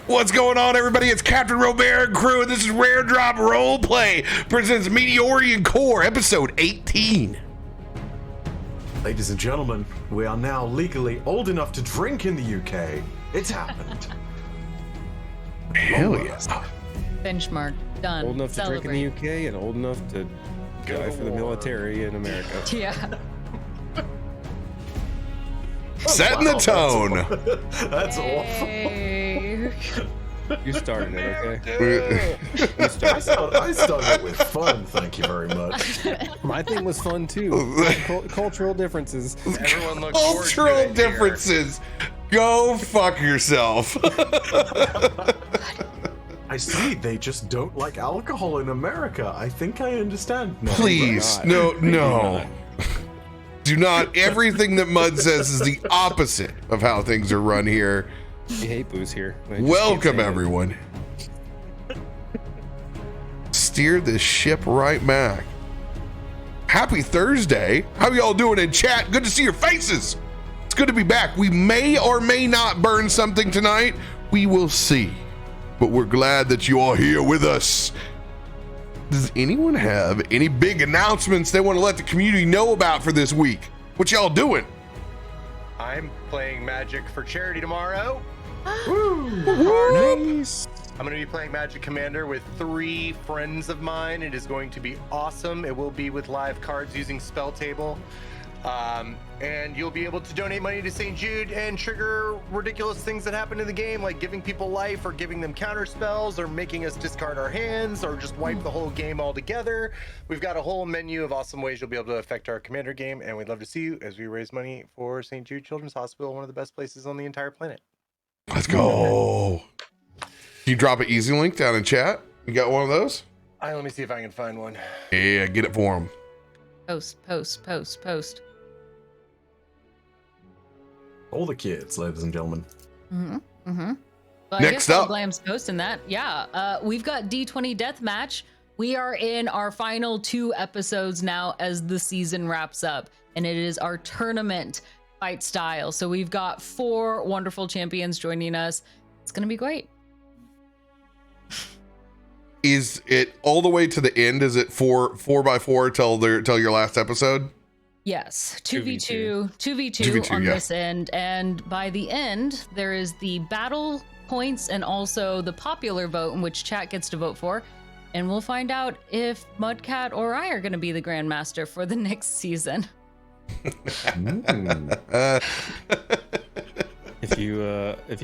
What's going on, everybody? It's CaptainRoBear and crew, and this is Rare Drop Roleplay presents Meteorian Core, episode 18. Ladies and gentlemen, we are now legally old enough to drink in the UK. It's happened. Hell yes. Benchmark done. Old enough to drink in the UK and old enough to die for the military in America. Yeah. Setting the tone. That's awful. You started it, okay? I started it with fun, thank you very much. My thing was fun too. Cultural differences. Everyone looks Cultural differences. Go fuck yourself. I see, they just don't like alcohol in America. I think I understand now. Please, no. Do not. Everything that Mud says is the opposite of how things are run here. You hate booze here. Welcome, everyone. Steer this ship right back. Happy Thursday. How y'all doing in chat? Good to see your faces. It's good to be back. We may or may not burn something tonight. We will see. But we're glad that you all here with us. Does anyone have any big announcements they want to let the community know about for this week? What y'all doing? I'm playing Magic for charity tomorrow. Nice. I'm going to be playing Magic Commander with 3 friends of mine. It is going to be awesome. It will be with live cards using Spell Table. And you'll be able to donate money to St. Jude and trigger ridiculous things that happen in the game, like giving people life or giving them counter spells or making us discard our hands or just wipe the whole game altogether. We've got a whole menu of awesome ways you'll be able to affect our Commander game, and we'd love to see you as we raise money for St. Jude Children's Hospital, one of the best places on the entire planet. Let's go. Can you drop an easy link down in chat? You got one of those? Let me see if I can find one. Yeah, get it for them. Post. All the kids, ladies and gentlemen. Well, Next up, Glam's posting that. Yeah, we've got D20 Deathmatch. We are in our final 2 episodes now as the season wraps up, and it is our tournament fight style. So we've got 4 wonderful champions joining us. It's gonna be great. is it all the way to the end? Is it 4x4 till your last episode? Yes, 2v2 on this end, and by the end there is the battle points and also the popular vote in which chat gets to vote for, and we'll find out if Mudcat or I are going to be the Grandmaster for the next season. If you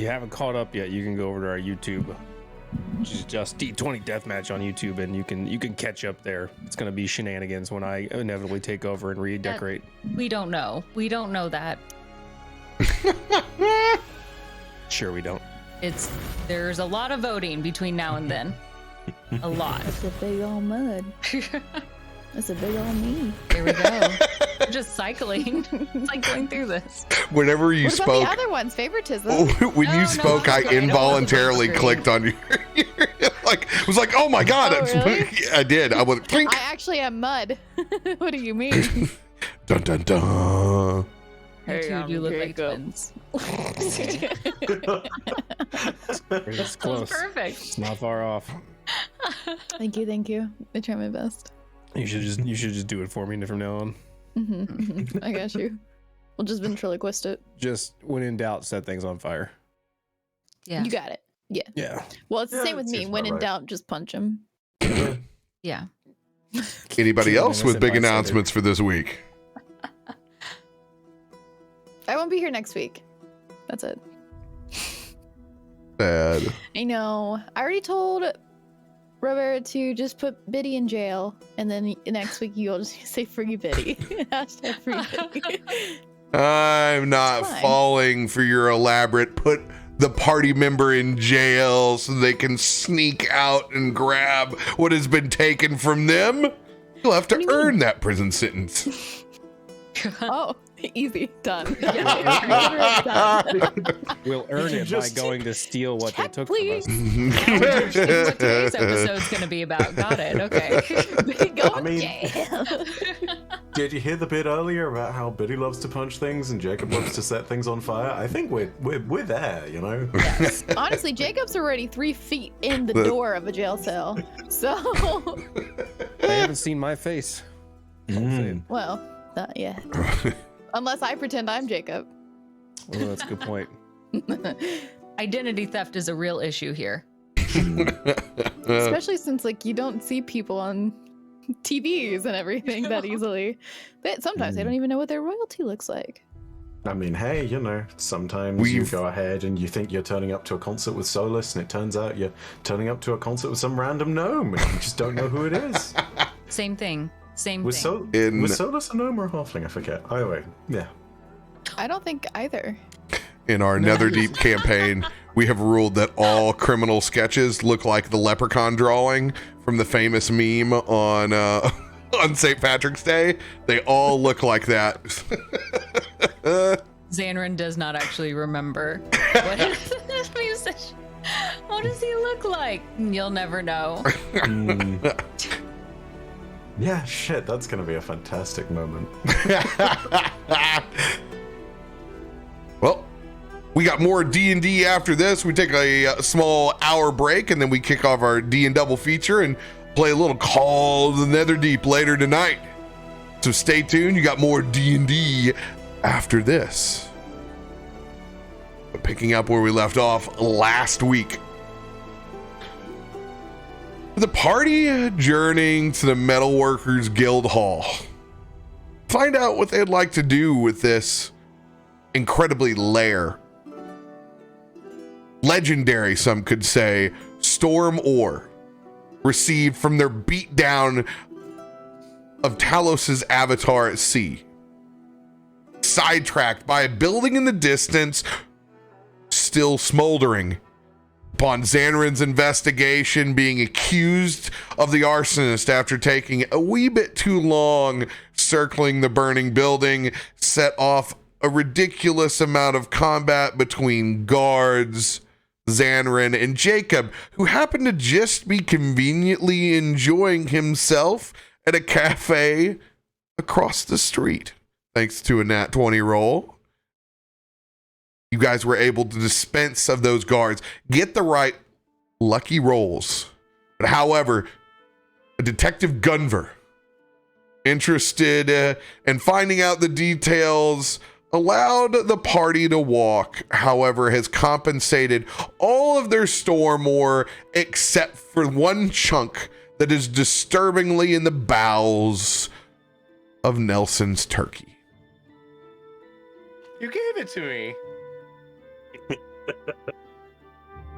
haven't caught up yet, you can go over to our YouTube, which is just D20 Deathmatch on YouTube, and you can catch up there. It's gonna be shenanigans when I inevitably take over and redecorate. We don't know that. Sure, we don't. There's a lot of voting between now and then. A lot. That's a big old mud. That's a big old me. Here we go. We're just cycling through this. Whenever you What spoke, about the other ones? Favoritism. when you spoke, I involuntarily clicked on your like, was like, oh my god! Oh, really? I did. I was. Clink. I actually am mud. What do you mean? Dun dun dun. You two do look like twins. It's close. Perfect. It's not far off. Thank you. I try my best. You should just do it for me from now on. I got you. We'll just ventriloquist it. Just when in doubt, set things on fire. Yeah. You got it. Yeah. Yeah. Well, it's the same with that me. seems When about in right. doubt, just punch him. Yeah. Anybody else with big Innocent bystander. announcements for this week? I won't be here next week. That's it. Sad. I know. I already told RoBear to just put Biddy in jail, and then next week you'll just say free Biddy. Hashtag free Biddy. I'm not Fine. falling for your elaborate put the party member in jail so they can sneak out and grab what has been taken from them. You'll have to What do you earn that prison sentence. Oh, easy. Done. We'll earn it by just- going to steal what they Check, took please. from us. Now we understand what today's episode's going to be about. Got it. Okay. Go I mean- jail. Did you hear the bit earlier about how Biddy loves to punch things and Jacob loves to set things on fire? I think we're there, you know? Yes. Honestly, Jacob's already 3 feet in the door of a jail cell. So. I haven't seen my face. Well, not yet. Unless I pretend I'm Jacob. Oh, that's a good point. Identity theft is a real issue here. Especially since, like, you don't see people on TVs and everything that easily. Sometimes they don't even know what their royalty looks like. I mean, hey, you know, sometimes you go ahead and you think you're turning up to a concert with Solus, and it turns out you're turning up to a concert with some random gnome, and you just don't know who it is. Same thing. Was Solus a gnome or a halfling? I forget. Either way, yeah. I don't think either. In our Netherdeep campaign, we have ruled that all criminal sketches look like the leprechaun drawing from the famous meme on St. Patrick's Day. They all look like that. Zanryn does not actually remember what is this musician. What does he look like? You'll never know. Yeah, shit, that's gonna be a fantastic moment. Well, we got more D&D after this. We take a small hour break, and then we kick off our D and double feature and play a little Call of the Netherdeep later tonight. So stay tuned. You got more D&D after this. But picking up where we left off last week. The party journeying to the Metalworkers Guild Hall. Find out what they'd like to do with this incredibly legendary, some could say, storm ore received from their beatdown of Talos's avatar at sea. Sidetracked by a building in the distance still smoldering. Upon Zanryn's investigation, being accused of the arsonist after taking a wee bit too long circling the burning building, set off a ridiculous amount of combat between guards, Zanryn, and Jacob, who happened to just be conveniently enjoying himself at a cafe across the street. Thanks to a nat 20 roll. You guys were able to dispense of those guards, get the right lucky rolls. But however, a Detective Gunver, interested in finding out the details, allowed the party to walk, however, has compensated all of their storm ore except for one chunk that is disturbingly in the bowels of Nelson's turkey. You gave it to me.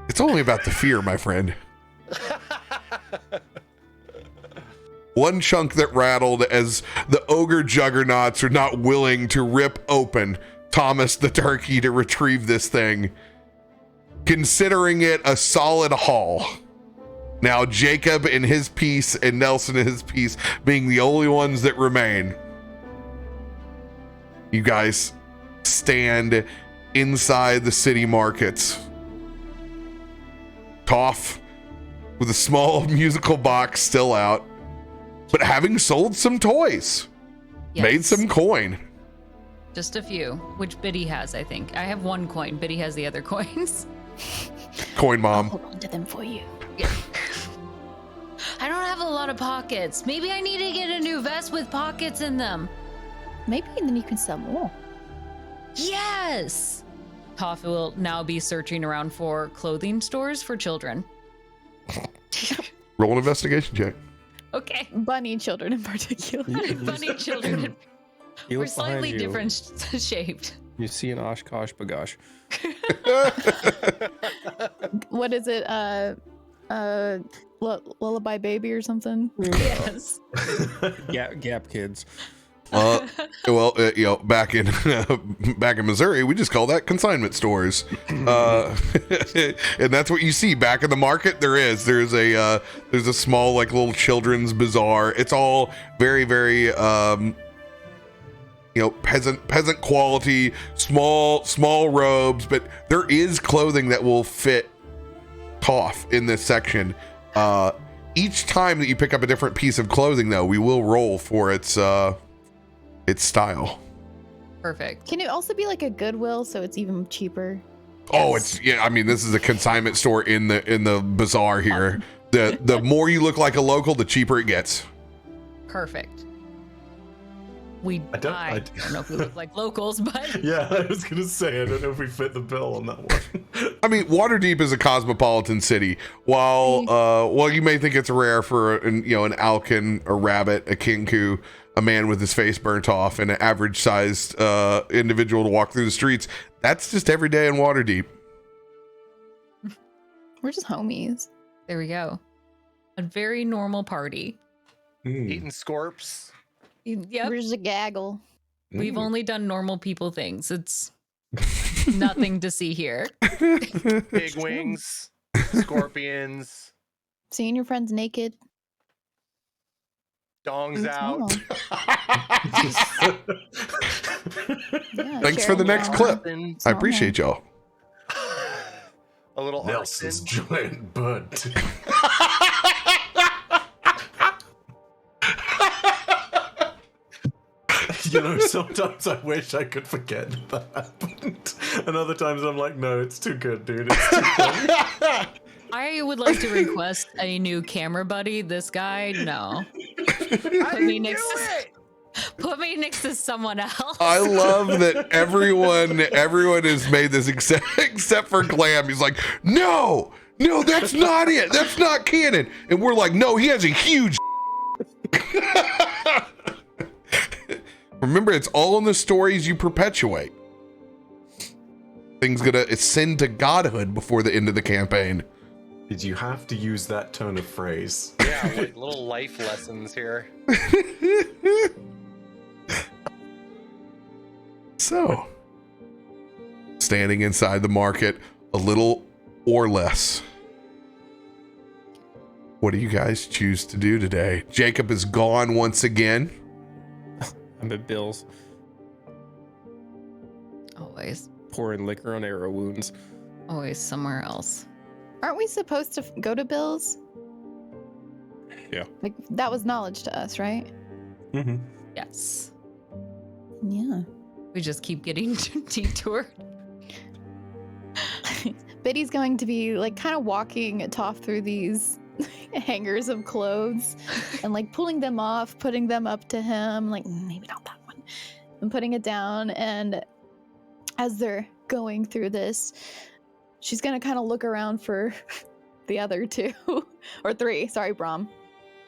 It's only about the fear, my friend. One chunk that rattled as the ogre juggernauts are not willing to rip open Thomas the turkey to retrieve this thing, considering it a solid haul. Now Jacob in his piece and Nelson in his piece being the only ones that remain. You guys stand inside the city markets. Toff with a small musical box still out, but having sold some toys, made some coin. Just a few, which Biddy has, I think. I have one coin. Biddy has the other coins. Coin mom. I'll hold on to them for you. Yeah. I don't have a lot of pockets. Maybe I need to get a new vest with pockets in them. Maybe then you can sell more. Yes! Toff will now be searching around for clothing stores for children. Roll an investigation check. Okay. Bunny children in particular. Bunny children. We're slightly different shaped. You see an Oshkosh Bagosh. What is it? Lullaby Baby or something? Yes. Gap kids. Back in Missouri, we just call that consignment stores, and that's what you see back in the market. There's a small like little children's bazaar. It's all very very peasant quality, small robes, but there is clothing that will fit Toff in this section. Each time that you pick up a different piece of clothing, though, we will roll for its It's style. Perfect. Can it also be like a Goodwill so it's even cheaper? Oh, it's yeah. I mean, this is a consignment store in the Bazar here. The more you look like a local, the cheaper it gets. Perfect. I I don't know if we look like locals, but Yeah, I was gonna say I don't know if we fit the bill on that one. I mean, Waterdeep is a cosmopolitan city. While you may think it's rare for an Alkin, a rabbit, a Kenku, a man with his face burnt off, and an average-sized individual to walk through the streets, that's just every day in Waterdeep. We're just homies. there we go. A very normal party. Eating scorps. Yep. We're just a gaggle. We've only done normal people things. It's nothing to see here. Big wings. Scorpions. Seeing your friends naked. Dongs It's out. normal. Yeah, Thanks for the sharing next your- clip. It's I normal. appreciate y'all. A little Nelson's arson. giant butt. Sometimes I wish I could forget that happened. And other times I'm like, no, it's too good, dude. It's too good. I would like to request a new camera buddy. This guy, no. Put me next to someone else. I love that everyone has made this except for Glam. He's like, no, that's not it. That's not canon. And we're like, no, he has a huge. Remember, it's all in the stories you perpetuate. Things gonna ascend to godhood before the end of the campaign. Did you have to use that tone of phrase? Yeah, like little life lessons here. So, standing inside the market, a little or less. What do you guys choose to do today? Jacob is gone once again. I'm at Bill's Always pouring liquor on arrow wounds. somewhere else. Aren't we supposed to go to Bill's? Yeah. Like, that was knowledge to us, right? Mm-hmm. Yes. Yeah. We just keep getting detoured. Biddy's going to be like kind of walking Toff through these hangers of clothes and like pulling them off, putting them up to him, like maybe not that one, and putting it down. And as they're going through this, she's gonna kind of look around for the other two or three, sorry, Brom,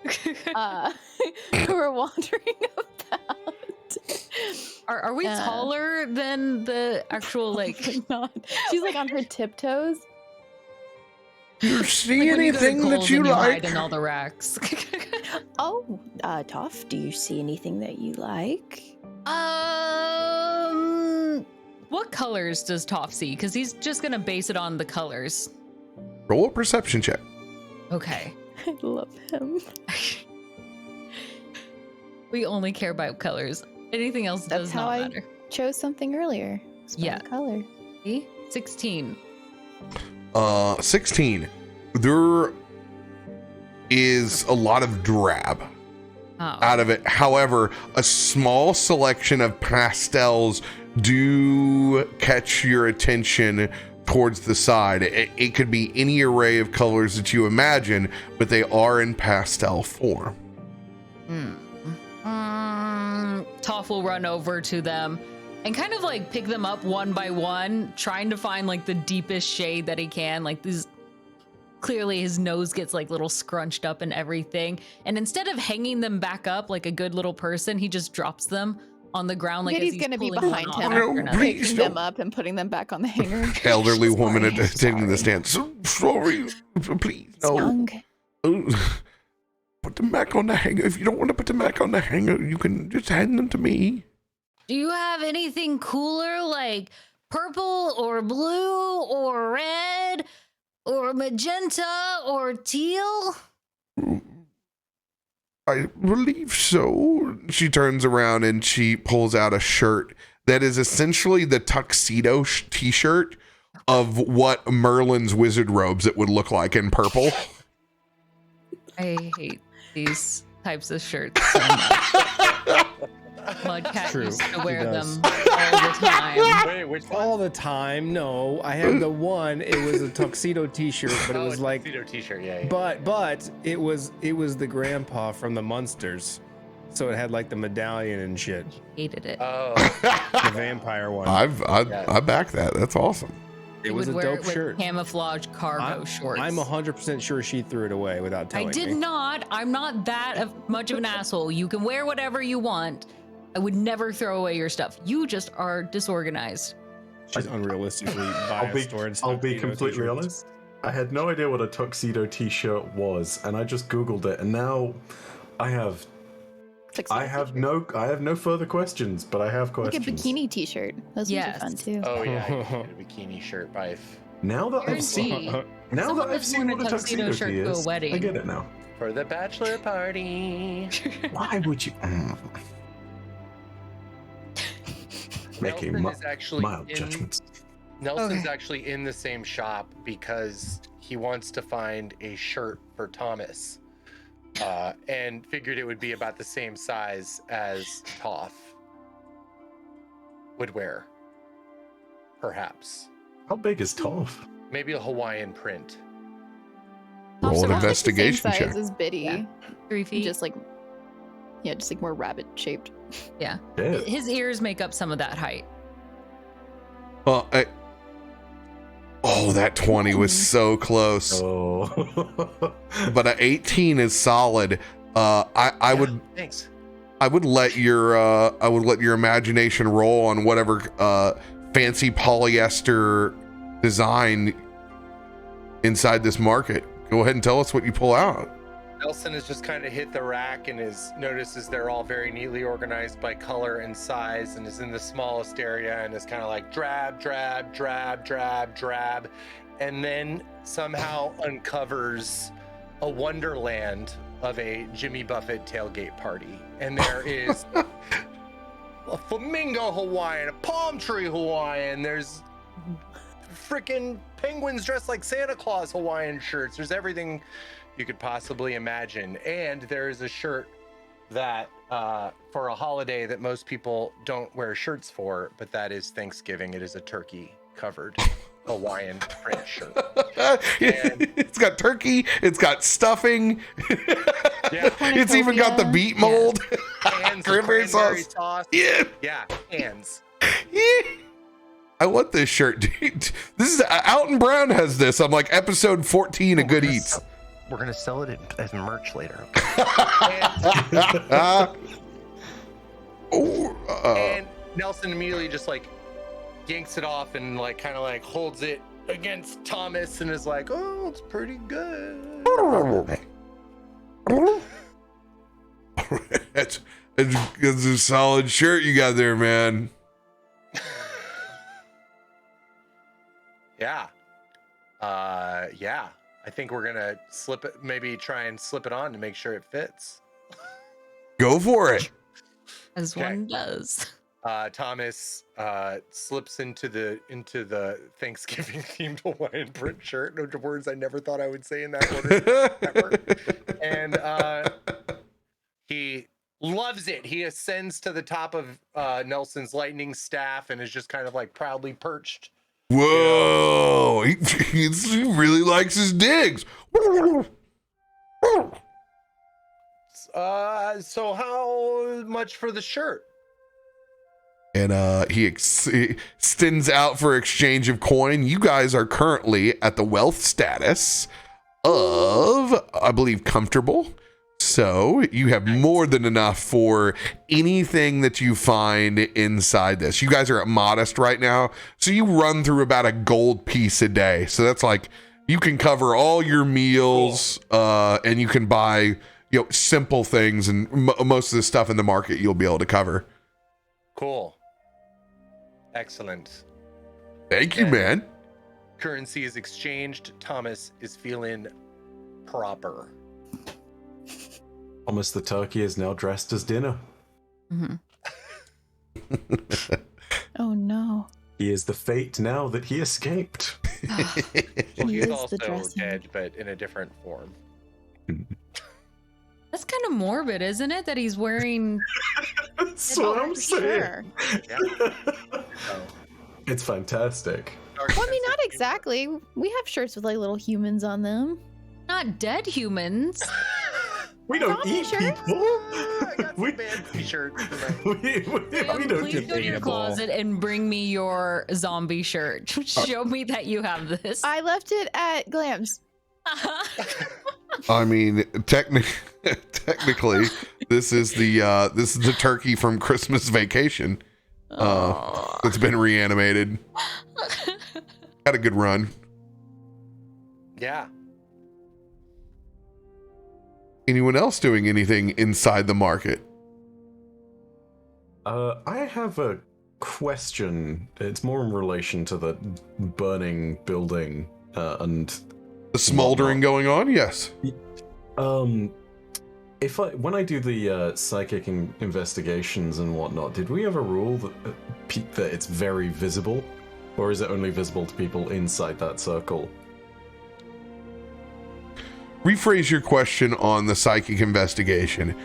who are wandering about. Are we taller than the actual like? Not. She's like on her tiptoes. You see Like when you go to anything that Kohl's you and hide like? in all the racks. Oh, Toff, do you see anything that you like? What colors does Toff see? Because he's just gonna base it on the colors. Roll a perception check. Okay. I love him. We only care about colors. Anything else That's does how not I matter. chose something earlier. It's by Yeah. the color. See? 16. 16. There is a lot of drab Oh. out of it. However, a small selection of pastels do catch your attention towards the side. It could be any array of colors that you imagine, but they are in pastel form. Toff will run over to them and kind of like pick them up one by one, trying to find like the deepest shade that he can. Like these, clearly his nose gets like little scrunched up and everything. And instead of hanging them back up like a good little person, he just drops them on the ground. Like Biddy's as he's gonna be pulling one behind off him, after another. please picking them up and putting them back on the hanger. Elderly woman Sorry, taking the sorry. stand. So sorry, please, It's no. young. Put them back on the hanger. If you don't want to put them back on the hanger, you can just hand them to me. Do you have anything cooler like purple or blue or red or magenta or teal? I believe so. She turns around and she pulls out a shirt that is essentially the tuxedo t-shirt of what Merlin's wizard robes it would look like in purple. I hate these types of shirts so much. Mudcat True. used to wear He them does. all the time. Wait, which one? All the time. No, I had the one. It was a tuxedo T-shirt, but it was like, tuxedo t-shirt. Yeah. but it was the grandpa from the Munsters, so it had like the medallion and shit. Hated it. Oh. The vampire one. I back that. That's awesome. It was a wear dope it with shirt. camouflage cargo shorts. I'm 100% sure she threw it away without telling I me. did not. I'm not that much of an asshole. You can wear whatever you want. I would never throw away your stuff. You just are disorganized. She's unrealistically biased towards I'll be tuxedo completely t-shirts. honest. I had no idea what a tuxedo t-shirt was, and I just Googled it, and now I have no further questions, but I have Like a questions. bikini t-shirt. Those ones are fun too. Oh yeah, you can get a bikini shirt by. Now that I've seen, Guarantee. now Someone that I've that's seen worn what a a tuxedo tuxedo shirt tee to a is, wedding. I get it now. For the bachelor party. Why would you? Making Nelson is actually mild judgments. Nelson's actually in the same shop because he wants to find a shirt for Thomas, and figured it would be about the same size as Toff would wear, perhaps. How big is Toff? Maybe a Hawaiian print. Roll an About, investigation like the same check. size as Biddy. Yeah. 3 feet. Just like more rabbit shaped. yeah. Yeah. His ears make up some of that height. Well, that 20 was so close, Oh. but an 18 is solid. I would Thanks. I would let your imagination roll on whatever fancy polyester design inside this market. Go ahead and tell us what you pull out. Nelson has just kind of hit the rack and notices they're all very neatly organized by color and size, and is in the smallest area and is kind of like drab, drab, drab, drab, drab, and then somehow uncovers a wonderland of a Jimmy Buffett tailgate party. And there is a flamingo Hawaiian, a palm tree Hawaiian, there's freaking penguins dressed like Santa Claus Hawaiian shirts. There's everything you could possibly imagine. And there is a shirt that for a holiday that most people don't wear shirts for, but that is Thanksgiving. It is a turkey covered Hawaiian print shirt. It's got turkey, it's got stuffing, Yeah. it's even got the beet mold. Cans of Cranberry cranberry sauce. sauce. Yeah. Cans. I want this shirt, dude. This is Alton Brown has this. I'm like episode 14 of Good Eats. We're gonna sell it as merch later. And Nelson immediately just like yanks it off and like kind of like holds it against Thomas and is like, "Oh, it's pretty good." That's a solid shirt you got there, man. Yeah. Yeah. I think we're gonna slip it, maybe try and slip it on to make sure it fits. Go for it. As one does. Thomas slips into the Thanksgiving themed Hawaiian print shirt. No words I never thought I would say in that order. And he loves it. He ascends to the top of Nelson's lightning staff and is just kind of like proudly perched. Whoa, he really likes his digs. So how much for the shirt? And he extends out for exchange of coin. You guys are currently at the wealth status of, I believe, comfortable. So you have more than enough for anything that you find inside this. You guys are at modest right now. So you run through about a gold piece a day. So that's like, you can cover all your meals, and you can buy, simple things, and most of the stuff in the market you'll be able to cover. Cool. Excellent. Thank you, man. Currency is exchanged. Thomas is feeling proper. Thomas the turkey is now dressed as dinner. Mm-hmm. Oh no. He is the fate now that he escaped. Well, He he's is also the dressing. dead, but in a different form. That's kind of morbid, isn't it? That he's wearing That's what I'm saying. Sure. It's fantastic. Well, I mean, not exactly. We have shirts with like little humans on them. Not dead humans. We don't Zombie eat shirts? people. I got some band t-shirts. we don't Please get go to your debatable. closet and bring me your zombie shirt. Show me that you have this. I left it at Glam's. I mean, technically, this is the turkey from Christmas Vacation. That's been reanimated. Had a good run. Yeah. Anyone else doing anything inside the market? I have a question. It's more in relation to the burning building and The smoldering going on? Yes. when I do the psychic investigations and whatnot, did we have a rule that it's very visible, or is it only visible to people inside that circle? Rephrase your question on the psychic investigation.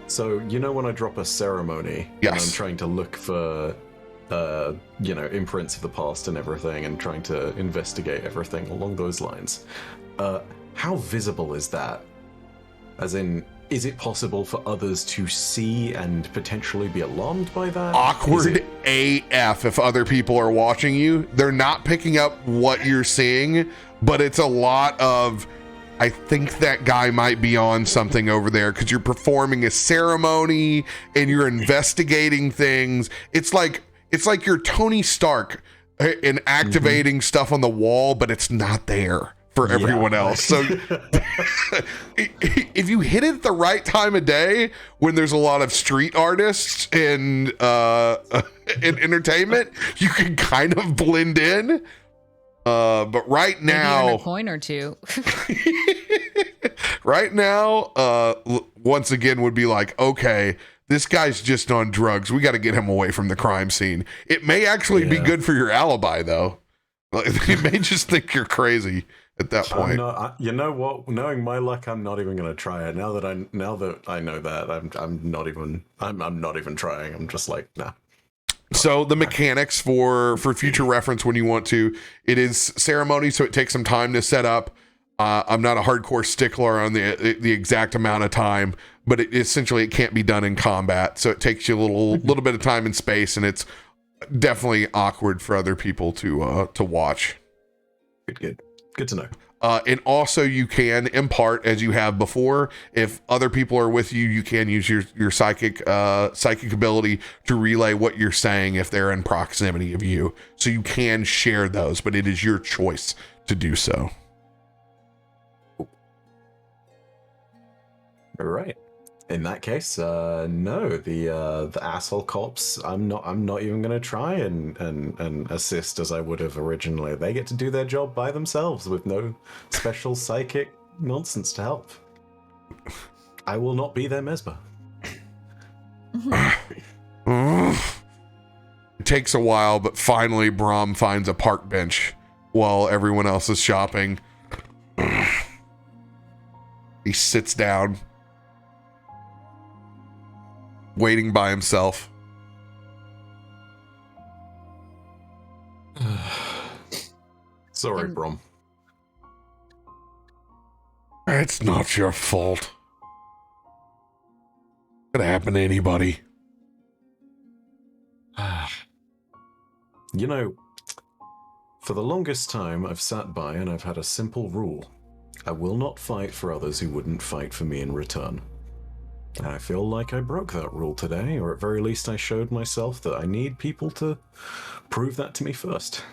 So, when I drop a ceremony, Yes. and I'm trying to look for, imprints of the past and everything, and trying to investigate everything along those lines, how visible is that? As in, is it possible for others to see and potentially be alarmed by that? Awkward AF if other people are watching you. They're not picking up what you're seeing, but it's a lot of, I think that guy might be on something over there because you're performing a ceremony and you're investigating things. It's like you're Tony Stark and activating stuff on the wall, but it's not there for everyone else. So if you hit it at the right time of day when there's a lot of street artists and in entertainment, you can kind of blend in. But right now, Maybe earn a coin or two. right now, once again would be like, okay, this guy's just on drugs. We got to get him away from the crime scene. It may actually be good for your alibi, though. They may just think you're crazy at that point. You know what? Knowing my luck, I'm not even going to try it. Now that I know that, I'm not even trying. I'm just like, nah. So the mechanics for future reference when you want to, it is ceremony, so it takes some time to set up. I'm not a hardcore stickler on the exact amount of time, but essentially it can't be done in combat, so it takes you a little bit of time and space, and it's definitely awkward for other people to watch. Good to know. And also you can impart, as you have before, if other people are with you, you can use your psychic ability to relay what you're saying if they're in proximity of you. So you can share those, but it is your choice to do so. All right. In that case, no, the asshole cops, I'm not even gonna try and assist as I would have originally. They get to do their job by themselves with no special psychic nonsense to help. I will not be their mesmer. It takes a while, but finally Brom finds a park bench while everyone else is shopping. He sits down, waiting by himself. Sorry, Brom. It's not your fault. Could happen to anybody. For the longest time, I've sat by and I've had a simple rule. I will not fight for others who wouldn't fight for me in return. And I feel like I broke that rule today, or at very least I showed myself that I need people to prove that to me first.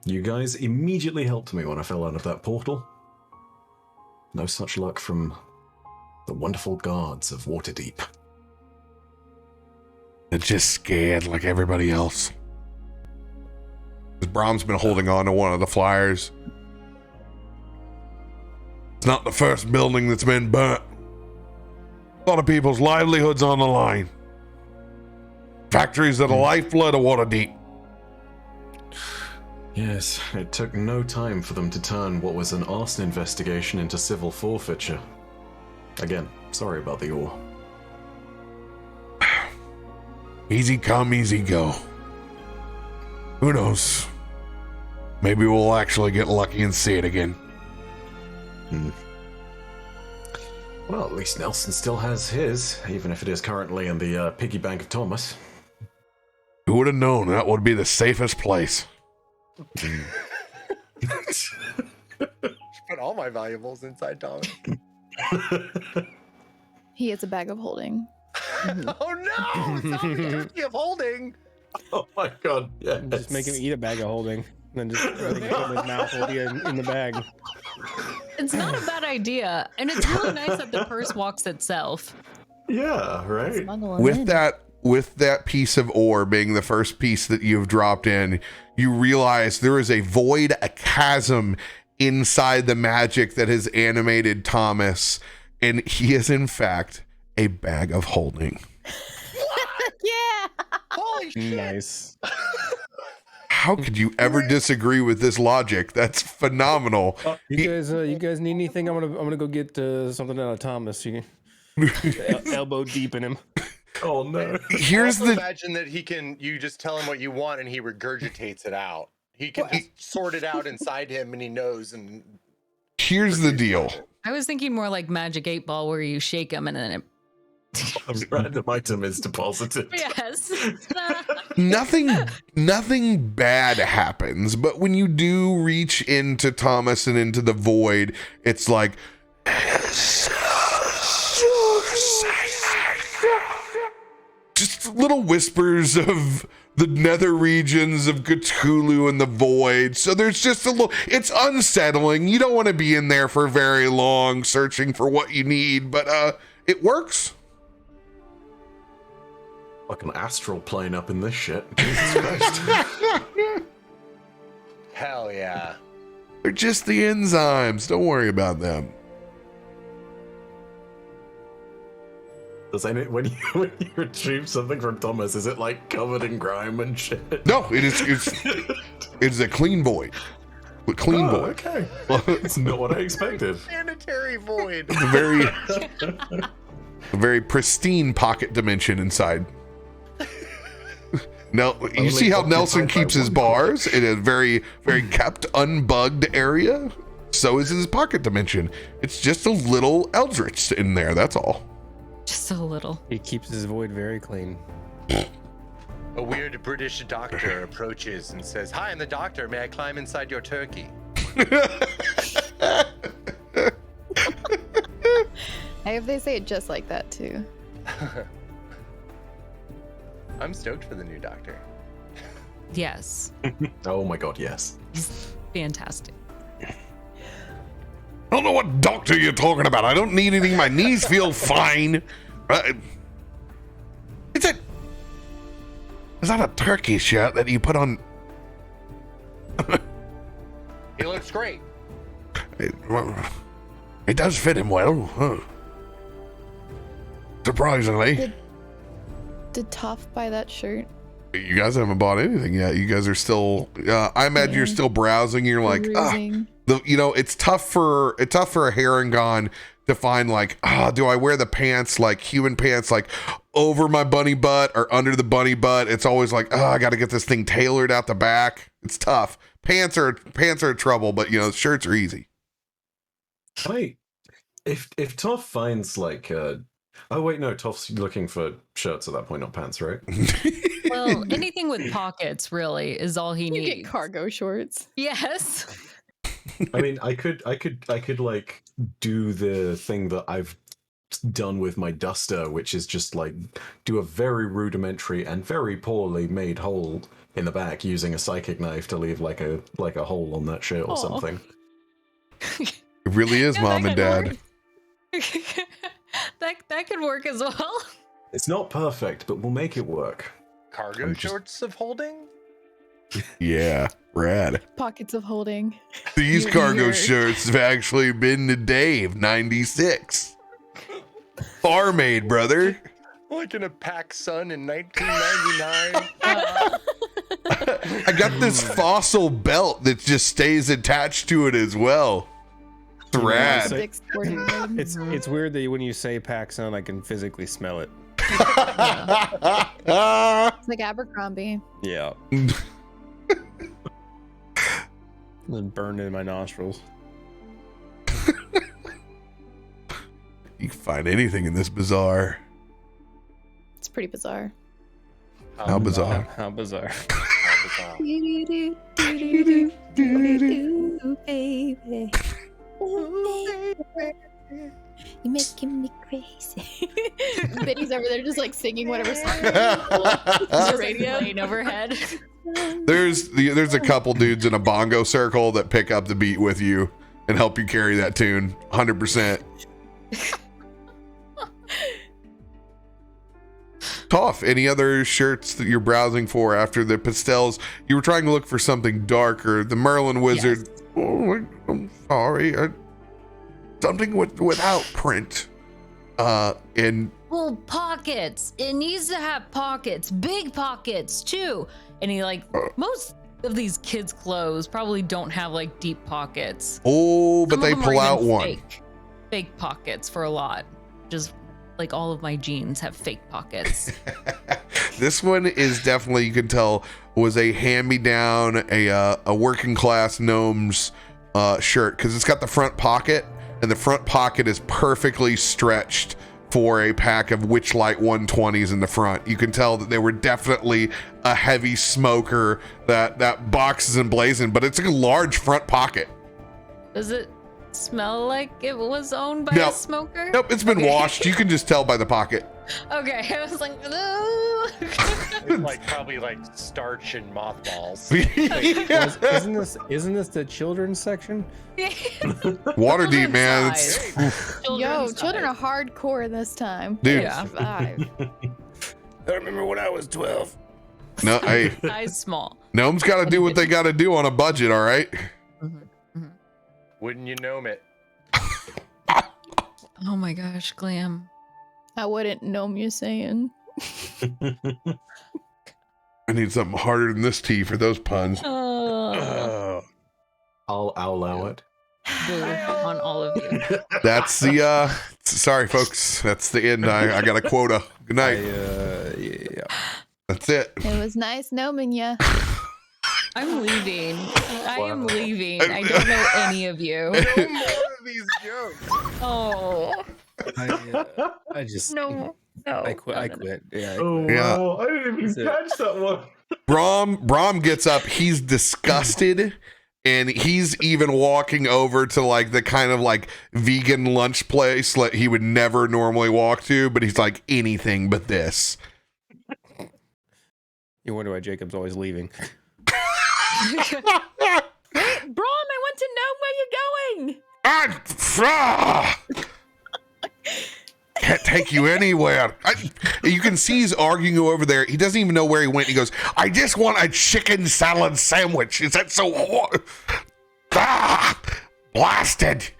You guys immediately helped me when I fell out of that portal. No such luck from the wonderful guards of Waterdeep. They're just scared like everybody else. Brom's been holding on to one of the flyers. It's not the first building that's been burnt. A lot of people's livelihoods on the line. Factories are the lifeblood of Waterdeep. Yes, it took no time for them to turn what was an arson investigation into civil forfeiture. Again, sorry about the ore. Easy come, easy go. Who knows? Maybe we'll actually get lucky and see it again. Well, at least Nelson still has his, even if it is currently in the piggy bank of Thomas. Who would have known that would be the safest place? Put all my valuables inside Thomas. He has a bag of holding. Oh no! It's not the turkey of holding. Oh my god, yes. Just make him eat a bag of holding. And then just put it in his mouth while he's in the bag. It's not a bad idea, and it's really nice that the purse walks itself. Yeah, right. With that piece of ore being the first piece that you've dropped in, you realize there is a void, a chasm inside the magic that has animated Thomas, and he is in fact a bag of holding. Yeah. Holy shit! Nice. How could you ever disagree with this logic? That's phenomenal. You guys need anything? I'm gonna go get something out of Thomas. You can elbow deep in him. Oh no! Imagine that you just tell him what you want and he regurgitates it out. He can just sort it out inside him and he knows. And here's the deal. I was thinking more like Magic 8 Ball, where you shake them and then it. A random item is deposited. Yes. Nothing bad happens, but when you do reach into Thomas and into the void, it's like just little whispers of the nether regions of Cthulhu and the void. So there's just it's unsettling. You don't want to be in there for very long searching for what you need, but it works. Like an astral plane up in this shit. Jesus Christ. hell yeah. They're just the enzymes. Don't worry about them. When you retrieve something from Thomas, is it like covered in grime and shit? No, it's a clean void. A clean void. Okay. It's not what I expected. Sanitary void. It's a very pristine pocket dimension inside. Now, you see how Nelson keeps his bars in a very, very kept, unbugged area? So is his pocket dimension. It's just a little eldritch in there, that's all. Just a little. He keeps his void very clean. A weird British doctor approaches and says, "Hi, I'm the doctor. May I climb inside your turkey?" I hope they say it just like that too. I'm stoked for the new doctor. Yes. Oh my god, yes. He's fantastic. I don't know what doctor you're talking about. I don't need anything. My knees feel fine. Is that a turkey shirt that you put on? He looks great. It does fit him well. Huh. Surprisingly. Did Toff buy that shirt? You guys haven't bought anything yet. You guys are still. I imagine you're still browsing. You're like, it's tough for a Harangon to find like, do I wear the pants like human pants like over my bunny butt or under the bunny butt? It's always like, I got to get this thing tailored out the back. It's tough. Pants are trouble, but shirts are easy. If Toff finds like oh wait, no, Toff's looking for shirts at that point, not pants, right? Well, anything with pockets really is all he needs. You get cargo shorts. Yes. I mean, I could like do the thing that I've done with my duster, which is just like do a very rudimentary and very poorly made hole in the back using a psychic knife to leave like a hole on that shirt or something. It really is, Mom and Dad. that could work as well. It's not perfect, but we'll make it work. Cargo shorts of holding? Yeah, rad. Pockets of holding. These cargo shirts have actually been to Dave, 96. Farm-made, brother. Like in a Pac Sun in 1999. I got this fossil belt that just stays attached to it as well. It's rad. It's weird that when you say PacSun, I can physically smell it. It's like Abercrombie. Yeah. Then burned in my nostrils. You can find anything in this bazaar. It's pretty bizarre. How bizarre. How bizarre. Baby. You're making me crazy. Biddy's over there just like singing whatever song. Just radio playing overhead. There's a couple dudes in a bongo circle that pick up the beat with you and help you carry that tune 100%. Toff, any other shirts that you're browsing for after the pastels? You were trying to look for something darker. The Merlin Wizard. Yes. Oh, I'm sorry. Something without print. And well, pockets. It needs to have pockets, big pockets too. And he most of these kids' clothes probably don't have like deep pockets. Oh, but they pull out one. Fake pockets for a lot. Just like all of my jeans have fake pockets. This one is definitely, you can tell, was a hand-me-down, a working class gnome's shirt, because it's got the front pocket, and the front pocket is perfectly stretched for a pack of Witchlight 120s in the front. You can tell that they were definitely a heavy smoker that boxes and blazing, but it's a large front pocket. Does it smell like it was owned by a smoker? Nope, it's been washed. You can just tell by the pocket. Okay, I was like, no. It's probably like starch and mothballs. Isn't this the children's section? Water deep, man. Yo, children are hardcore this time. Dude. Yeah. I remember when I was 12. No, hey. Size small. Gnomes got to do what they got to do on a budget, all right? Wouldn't you gnome it? Oh my gosh, Glam. I wouldn't gnome you saying. I need something harder than this tea for those puns. I'll allow it. Boo on all of you. That's the sorry folks, that's the end. I got a quota. Good night. Yeah. That's it. It was nice gnoming you. I'm leaving. I am leaving. I don't know any of you. No more of these jokes. Oh. I just No. I quit. Yeah. Yeah. Wow. I didn't even catch that one. Brom gets up. He's disgusted, and he's even walking over to like the kind of like vegan lunch place that he would never normally walk to, but he's like, anything but this. You wonder why Jacob's always leaving. Wait, Brom, I want to know where you're going. Can't take you anywhere. You can see he's arguing over there. He doesn't even know where he went. He goes, I just want a chicken salad sandwich. Is that so hard? Blasted.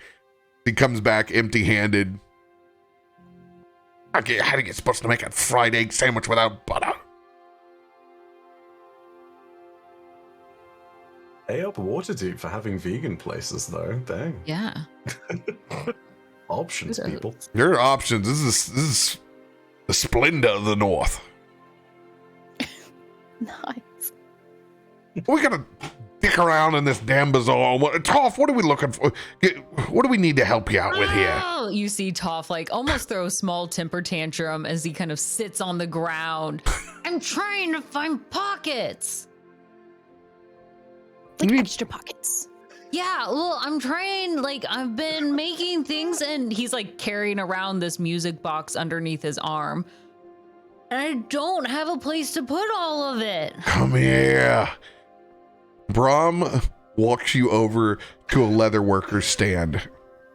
He comes back empty-handed. How are you supposed to make a fried egg sandwich without butter? Hey up Waterdeep for having vegan places though. Dang. Yeah. Options, people. There are options. This is the splendor of the North. Nice. We gotta dick around in this damn bazaar. Toff, what are we looking for? What do we need to help you out with here? Oh, you see Toff like almost throw a small temper tantrum as he kind of sits on the ground. I'm trying to find pockets. Like extra pockets. Yeah, well, I'm trying, I've been making things, and he's carrying around this music box underneath his arm. And I don't have a place to put all of it. Come here. Brom walks you over to a leatherworker's stand.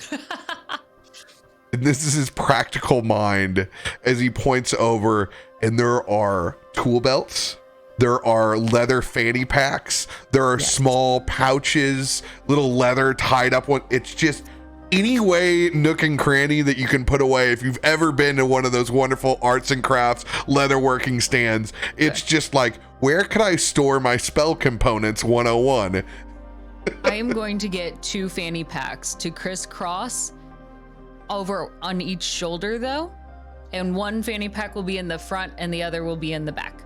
And this is his practical mind as he points over, and there are tool belts. There are leather fanny packs. There are small pouches, little leather tied up one. It's just any way nook and cranny that you can put away. If you've ever been to one of those wonderful arts and crafts leatherworking stands, it's just where could I store my spell components 101? I am going to get 2 fanny packs to crisscross over on each shoulder though. and one fanny pack will be in the front and the other will be in the back.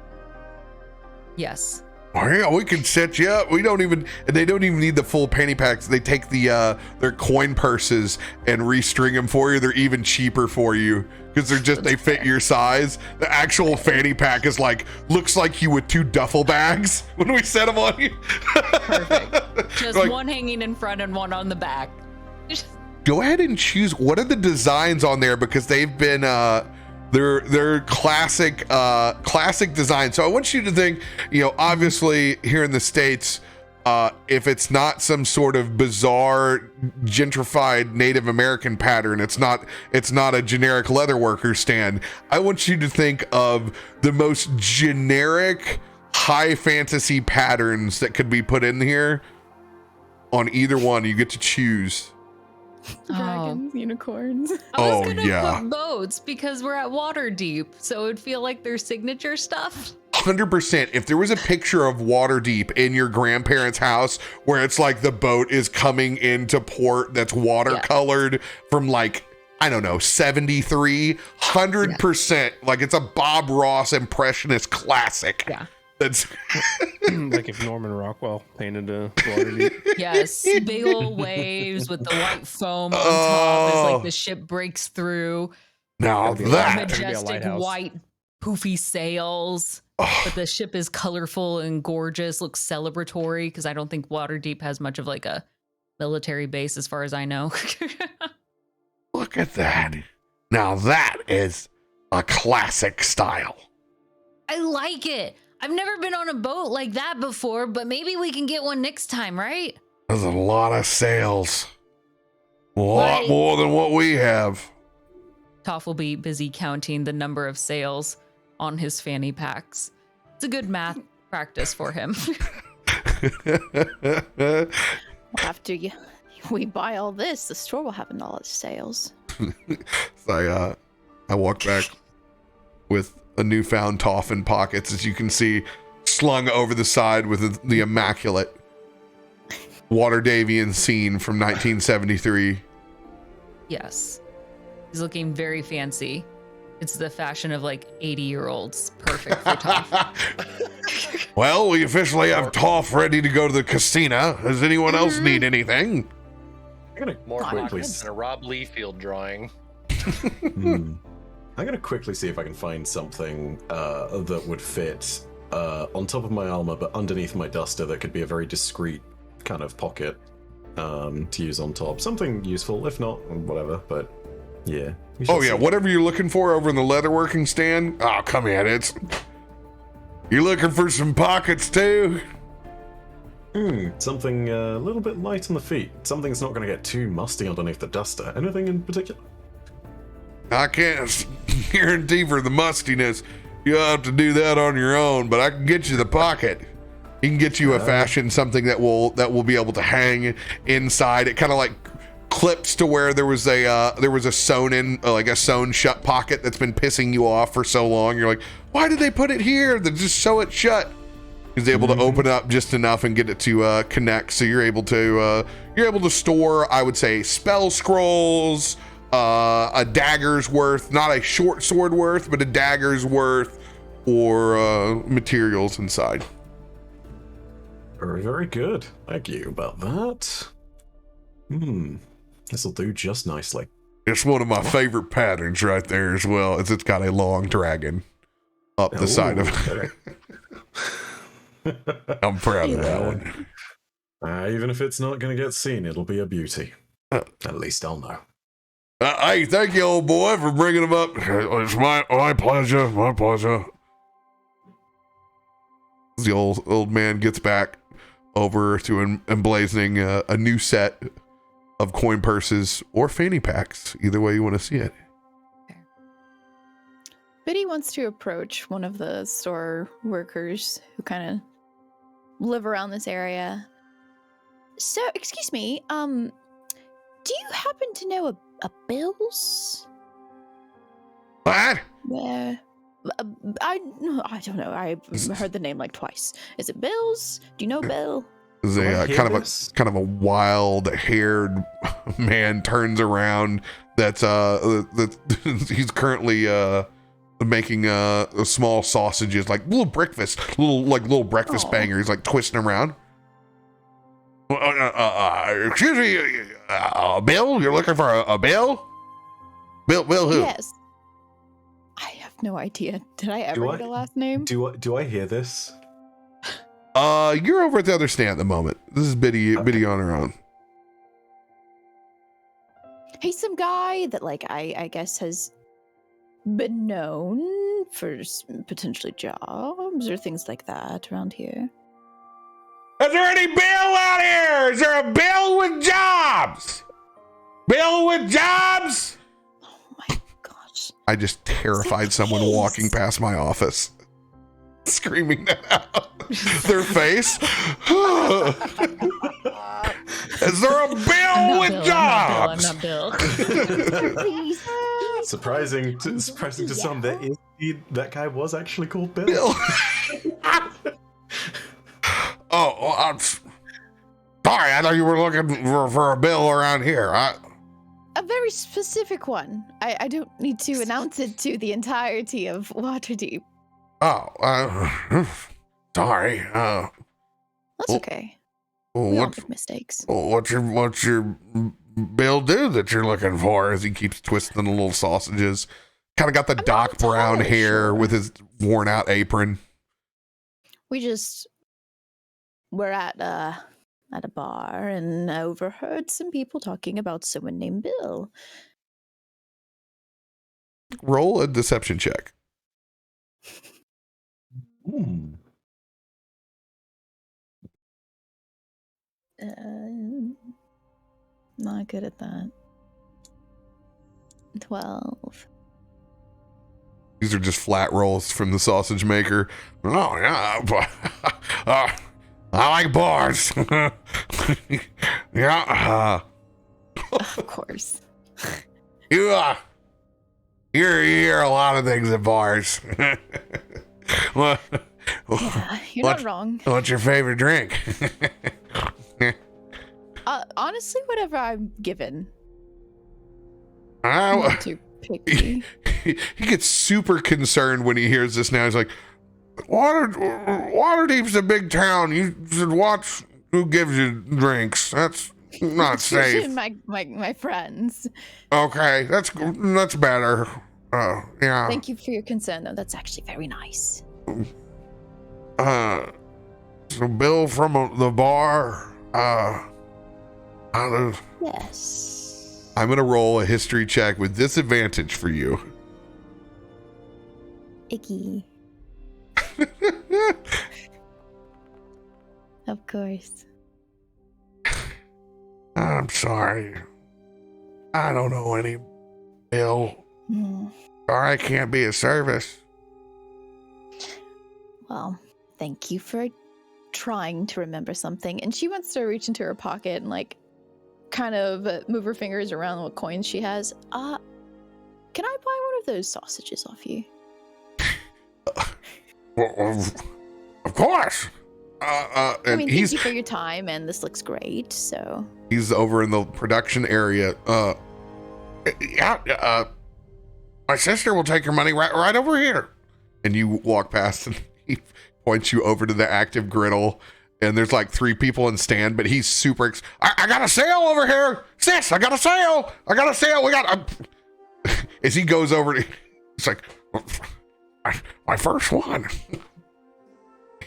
Yes. Oh, yeah, we can set you up. They don't even need the full panty packs. They take their coin purses and restring them for you. They're even cheaper for you because they fit your size. The actual fanny pack is looks like you with 2 duffel bags when we set them on you. Perfect. Just one hanging in front and one on the back. Go ahead and choose. What are the designs on there? Because they've been they're classic design. So I want you to think, obviously here in the States, if it's not some sort of bizarre gentrified Native American pattern, it's not a generic leatherworker stand. I want you to think of the most generic high fantasy patterns that could be put in here. On either one, you get to choose. Dragons, unicorns. I was gonna put boats because we're at Waterdeep, so it would feel like their signature stuff. 100%. If there was a picture of Waterdeep in your grandparents' house where it's like the boat is coming into port that's watercolored from I don't know, 73, 100%. Like it's a Bob Ross impressionist classic. Yeah. That's like if Norman Rockwell painted a Waterdeep. Yes, big old waves with the white foam on top as like the ship breaks through. Now that majestic white poofy sails. But the ship is colorful and gorgeous, looks celebratory because I don't think Waterdeep has much of like a military base as far as I know. Look at that. Now that is a classic style. I like it. I've never been on a boat like that before, but maybe we can get one next time, right? There's a lot of sails. A lot more than what we have. Toff will be busy counting the number of sails on his fanny packs. It's a good math practice for him. After we buy all this, the store will have a lot of sales. So I walk back with a newfound Toff in pockets, as you can see, slung over the side with the immaculate Waterdavian scene from 1973. Yes. He's looking very fancy. It's the fashion of like 80-year-olds. Perfect for Toff. Well, we officially have Toff ready to go to the casino. Does anyone else need anything? I'm gonna More quickly pockets than a Rob Liefeld drawing. I'm gonna quickly see if I can find something that would fit on top of my armor, but underneath my duster that could be a very discreet kind of pocket to use on top. Something useful, if not, whatever, but yeah. Oh yeah, whatever you're looking for over in the leatherworking stand. Oh, come in, you're looking for some pockets too? Something a little bit light on the feet. Something that's not gonna get too musty underneath the duster. Anything in particular? I can't guarantee for the mustiness. You'll have to do that on your own, but I can get you the pocket. You can get you a fashion, something that will be able to hang inside. It kind of like clips to where there was a sewn in, like a sewn shut pocket that's been pissing you off for so long. You're like, why did they put it here? They just sew it shut. He's able to open it up just enough and get it to connect. So you're able to store, I would say, spell scrolls, a dagger's worth, not a short sword worth, but a dagger's worth, or materials inside. Very, very good. Thank you about that. This'll do just nicely. It's one of my favorite patterns right there as well, as it's got a long dragon up the side of it. I'm proud of that one. Even if it's not going to get seen, it'll be a beauty. At least I'll know. Hey, thank you, old boy, for bringing them up. It's my pleasure. My pleasure. The old man gets back over to emblazing a new set of coin purses or fanny packs, either way you want to see it. Biddy wants to approach one of the store workers who kind of live around this area. So, excuse me, do you happen to know a Bill's? What? Where? I don't know. I heard the name like twice. Is it Bill's? Do you know Bill? Is a kind of a wild-haired man turns around, that's he's currently making small sausages, like little breakfast bangers, like twisting around. Excuse me, Bill, you're looking for a Bill? Bill who? Yes. I have no idea. Did I ever get a last name? Do I hear this? You're over at the other stand at the moment. This is Biddy on her own. He's some guy that, like, I guess has been known for potentially jobs or things like that around here. Is there any Bill out here? Is there a Bill with jobs? Bill with jobs? Oh my gosh. I just terrified someone walking past my office, screaming that out. Their face. Is there a Bill with jobs? I'm not Bill. Surprising to some, that guy was actually called Bill. Oh, I'm sorry. I thought you were looking for a Bill around here. A very specific one. I don't need to announce it to the entirety of Waterdeep. Oh, sorry. That's okay. We all make mistakes. What's your Bill do that you're looking for? As he keeps twisting the little sausages, kind of got the Doc Brown hair with his worn out apron. We're at a bar and I overheard some people talking about someone named Bill. Roll a deception check. Not good at that. 12. These are just flat rolls from the sausage maker. Oh yeah, I like bars. Yeah. Of course. You hear a lot of things at bars. Yeah, you're not wrong. What's your favorite drink? Honestly, whatever I'm given. I'm not too picky. He gets super concerned when he hears this now. He's like, Waterdeep's a big town. You should watch who gives you drinks. That's not safe. my friends. Okay, that's better. Yeah. Thank you for your concern, though. That's actually very nice. So Bill from the bar. Yes. I'm gonna roll a history check with disadvantage for you. Icky. Of course. I'm sorry. I don't know any Bill. Sorry, I can't be of service. Well, thank you for trying to remember something. And she wants to reach into her pocket and, like, kind of move her fingers around what coins she has. Can I buy one of those sausages off you? Of course. And I mean, thank you for your time, and this looks great. So he's over in the production area. My sister will take your money right over here. And you walk past, and he points you over to the active griddle. And there's like 3 people in stand, but he's super. I got a sale over here, sis. I got a sale. We got. As he goes over, it's like my first one.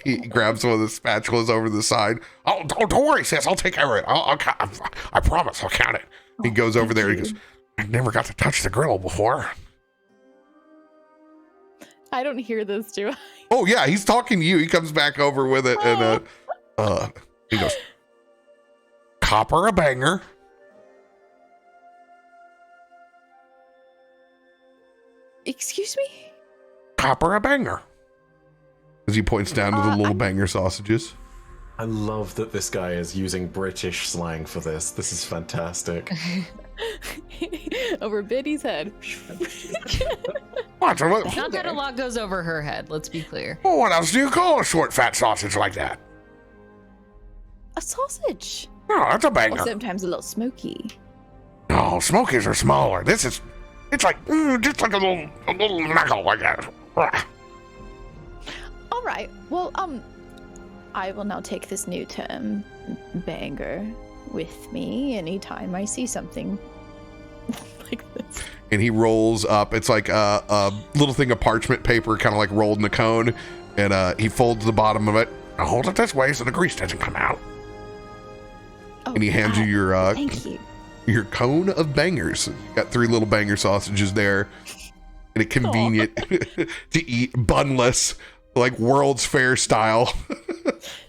He grabs one of the spatulas over the side. Oh, don't worry, sis. I'll take care of it. I promise. I'll count it. He goes over there. He goes, I never got to touch the griddle before. I don't hear this, do I? Oh yeah, he's talking to you. He comes back over with it, and he goes, copper a banger. Excuse me? Copper a banger. As he points down to the little banger sausages. I love that this guy is using British slang for this. This is fantastic. Over Biddy's head. What? Not that a lot goes over her head, let's be clear. Well, what else do you call a short, fat sausage like that? A sausage. Oh, that's a banger. Or sometimes a little smoky. No, No, Smokies are smaller. It's like just like a little knuckle like that. All right. Well, I will now take this new term, banger, with me anytime I see something like this. And he rolls up. It's like a little thing of parchment paper, kind of like rolled in a cone. And he folds the bottom of it. Now hold it this way so the grease doesn't come out. Oh, And he hands you your thank you. your cone of bangers. Got 3 little banger sausages there. And it's convenient to eat bunless, like World's Fair style.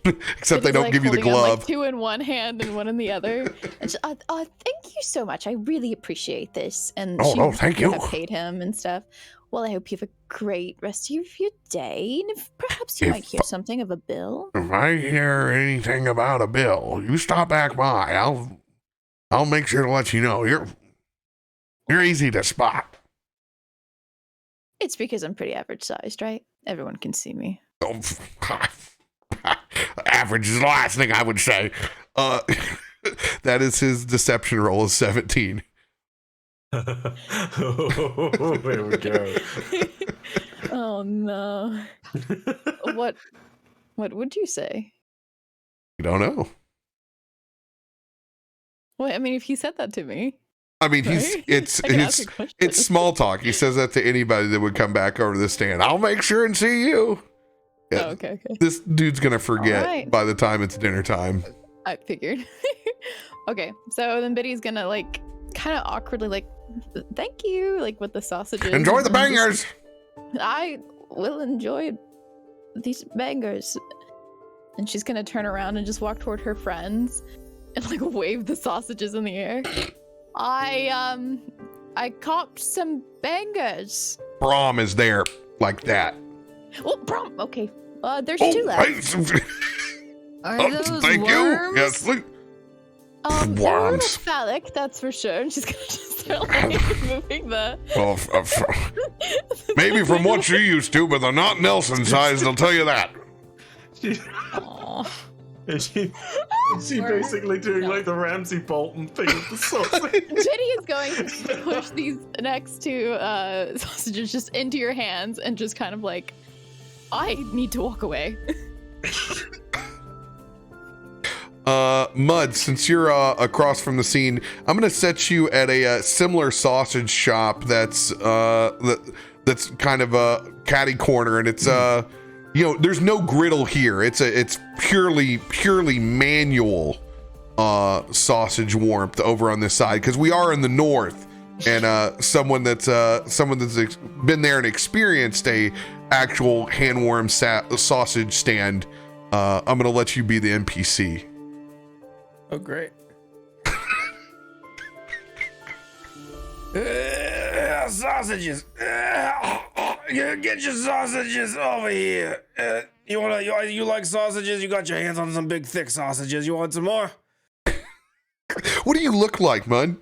Except they don't give you the glove. Like 2 in one hand and 1 in the other. And thank you so much. I really appreciate this. And thank you. Have paid him and stuff. Well, I hope you have a great rest of your day. And if perhaps you might hear something of a bill. If I hear anything about a bill, you stop back by. I'll make sure to let you know. You're easy to spot. It's because I'm pretty average sized, right? Everyone can see me. Oh, average is the last thing I would say. That is his deception roll is 17. Oh, there we go. Oh no. What would you say? You don't know. Well, I mean, if he said that to me. I mean, right? it's small talk. He says that to anybody that would come back over to the stand. I'll make sure and see you. Yeah, oh, okay. This dude's gonna forget right. by the time it's dinner time. I figured. Okay, so then Biddy's gonna like kind of awkwardly like, thank you, like with the sausages. Enjoy the bangers. I will enjoy these bangers. And she's gonna turn around and just walk toward her friends and like wave the sausages in the air. I copped some bangers. Brom is there like that. Oh, Brom. Okay. There's 2 left. Are those thank worms? you. Yes, please. They're a little Worms. phallic, that's for sure. And she's gonna just start like moving the. Well, maybe from what you're used to, but they're not Nelson sized. I'll tell you that. Is she basically doing like the Ramsay Bolton thing with the sausage? Jenny is going to push these next 2 sausages just into your hands and just kind of like, I need to walk away. Mud, since you're across from the scene, I'm gonna set you at a similar sausage shop that's kind of a catty corner, and it's there's no griddle here. It's purely manual sausage warmth over on this side because we are in the north, and someone that's been there and experienced a actual hand warm sausage stand. I'm gonna let you be the NPC. Oh, great. Sausages. Get your sausages over here. You like sausages? You got your hands on some big, thick sausages. You want some more? What do you look like, Mud?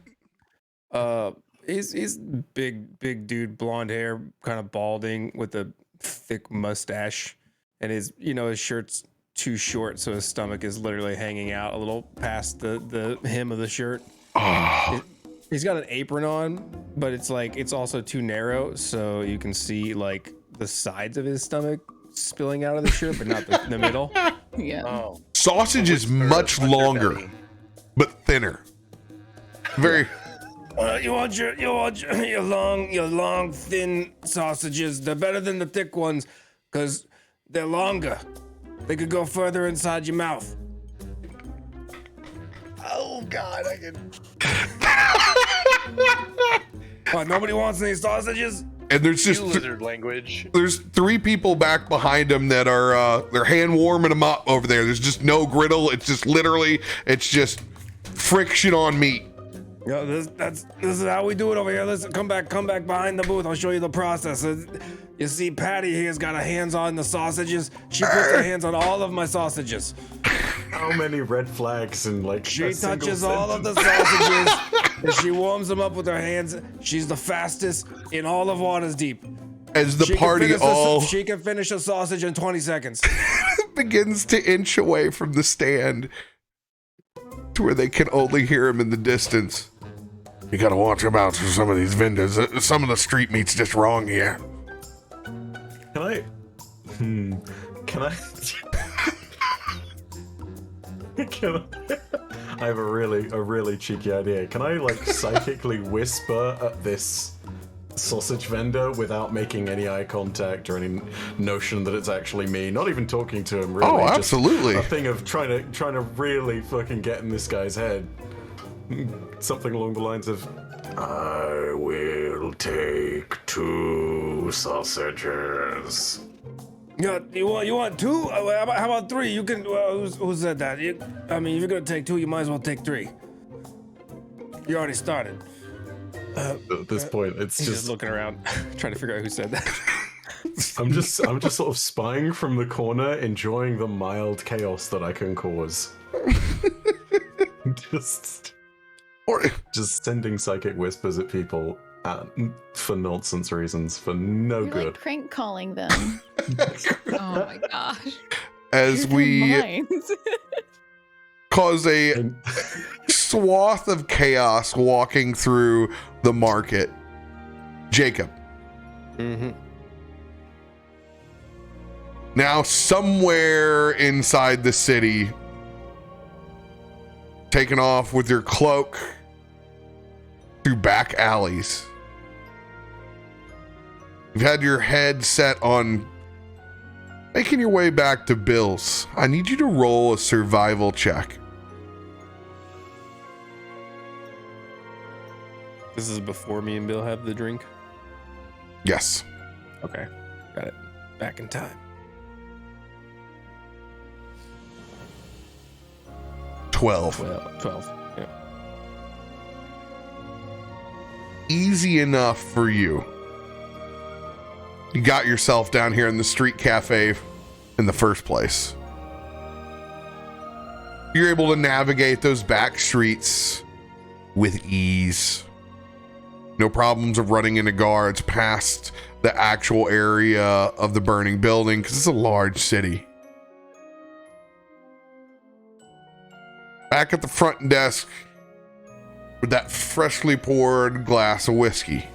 He's big dude, blonde hair, kind of balding with a thick mustache, and his shirt's too short, so his stomach is literally hanging out a little past the hem of the shirt. Oh. He's got an apron on, but it's also too narrow, so you can see like the sides of his stomach spilling out of the shirt, but not the middle. Yeah. Oh. Sausage is much longer, but thinner. Very. You want your long, thin sausages. They're better than the thick ones, because they're longer. They could go further inside your mouth. Oh God, I can. What, nobody wants any sausages? And there's just lizard language. There's 3 people back behind him that are they're hand warming them up over there. There's just no griddle. It's just friction on meat. Yeah, this is how we do it over here. Listen, come back behind the booth. I'll show you the process. You see, Patty here's got her hands on the sausages. She puts her hands on all of my sausages. How many red flags and like she touches all of the sausages and she warms them up with her hands. She's the fastest in all of Waters Deep. As the party she can finish a sausage in 20 seconds. begins to inch away from the stand to where they can only hear him in the distance. You gotta watch about some of these vendors. Some of the street meat's just wrong here. Can I? Can I? Can I? I have a really cheeky idea. Can I like psychically whisper at this sausage vendor without making any eye contact or any notion that it's actually me? Not even talking to him. Really. Oh, absolutely. Just a thing of trying to really fucking get in this guy's head. Something along the lines of, "I will take 2 sausages." You want 2? How about 3? You can. Who said that? I mean, if you're gonna take 2, you might as well take 3. You already started. At this point, it's He's just looking around, trying to figure out who said that. I'm just sort of spying from the corner, enjoying the mild chaos that I can cause. just sending psychic whispers at people for nonsense reasons, for no You're good. like prank calling them. Oh my gosh. As we Minds. cause a swath of chaos walking through the market. Jacob. Mm-hmm. Now somewhere inside the city, taken off with your cloak through back alleys. You've had your head set on making your way back to Bill's. I need you to roll a survival check. This is before me and Bill have the drink. Yes. Okay, got it. Back in time. 12. 12. Yeah. Easy enough for you. You got yourself down here in the street cafe in the first place. You're able to navigate those back streets with ease. No problems of running into guards past the actual area of the burning building because it's a large city. Back at the front desk with that freshly poured glass of whiskey.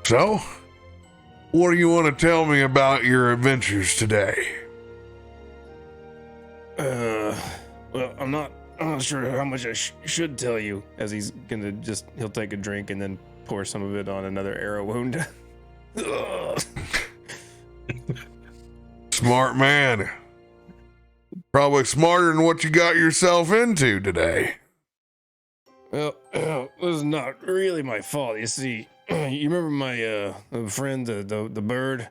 So, what do you want to tell me about your adventures today? Well, I'm not sure how much I should tell you, as he's he'll take a drink and then pour some of it on another arrow wound. Smart man. Probably smarter than what you got yourself into today. Well, it was not really my fault. You see, you remember my friend, the bird?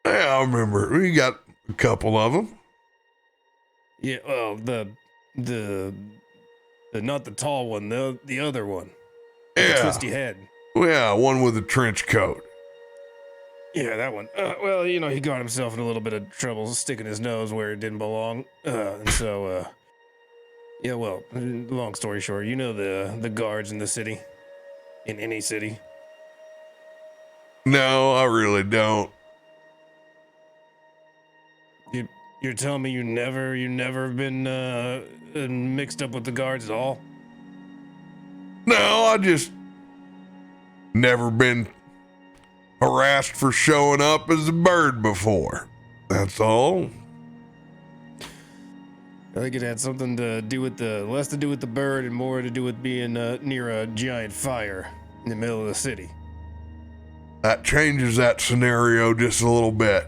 Yeah, I remember. We got a couple of them. Yeah, well, the not the tall one, the other one. Yeah. The twisty head. Yeah, one with a trench coat. Yeah, that one. Well, you know, he got himself in a little bit of trouble sticking his nose where it didn't belong. And so, yeah, well, long story short, you know the guards in the city? In any city? No, I really don't. You're telling me you never been mixed up with the guards at all? No, I just never been harassed for showing up as a bird before. That's all. I think it had something to do with less to do with the bird and more to do with being near a giant fire in the middle of the city. That changes that scenario just a little bit.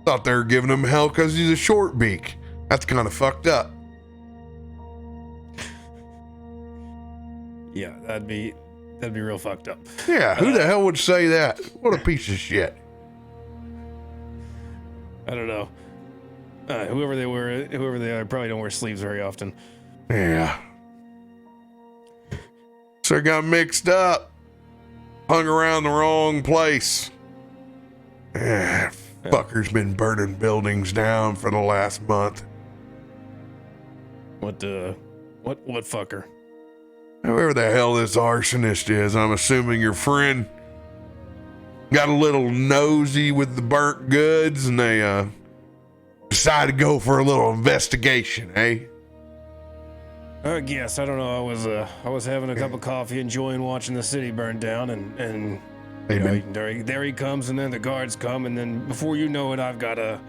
Thought they were giving him hell because he's a short beak. That's kind of fucked up. Yeah, that'd be real fucked up. Yeah, who the hell would say that? What a piece of shit. I don't know. Whoever they are, probably don't wear sleeves very often. Yeah. So I got mixed up. Hung around the wrong place. Fucker's been burning buildings down for the last month. What fucker? Whoever the hell this arsonist is, I'm assuming your friend got a little nosy with the burnt goods and they decided to go for a little investigation, eh? I guess I don't know. I was having a cup of coffee, enjoying watching the city burn down, and you know, there he comes, and then the guards come, and then before you know it, I've got to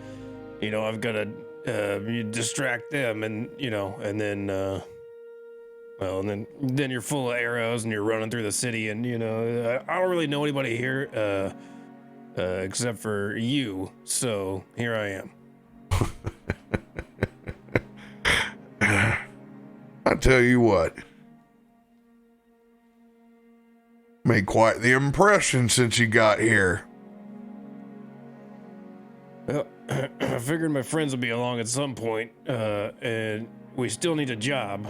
distract them, and you know, and then well, and then you're full of arrows, and you're running through the city, and you know, I don't really know anybody here except for you, so here I am. I tell you what, made quite the impression since you got here. Well, I figured my friends would be along at some point, and we still need a job.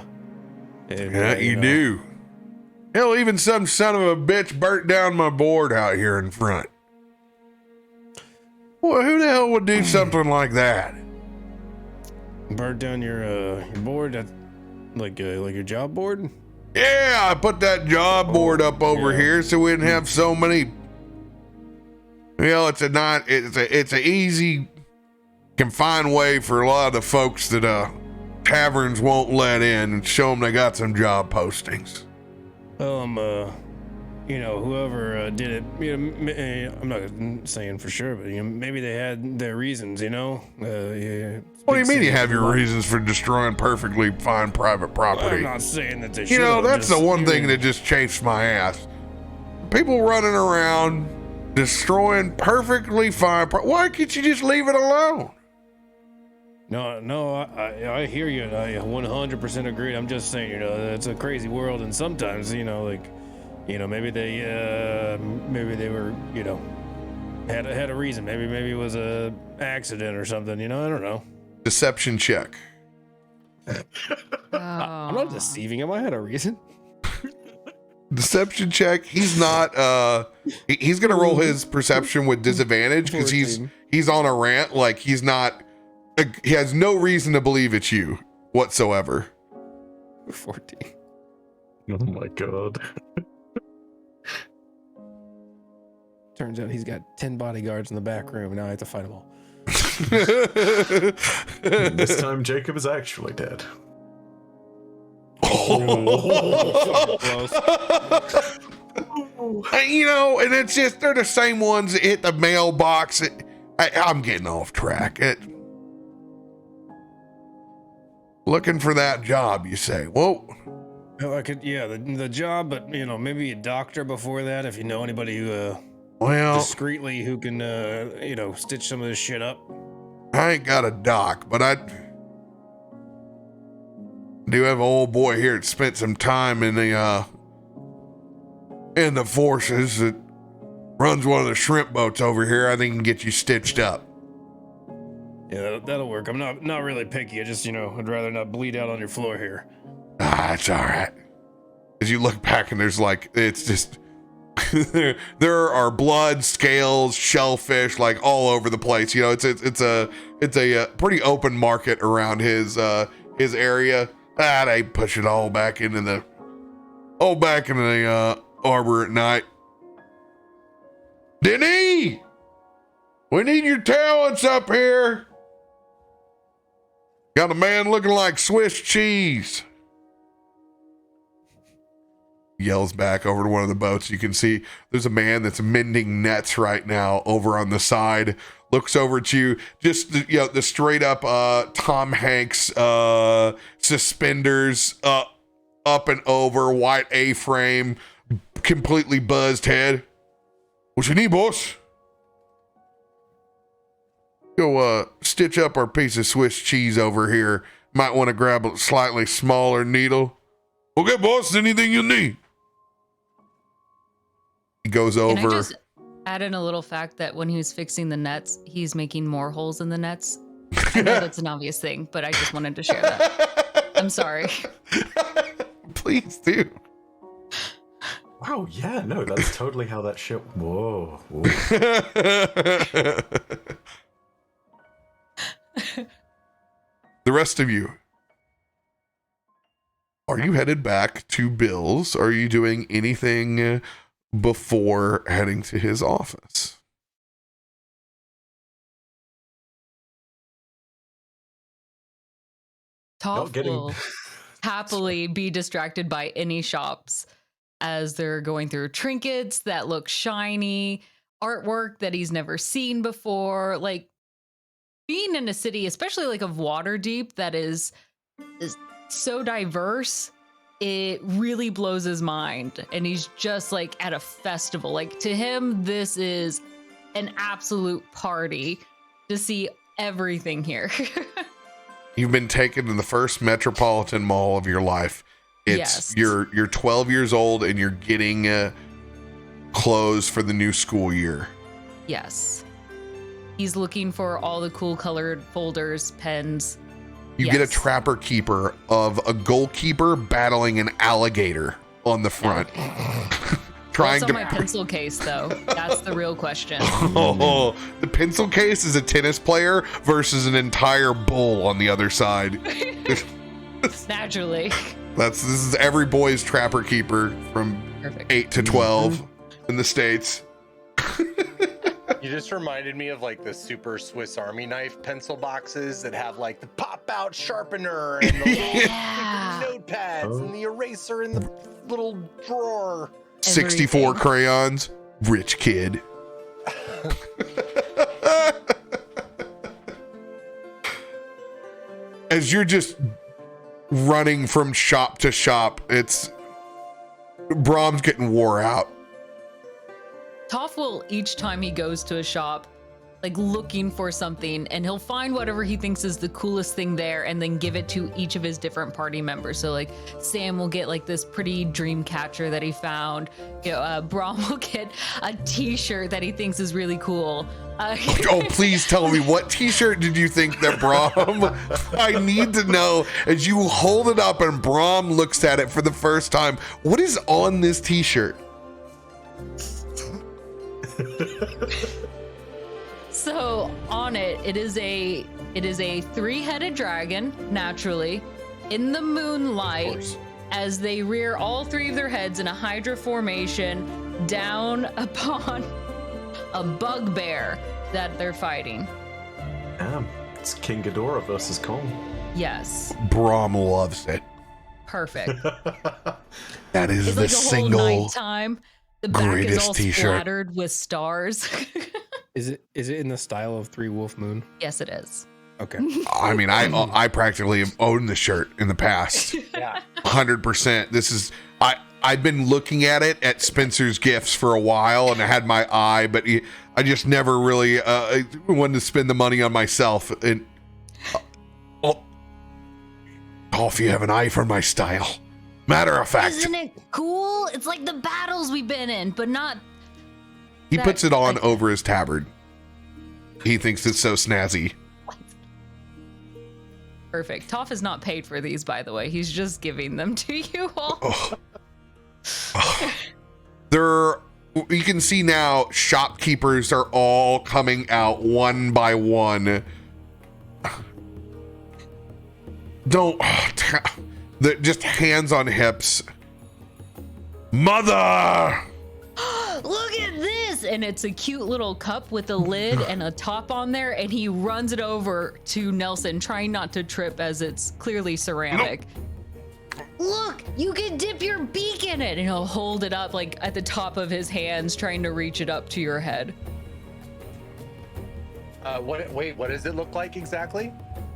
And, Yeah, you do. Hell, even some son of a bitch burnt down my board out here in front. Well, who the hell would do something like that? Burnt down your board? Like your job board? Yeah, I put that job board up over here so we didn't have so many. You know, it's a easy, confined way for a lot of the folks that taverns won't let in and show them they got some job postings. Well, you know, whoever did it, you know, I'm not saying for sure, but you know, maybe they had their reasons, you know. Yeah. What do you mean you have your reasons for destroying perfectly fine private property? I'm not saying that they should. You know, that's the one thing that just chafes my ass. People running around destroying perfectly fine. Why can't you just leave it alone? No, I hear you, and I 100% agree. I'm just saying, you know, it's a crazy world, and sometimes, you know, like, you know, maybe they were, you know, had a reason. Maybe it was a accident or something. You know, I don't know. Deception check. I'm not deceiving him. I had a reason. Deception check. He's not. He's gonna roll his perception with disadvantage because he's on a rant. Like he's not. He has no reason to believe it's you whatsoever. 14. Oh my god. Turns out he's got 10 bodyguards in the back room, and now I have to fight them all. This time Jacob is actually dead. You know, and it's just they're the same ones that hit the mailbox. I'm getting off track. Looking for that job, you say? Well, I could, the job, but you know, maybe a doctor before that, if you know anybody who, discreetly who can, you know, stitch some of this shit up. I ain't got a doc, but I do have an old boy here that spent some time in the forces that runs one of the shrimp boats over here. I think he can get you stitched up. Yeah, that'll work. I'm not really picky. I just, you know, I'd rather not bleed out on your floor here. It's all right. As you look back and there's like, it's just, there are blood, scales, shellfish, like all over the place. You know, it's a pretty open market around his area. They push it all back into the arbor at night. Denny, we need your talents up here. Got a man looking like Swiss cheese. Yells back over to one of the boats. You can see there's a man that's mending nets right now over on the side. Looks over at you, just the straight up Tom Hanks suspenders up and over, white A-frame, completely buzzed head. What you need, boss? Go stitch up our piece of Swiss cheese over here. Might want to grab a slightly smaller needle. Okay, boss, anything you need. He goes over. Can I just add in a little fact that when he was fixing the nets, he's making more holes in the nets? I know that's an obvious thing, but I just wanted to share that. I'm sorry. Please do. Wow, yeah, no, that's totally how that shit. Whoa. The rest of you, are you headed back to Bill's? Are you doing anything before heading to his office? Toff will happily be distracted by any shops as they're going through trinkets that look shiny, artwork that he's never seen before. Like, being in a city, especially like of Waterdeep, that is so diverse, it really blows his mind. And he's just like at a festival. Like, to him, this is an absolute party to see everything here. You've been taken to the first metropolitan mall of your life. It's you're 12 years old and you're getting clothes for the new school year. Yes. He's looking for all the cool colored folders, pens. You get a trapper keeper of a goalkeeper battling an alligator on the front. What's on my pencil case, though? That's the real question. Oh, the pencil case is a tennis player versus an entire bull on the other side. Naturally. This is every boy's trapper keeper from 8 to 12 in the States. You just reminded me of like the super Swiss Army knife pencil boxes that have like the pop out sharpener and the little notepads and the eraser in the little drawer. 64 crayons, rich kid. As you're just running from shop to shop, Brom's getting wore out. Toff will, each time he goes to a shop, like looking for something, and he'll find whatever he thinks is the coolest thing there and then give it to each of his different party members. So like Sam will get like this pretty dream catcher that he found. Brom will get a t-shirt that he thinks is really cool. Oh, please tell me, what t-shirt did you think that Brom? I need to know. As you hold it up and Brom looks at it for the first time, what is on this t-shirt? So on it is a 3-headed dragon, naturally, in the moonlight, as they rear all 3 of their heads in a hydra formation down upon a bugbear that they're fighting. Damn, it's King Ghidorah versus Kong. Yes. Brom loves it. Perfect. That is it's the like a single whole nighttime. The back greatest is all t-shirt splattered with stars. Is it in the style of 3 Wolf Moon? Yes, it is. Okay. I mean, I practically have owned the shirt in the past. Yeah. 100%. This is I've been looking at it at Spencer's Gifts for a while, and I had my eye, but I just never really wanted to spend the money on myself. And Toff, you have an eye for my style. Matter of fact, Isn't it cool? It's like the battles we've been in, but not. He puts it on over his tabard. He thinks it's so snazzy. Perfect. Toff is not paid for these, by the way. He's just giving them to you all. You can see now shopkeepers are all coming out one by one. Just hands on hips. Mother! Look at this! And it's a cute little cup with a lid and a top on there, and he runs it over to Nelson, trying not to trip as it's clearly ceramic. Look, you can dip your beak in it, and he'll hold it up like at the top of his hands, trying to reach it up to your head. What does it look like exactly?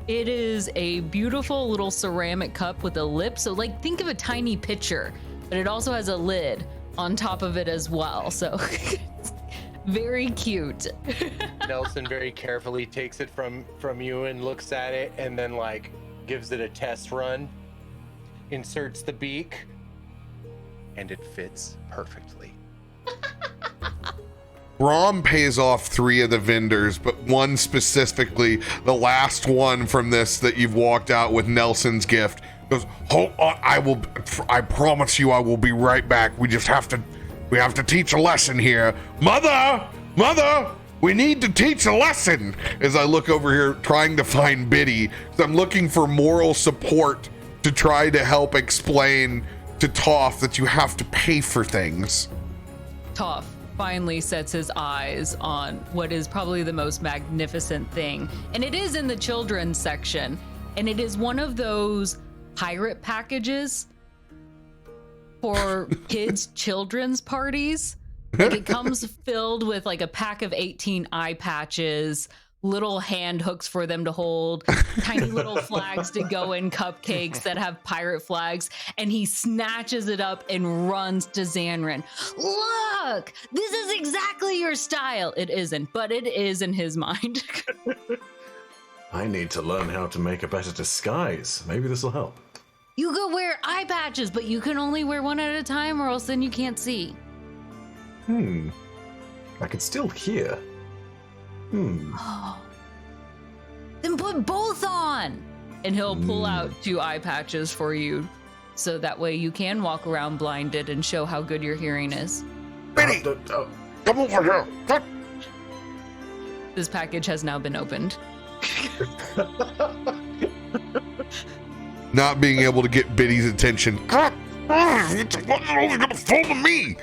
It is a beautiful little ceramic cup with a lip. So like, think of a tiny pitcher, but it also has a lid on top of it as well. So very cute. Nelson very carefully takes it from you and looks at it, and then like gives it a test run, inserts the beak, and it fits perfectly. Brom pays off 3 of the vendors, but one specifically, the last one from this that you've walked out with Nelson's gift, goes, hold on, I promise you I will be right back. We have to teach a lesson here. Mother, we need to teach a lesson. As I look over here trying to find Biddy, because I'm looking for moral support to try to help explain to Toff that you have to pay for things. Toff finally sets his eyes on what is probably the most magnificent thing, and it is in the children's section, and it is one of those pirate packages for kids' children's parties. Like it comes filled with like a pack of 18 eye patches, little hand hooks for them to hold, tiny little flags to go in cupcakes that have pirate flags, and he snatches it up and runs to Zanryn. Look, this is exactly your style. It isn't, but it is in his mind. I need to learn how to make a better disguise. Maybe this will help. You could wear eye patches, but you can only wear one at a time or else then you can't see. I can still hear. Oh. Then put both on! And he'll pull out 2 eye patches for you, so that way you can walk around blinded and show how good your hearing is. Benny, come over here. What? This package has now been opened. Not being able to get Biddy's attention. It's only gonna fall to me.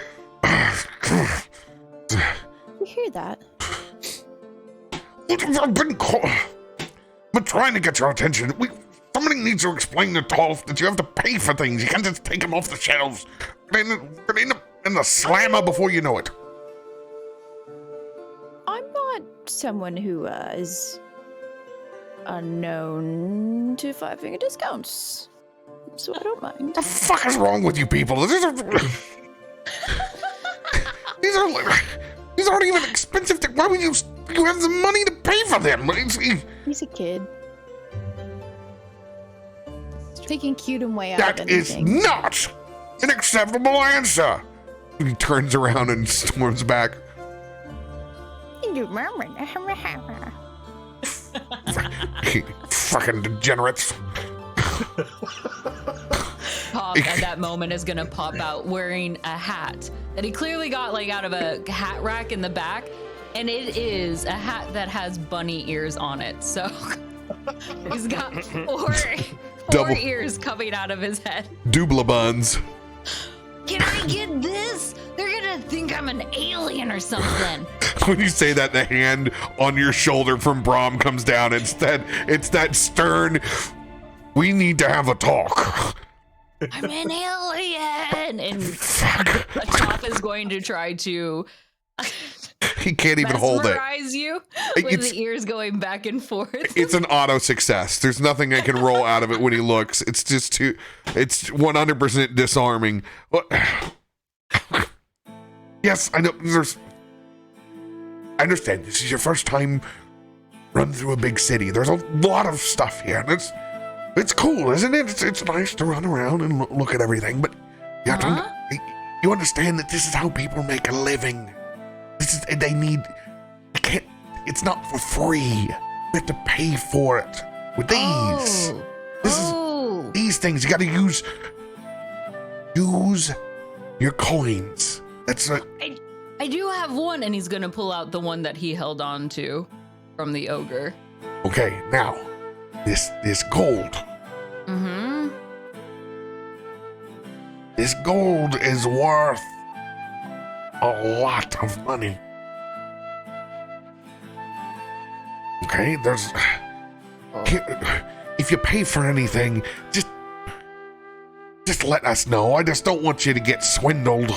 You hear that? I've been trying to get your attention. Somebody needs to explain to Toff that you have to pay for things. You can't just take them off the shelves. They're in the slammer before you know it. I'm not someone who is unknown to 5-finger discounts, so I don't mind. What the fuck is wrong with you people? These aren't even expensive. Why would you have the money to pay for them? He's a kid. Taking cute and way out of That is anything. not an acceptable answer. He turns around and storms back. Fucking degenerates. Toff at that moment is gonna pop out wearing a hat that he clearly got like out of a hat rack in the back, and it is a hat that has bunny ears on it. So he's got four ears coming out of his head. Doubla buns. Can I get this? They're gonna think I'm an alien or something. When you say that, the hand on your shoulder from Brom comes down. It's that stern, we need to have a talk. I'm an alien! And Toff is going to try to He can't even hold it. mesmerize you with the ears going back and forth. It's an auto success. There's nothing I can roll out of it when he looks. It's just it's 100% disarming. Yes, I know. I understand this is your first time running through a big city. There's a lot of stuff here. And it's cool, isn't it? It's nice to run around and look at everything. But you have to, you understand that this is how people make a living. It's not for free. We have to pay for it with these. These things. You got to use your coins. That's it. I do have one, and he's gonna pull out the one that he held on to from the ogre. Okay, now this gold. Mm-hmm. This gold is worth a lot of money. Okay, if you pay for anything, just let us know. I just don't want you to get swindled.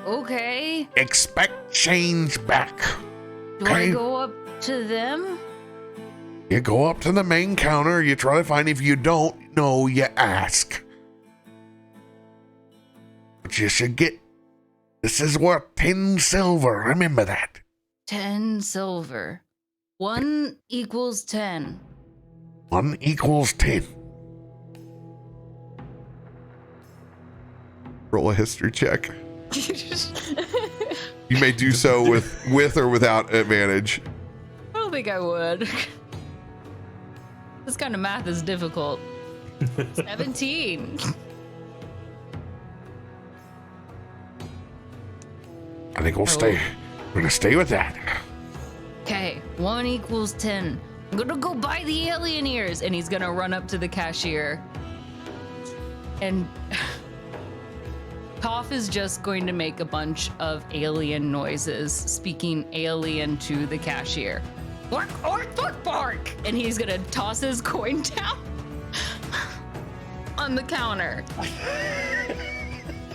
Okay. Expect change back. Do I go up to them? You go up to the main counter, you try to find, if you don't know, you ask. But you should get, this is worth 10 silver, remember that. 10 silver. 1 equals 10. 1 equals 10. Roll a history check. You may do so with or without advantage. I don't think I would. This kind of math is difficult. 17. I think we're gonna stay with that. Okay, 1 equals 10. I'm gonna go buy the alien ears, and he's gonna run up to the cashier. And Toff is just going to make a bunch of alien noises, speaking alien to the cashier. Bark, bark, bark, bark! And he's gonna toss his coin down. on the counter.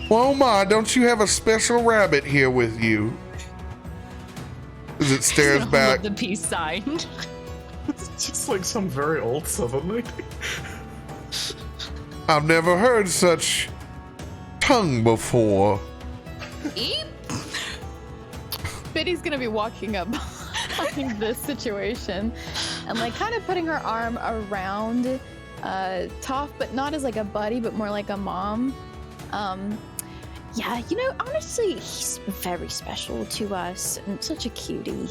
Well, Ma, don't you have a special rabbit here with you? As it stares back. The peace sign. It's just like some very old Southern lady. I've never heard such tongue before. Eep. Biddy's gonna be walking up behind this situation and like kind of putting her arm around Toff, but not as like a buddy, but more like a mom. Yeah, you know, honestly, he's very special to us and such a cutie.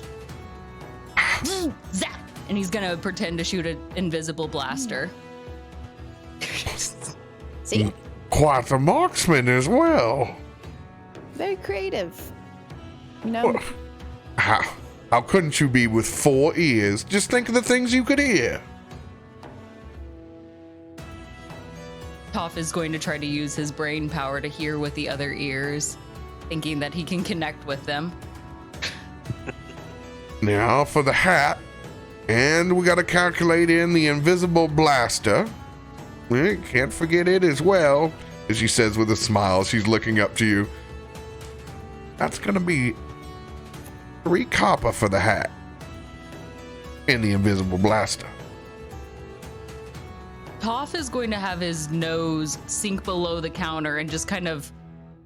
Zap! And he's gonna pretend to shoot an invisible blaster. See? Quite a marksman as well. Very creative. You know? Well, how couldn't you be with 4 ears? Just think of the things you could hear. Toff is going to try to use his brain power to hear with the other ears, thinking that he can connect with them. Now for the hat. And we got to calculate in the invisible blaster. We can't forget it as well. As she says with a smile, she's looking up to you. That's going to be 3 copper for the hat. And the invisible blaster. Toff is going to have his nose sink below the counter and just kind of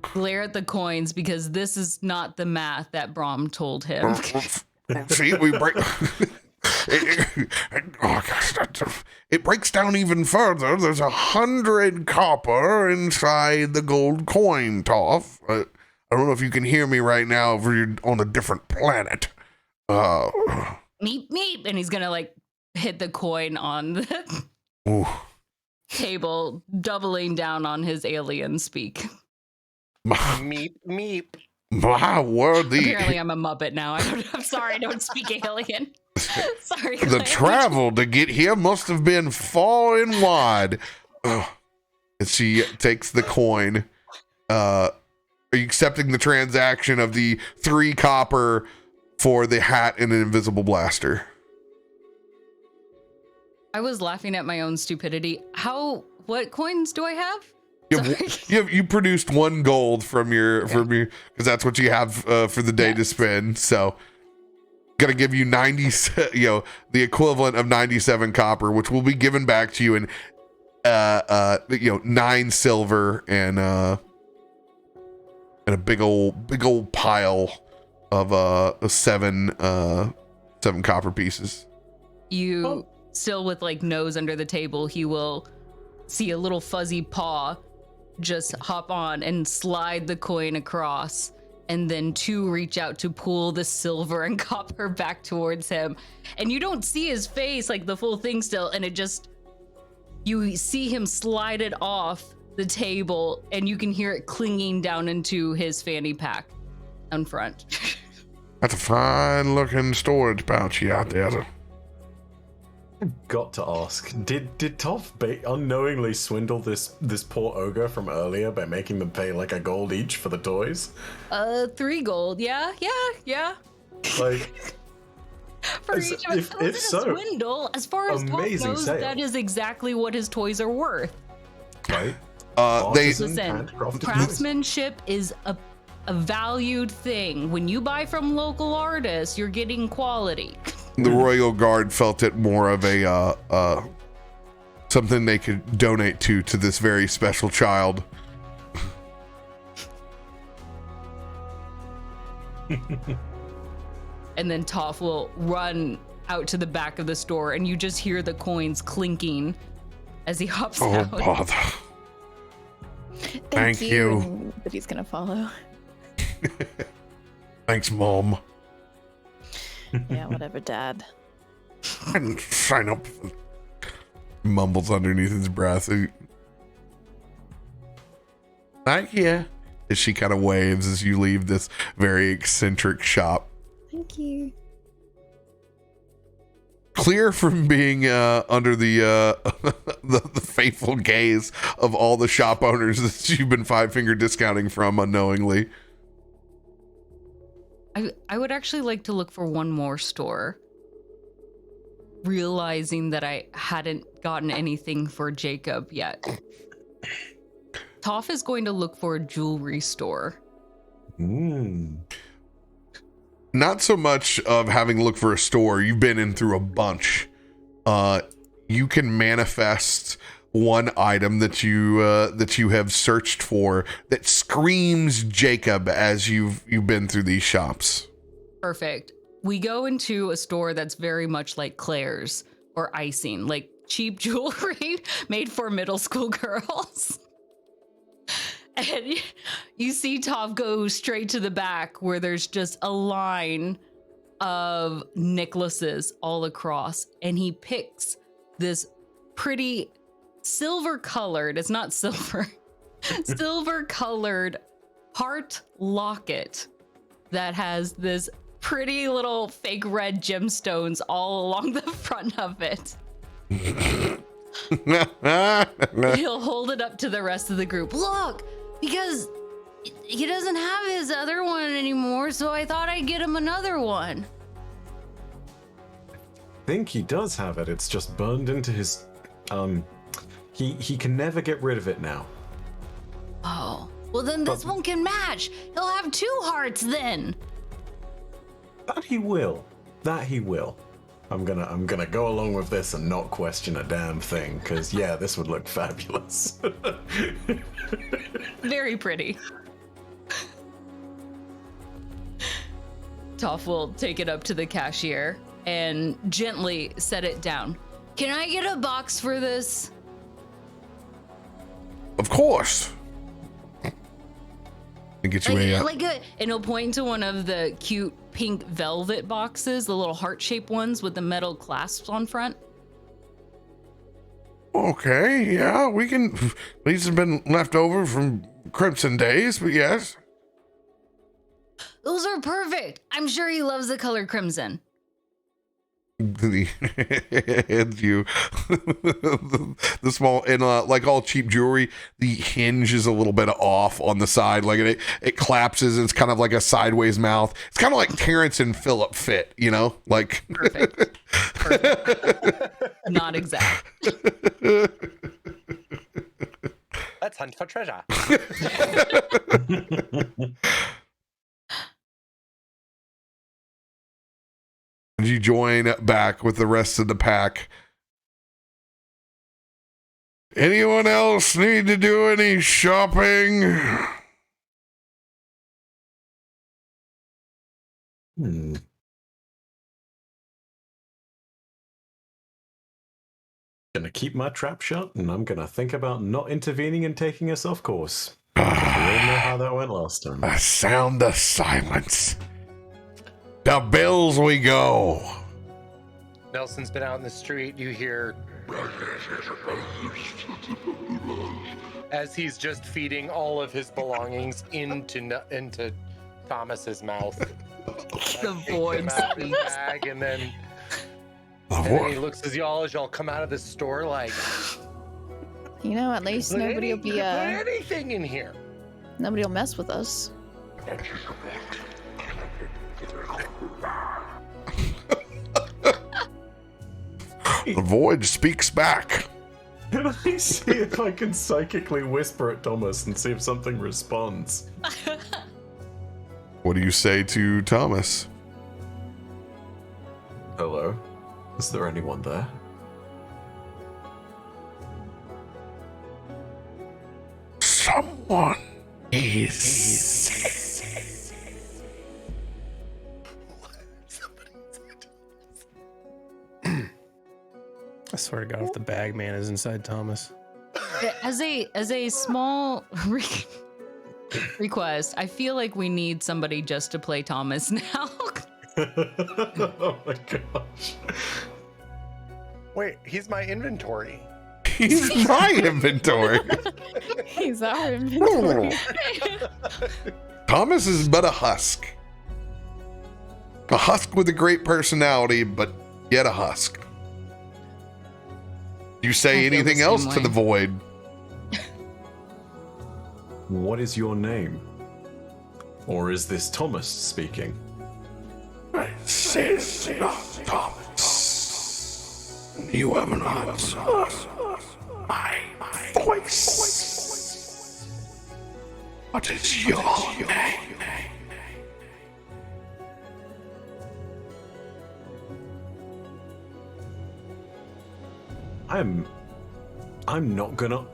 glare at the coins because this is not the math that Brom told him. See, we break... Oh gosh, it breaks down even further. There's 100 copper inside the gold coin, Toff. I don't know if you can hear me right now if you're on a different planet. Meep, meep. And he's going to like hit the coin on the table, doubling down on his alien speak. Meep, meep. My word, Apparently I'm a Muppet now. I'm sorry, I don't speak alien. Sorry. The Claire. travel to get here must have been far and wide. And she takes the coin. Are you accepting the transaction of the 3 copper for the hat and an invisible blaster? I was laughing at my own stupidity. What coins do I have? You produced 1 gold from your because that's what you have for the day to spend. So gonna give you 90, the equivalent of 97 copper, which will be given back to you in 9 silver and a big old pile of 7 copper pieces. You still with like nose under the table, he will see a little fuzzy paw just hop on and slide the coin across, and then 2 reach out to pull the silver and copper back towards him. And you don't see his face, like the full thing still, and you see him slide it off the table, and you can hear it clinging down into his fanny pack on front. That's a fine looking storage pouch you out there. Got to ask, did Toff unknowingly swindle this poor ogre from earlier by making them pay like a gold each for the toys? 3 gold, yeah. Like, For each of us, if so, swindle. As far as Toff knows, sale. that is exactly what his toys are worth. Right? Listen, craftsmanship is a valued thing. When you buy from local artists, you're getting quality. The Royal Guard felt it more of a something they could donate to this very special child. And then Toff will run out to the back of the store, and you just hear the coins clinking as he hops out. Oh, bother. Thank you. But he's gonna follow. Thanks, Mom. Yeah, whatever, Dad. I didn't sign up. Mumbles underneath his breath. Thank you. As she kind of waves as you leave this very eccentric shop. Thank you. Clear from being under the faithful gaze of all the shop owners that you've been 5-finger discounting from unknowingly. I would actually like to look for one more store, realizing that I hadn't gotten anything for Jacob yet. Toff is going to look for a jewelry store. Not so much of having looked for a store. You've been in through a bunch. You can manifest one item that you have searched for that screams Jacob as you've been through these shops. Perfect. We go into a store that's very much like Claire's or Icing, like cheap jewelry made for middle school girls. And you see Toff go straight to the back where there's just a line of necklaces all across. And he picks this pretty silver colored, it's not silver, silver colored heart locket that has this pretty little fake red gemstones all along the front of it. He'll hold it up to the rest of the group. Look! Because he doesn't have his other one anymore, so I thought I'd get him another one. I think he does have it. It's just burned into his... He can never get rid of it now. Oh, well then this one can match. He'll have 2 hearts then. That he will. That he will. I'm gonna go along with this and not question a damn thing, because yeah, this would look fabulous. Very pretty. Toff will take it up to the cashier and gently set it down. Can I get a box for this? Of course. And get you and he'll point to one of the cute pink velvet boxes, the little heart-shaped ones with the metal clasps on front. Okay, yeah, we can. These have been left over from Crimson days, but yes. Those are perfect. I'm sure he loves the color crimson. And you, the small, and like all cheap jewelry, the hinge is a little bit off on the side. Like it collapses. And it's kind of like a sideways mouth. It's kind of like Terrence and Philip fit, you know, like. Perfect. Not exact. Let's hunt for treasure. You join back with the rest of the pack. Anyone else need to do any shopping? Gonna keep my trap shut, and I'm gonna think about not intervening and taking us off course. We all know how that went last time. A sound of silence. The bills we go. Nelson's been out in the street. You hear as he's just feeding all of his belongings into Thomas's mouth. The void speaks. Bag, and then he looks as y'all come out of the store like, you know, at least nobody will be put anything in here. Nobody will mess with us. The void speaks back. Can I see if I can psychically whisper at Thomas and see if something responds? What do you say to Thomas? Hello? Is there anyone there? Someone is. I swear to God, if the bag man is inside Thomas. As a small request, I feel like we need somebody just to play Thomas now. Oh my gosh. Wait, he's my inventory. He's my inventory. He's our inventory. Thomas is but a husk. A husk with a great personality, but yet a husk. Do you say anything else to the void? What is your name? Or is this Thomas speaking? This is not Thomas. You have an answer. voice. What is your name? I'm not gonna.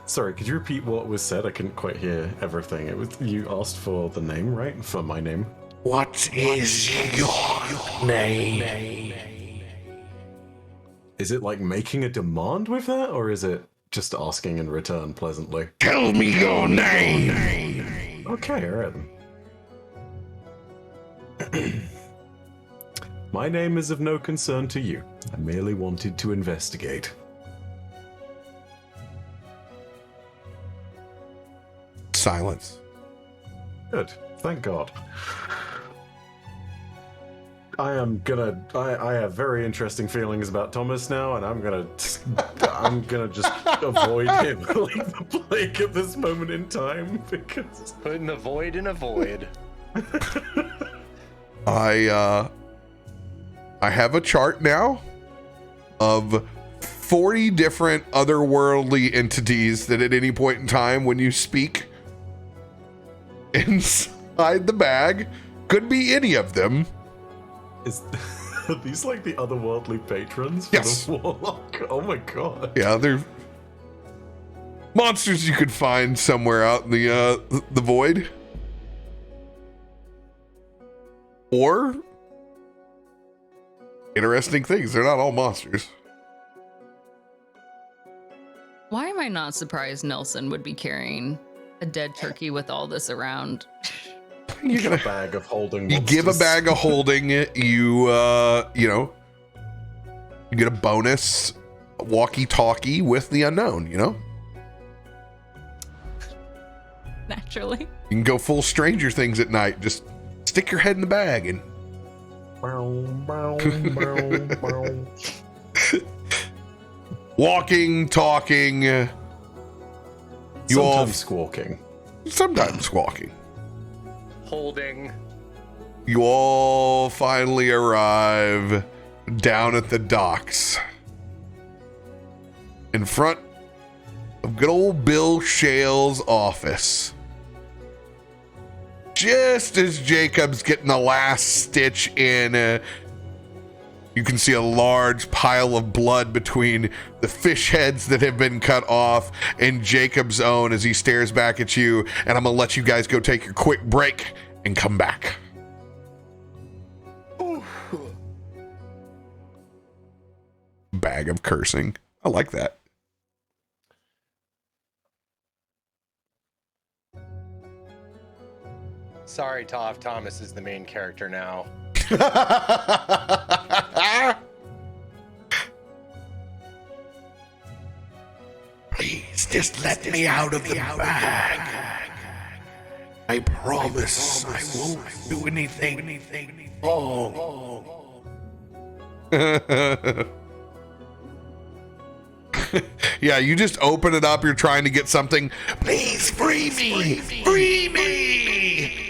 Sorry, could you repeat what was said? I couldn't quite hear everything. It was you asked for the name, right? For my name. What is your name? Is it like making a demand with that, or is it just asking in return pleasantly? Tell me your name. Okay, alright then. My name is of no concern to you. I merely wanted to investigate. Silence. Good. Thank God. I have very interesting feelings about Thomas now, and I'm gonna just avoid him like the plague at this moment in time, because Putting the void in a void. I have a chart now of 40 different otherworldly entities that at any point in time when you speak inside the bag, could be any of them. are these like the otherworldly patrons for Yes. the Warlock? Oh my God. Yeah, they're monsters you could find somewhere out in the void. Or interesting things. They're not all monsters. Why am I not surprised Nelson would be carrying a dead turkey with all this around? You're A gonna bag of holding you give a monsters. bag of holding, you you get a bonus walkie-talkie with the unknown, Naturally. You can go full Stranger Things at night. Just stick your head in the bag and walking, talking. You Sometimes squawking. sometimes squawking. Holding. You all finally arrive down at the docks in front of good old Bill Shale's office. Just as Jacob's getting the last stitch in, you can see a large pile of blood between the fish heads that have been cut off and Jacob's own as he stares back at you. And I'm going to let you guys go take your quick break and come back. Bag of cursing. I like that. Sorry, Toff. Thomas is the main character now. Please, just let me out of the bag. I promise I won't do anything wrong. Yeah, you just open it up. You're trying to get something. Please free me. Free me.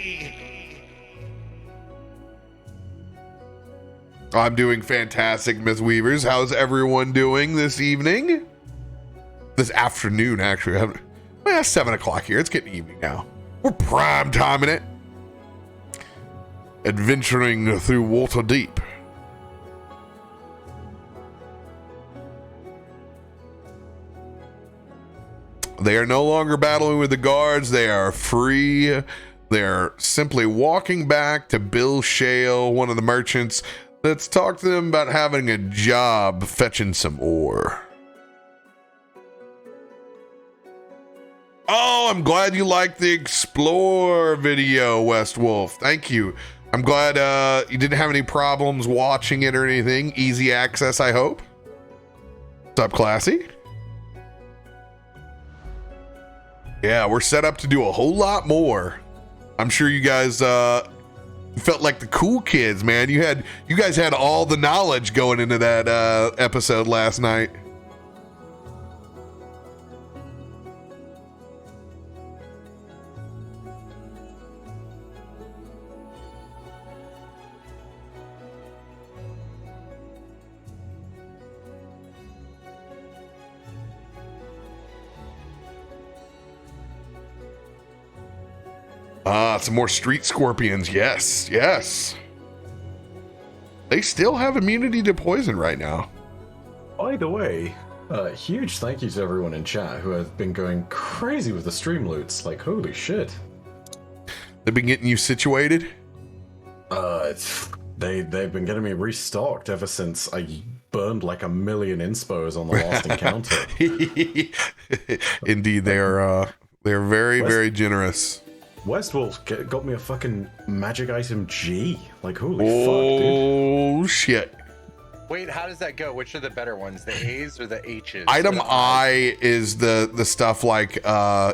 I'm doing fantastic, Miss Weavers. How's everyone doing this evening? This afternoon, actually. Well, 7 o'clock here. It's getting evening now. We're prime timing it. Adventuring through Water Deep. They are no longer battling with the guards. They are free. They're simply walking back to Bill Shale, one of the merchants. Let's talk to them about having a job fetching some ore. Oh, I'm glad you liked the Explore video, West Wolf. Thank you. I'm glad you didn't have any problems watching it or anything. Easy access, I hope. What's up, Classy? Yeah, we're set up to do a whole lot more. I'm sure you guys felt like the cool kids, man. You guys had all the knowledge going into that episode last night. Some more street scorpions. Yes, yes. They still have immunity to poison right now. By the way, huge thank you to everyone in chat who have been going crazy with the stream loots. Like, holy shit. They've been getting you situated? They've been getting me restocked ever since I burned like 1 million inspos on the last encounter. Indeed, they're very, very generous. Westwolf got me a fucking magic item G. Like, holy fuck, dude. Oh, shit. Wait, how does that go? Which are the better ones, the A's or the H's? Item I is the stuff like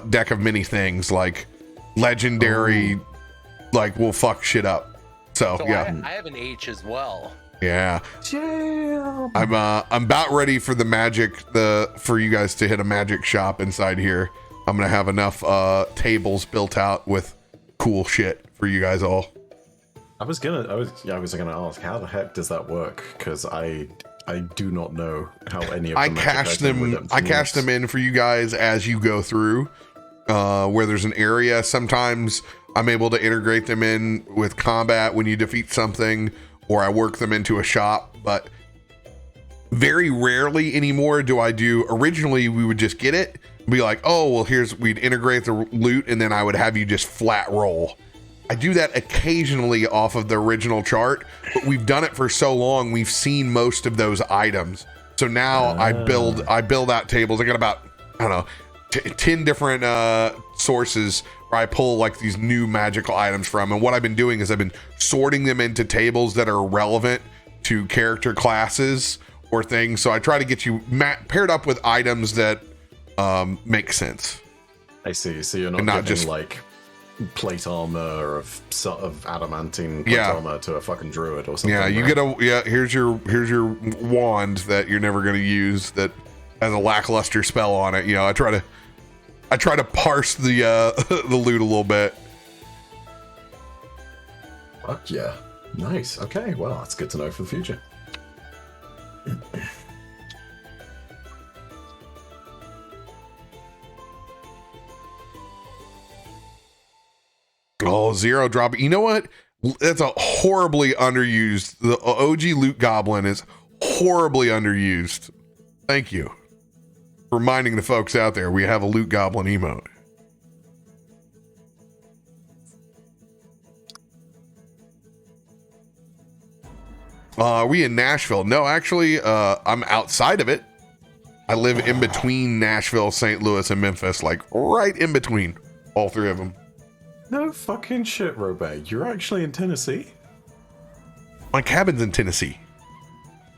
deck of many things, like legendary, like will fuck shit up. So yeah, I have an H as well. Yeah. Damn. I'm about ready for the magic, for you guys to hit a magic shop inside here. I'm gonna have enough tables built out with cool shit for you guys all. I was gonna ask, how the heck does that work? Because I do not know how any of them. I cache them in for you guys as you go through. Where there's an area, sometimes I'm able to integrate them in with combat when you defeat something, or I work them into a shop. But very rarely anymore do I do. Originally, we would just get it, be like, oh well, we'd integrate the loot, and then I would have you just flat roll. I do that occasionally off of the original chart, but we've done it for so long, we've seen most of those items. So now I build out tables. I got about, I don't know, 10 different sources where I pull like these new magical items from. And what I've been doing is I've been sorting them into tables that are relevant to character classes or things. So I try to get you paired up with items that make sense. I see. So you're not getting just like plate armor of adamantine plate armor to a fucking druid or something. Yeah, you get here's your wand that you're never going to use that has a lackluster spell on it. You know, I try to parse the the loot a little bit. Fuck yeah. Nice. Okay, well, that's good to know for the future. Oh, zero drop. You know what? That's a horribly underused. The OG loot goblin is horribly underused. Thank you for reminding the folks out there we have a loot goblin emote. Are we in Nashville? No, actually, I'm outside of it. I live in between Nashville, St. Louis, and Memphis, like right in between all three of them. No fucking shit, RoBear. You're actually in Tennessee? My cabin's in Tennessee.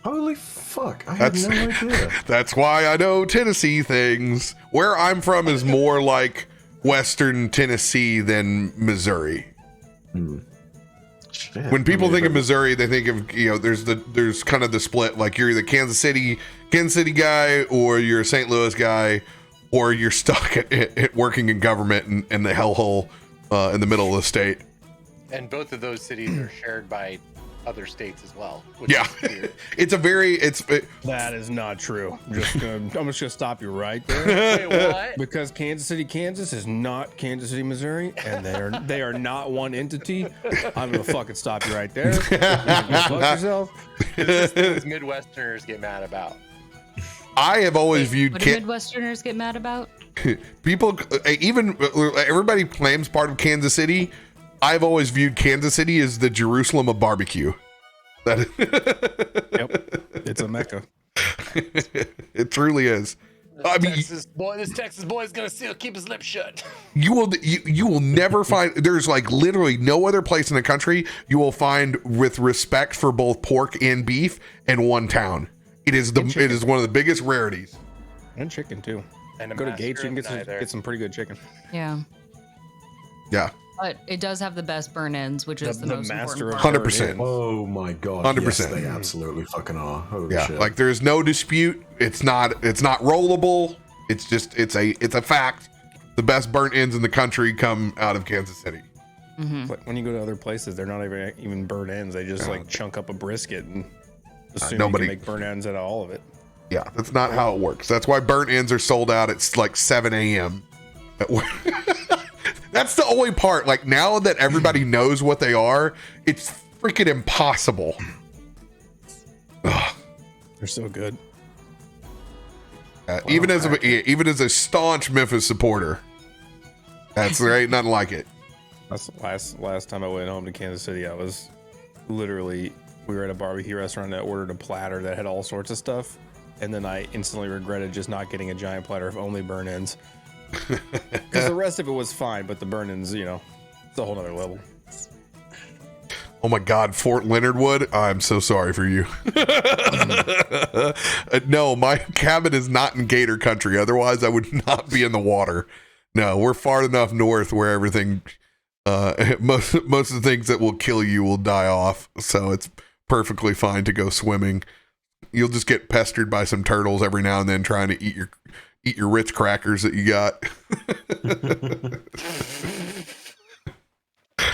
Holy fuck, I had no idea. That's why I know Tennessee things. Where I'm from is more like Western Tennessee than Missouri. Shit, when people think of Missouri, they think of, you know, there's kind of the split, like you're either Kansas City guy, or you're a St. Louis guy, or you're stuck at working in government and the hellhole in the middle of the state. And both of those cities are shared by other states as well. Yeah, that is not true. I'm just gonna stop you right there. Wait, what? Because Kansas City, Kansas is not Kansas City, Missouri, and they are not one entity. I'm gonna fucking stop you right there. You can go fuck yourself. This is things Midwesterners get mad about. I have always viewed what do Midwesterners get mad about? People, even everybody claims part of Kansas City. I've always viewed Kansas City as the Jerusalem of barbecue. Yep, it's a mecca. It truly is. This Texas boy is gonna still keep his lips shut. You will never find. There's like literally no other place in the country you will find with respect for both pork and beef in one town. It is one of the biggest rarities. And chicken too. And go to Gates, you can get some pretty good chicken. Yeah. Yeah. But it does have the best burn ends, which is the most important. 100%. Oh my god. 100%. Yes, they absolutely fucking are. Holy shit. Like there's no dispute. It's not rollable. It's a fact. The best burnt ends in the country come out of Kansas City. Mm-hmm. But when you go to other places, they're not even burnt ends. They just like chunk up a brisket and assume you can make burnt ends out of all of it. Yeah, that's not how it works. That's why burnt ends are sold out at like 7 a.m. That's the only part. Like, now that everybody knows what they are, it's freaking impossible. Ugh. They're so good. Even as a staunch Memphis supporter, there ain't nothing like it. That's last time I went home to Kansas City. I was literally, we were at a barbecue restaurant that ordered a platter that had all sorts of stuff, and then I instantly regretted just not getting a giant platter of only burn-ins, because the rest of it was fine, but the burn-ins, you know, it's a whole nother level. Oh my God, Fort Leonard Wood. I'm so sorry for you. No, my cabin is not in Gator country. Otherwise, I would not be in the water. No, we're far enough north where everything, most of the things that will kill you will die off. So it's perfectly fine to go swimming. You'll just get pestered by some turtles every now and then trying to eat your Ritz crackers that you got.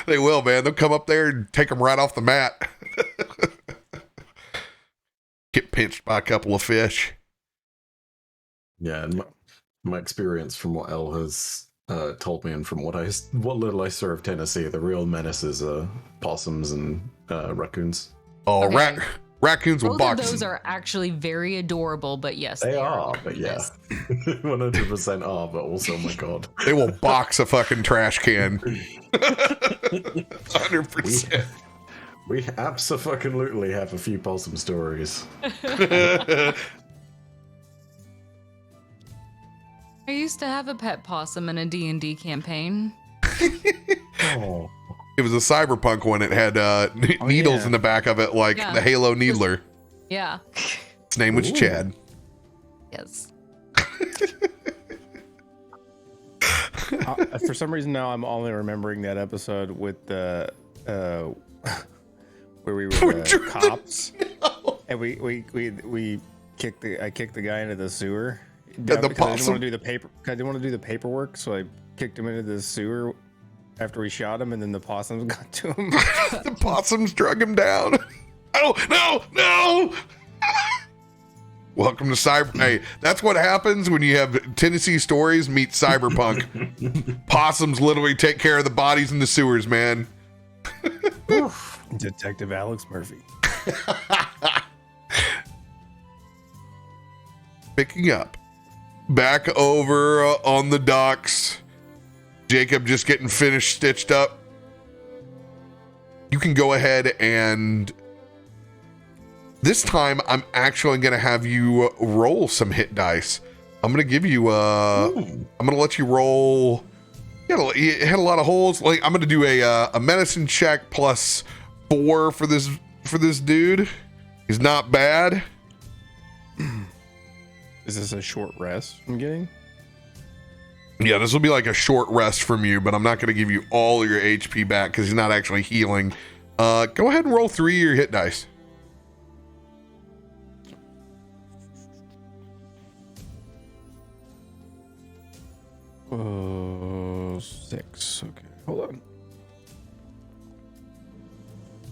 They will, man. They'll come up there and take them right off the mat. Get pinched by a couple of fish. Yeah, and my experience from what Elle has told me, and from what little I serve Tennessee, the real menaces are possums and raccoons. Oh, Okay. Raccoons will Both box. of those are actually very adorable, but yes, They are, but yeah, yes. 100% are, but also, oh my God, They will box a fucking trash can. 100%. we abso-fucking-lutely have a few possum stories. I used to have a pet possum in a D&D campaign. Oh. It was a cyberpunk one. It had needles in the back of it, like the Halo Needler. Yeah. His name was Chad. Yes. For some reason now I'm only remembering that episode with the where we were the cops, and I kicked the guy into the sewer. The Because I didn't possum? want to do the paper. I didn't want to do the paperwork, so I kicked him into the sewer after we shot him, and then the possums got to him. The possums drug him down. Oh, no. Welcome to Cyber. Hey, that's what happens when you have Tennessee stories meet cyberpunk. Possums literally take care of the bodies in the sewers, man. Detective Alex Murphy. Picking up. Back over on the docks. Jacob just getting finished, stitched up. You can go ahead and this time I'm actually going to have you roll some hit dice. I'm going to give you I'm going to let you roll. You hit a lot of holes. Like, I'm going to do a medicine check +4 for this dude. He's not bad. Is this a short rest I'm getting? Yeah, this will be like a short rest from you, but I'm not going to give you all your HP back because he's not actually healing. Go ahead and roll 3 of your hit dice. Six. Okay, hold on.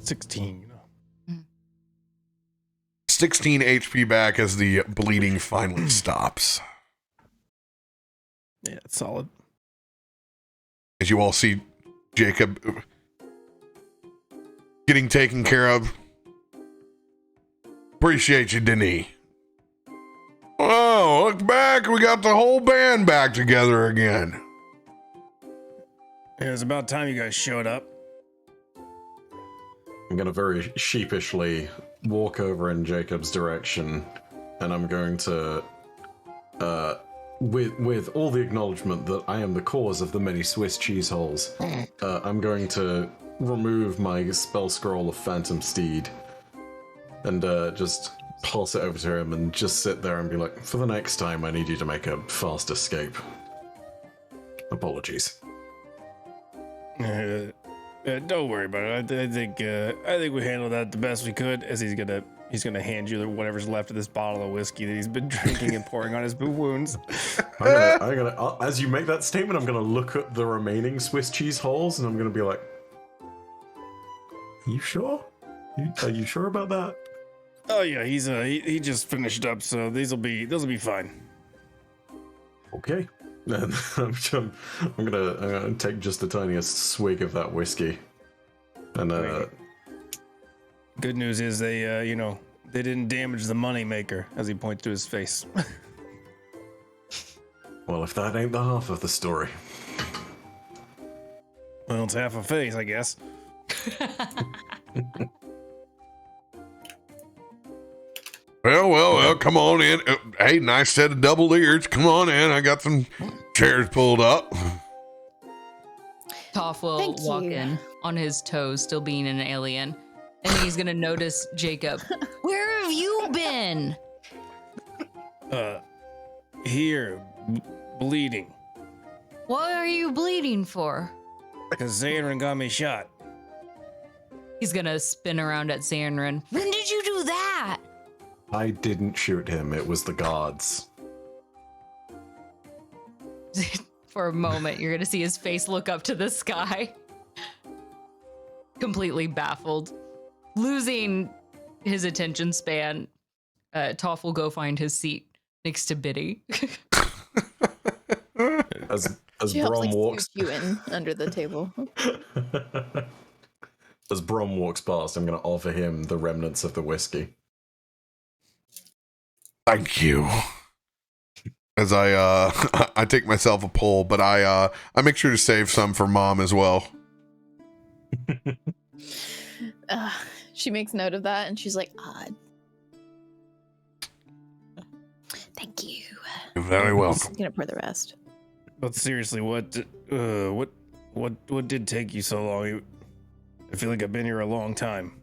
16. 16 HP back as the bleeding finally stops. Yeah, it's solid. As you all see Jacob getting taken care of. Appreciate you, Denis. Oh, look back. We got the whole band back together again. It was about time you guys showed up. I'm going to very sheepishly walk over in Jacob's direction, and I'm going to, with all the acknowledgement that I am the cause of the many Swiss cheese holes, I'm going to remove my spell scroll of Phantom Steed and just pass it over to him and just sit there and be like, for the next time, I need you to make a fast escape. Apologies. Don't worry about it. I think we handled that the best we could. As he's gonna hand you whatever's left of this bottle of whiskey that he's been drinking and pouring on his wounds. I'm gonna as you make that statement, I'm gonna look at the remaining Swiss cheese holes and I'm gonna be like, "You sure? Are you sure about that?" Oh yeah, he just finished up, so those will be fine. Okay. And I'm gonna take just the tiniest swig of that whiskey. And good news is they they didn't damage the moneymaker, as he points to his face. well, if that ain't the half of the story. Well, it's half a face, I guess. Well, come on in. Hey, nice set of double ears. Come on in. I got some chairs pulled up. Toff will walk in on his toes, still being an alien. And he's going to notice Jacob. Where have you been? Here, bleeding. What are you bleeding for? Because Zanryn got me shot. He's going to spin around at Zanryn. When did you do that? I didn't shoot him. It was the gods. For a moment, you're going to see his face look up to the sky. Completely baffled. Losing his attention span, Toff will go find his seat next to Biddy. As She Brom helps, walks, scoop you in under the table. as Brom walks past, I'm going to offer him the remnants of the whiskey. Thank you. As I take myself a pull, but I make sure to save some for Mom as well. She makes note of that, and she's like, thank you. You're very welcome. I'm gonna pour the rest. But seriously, what did take you so long? I feel like I've been here a long time.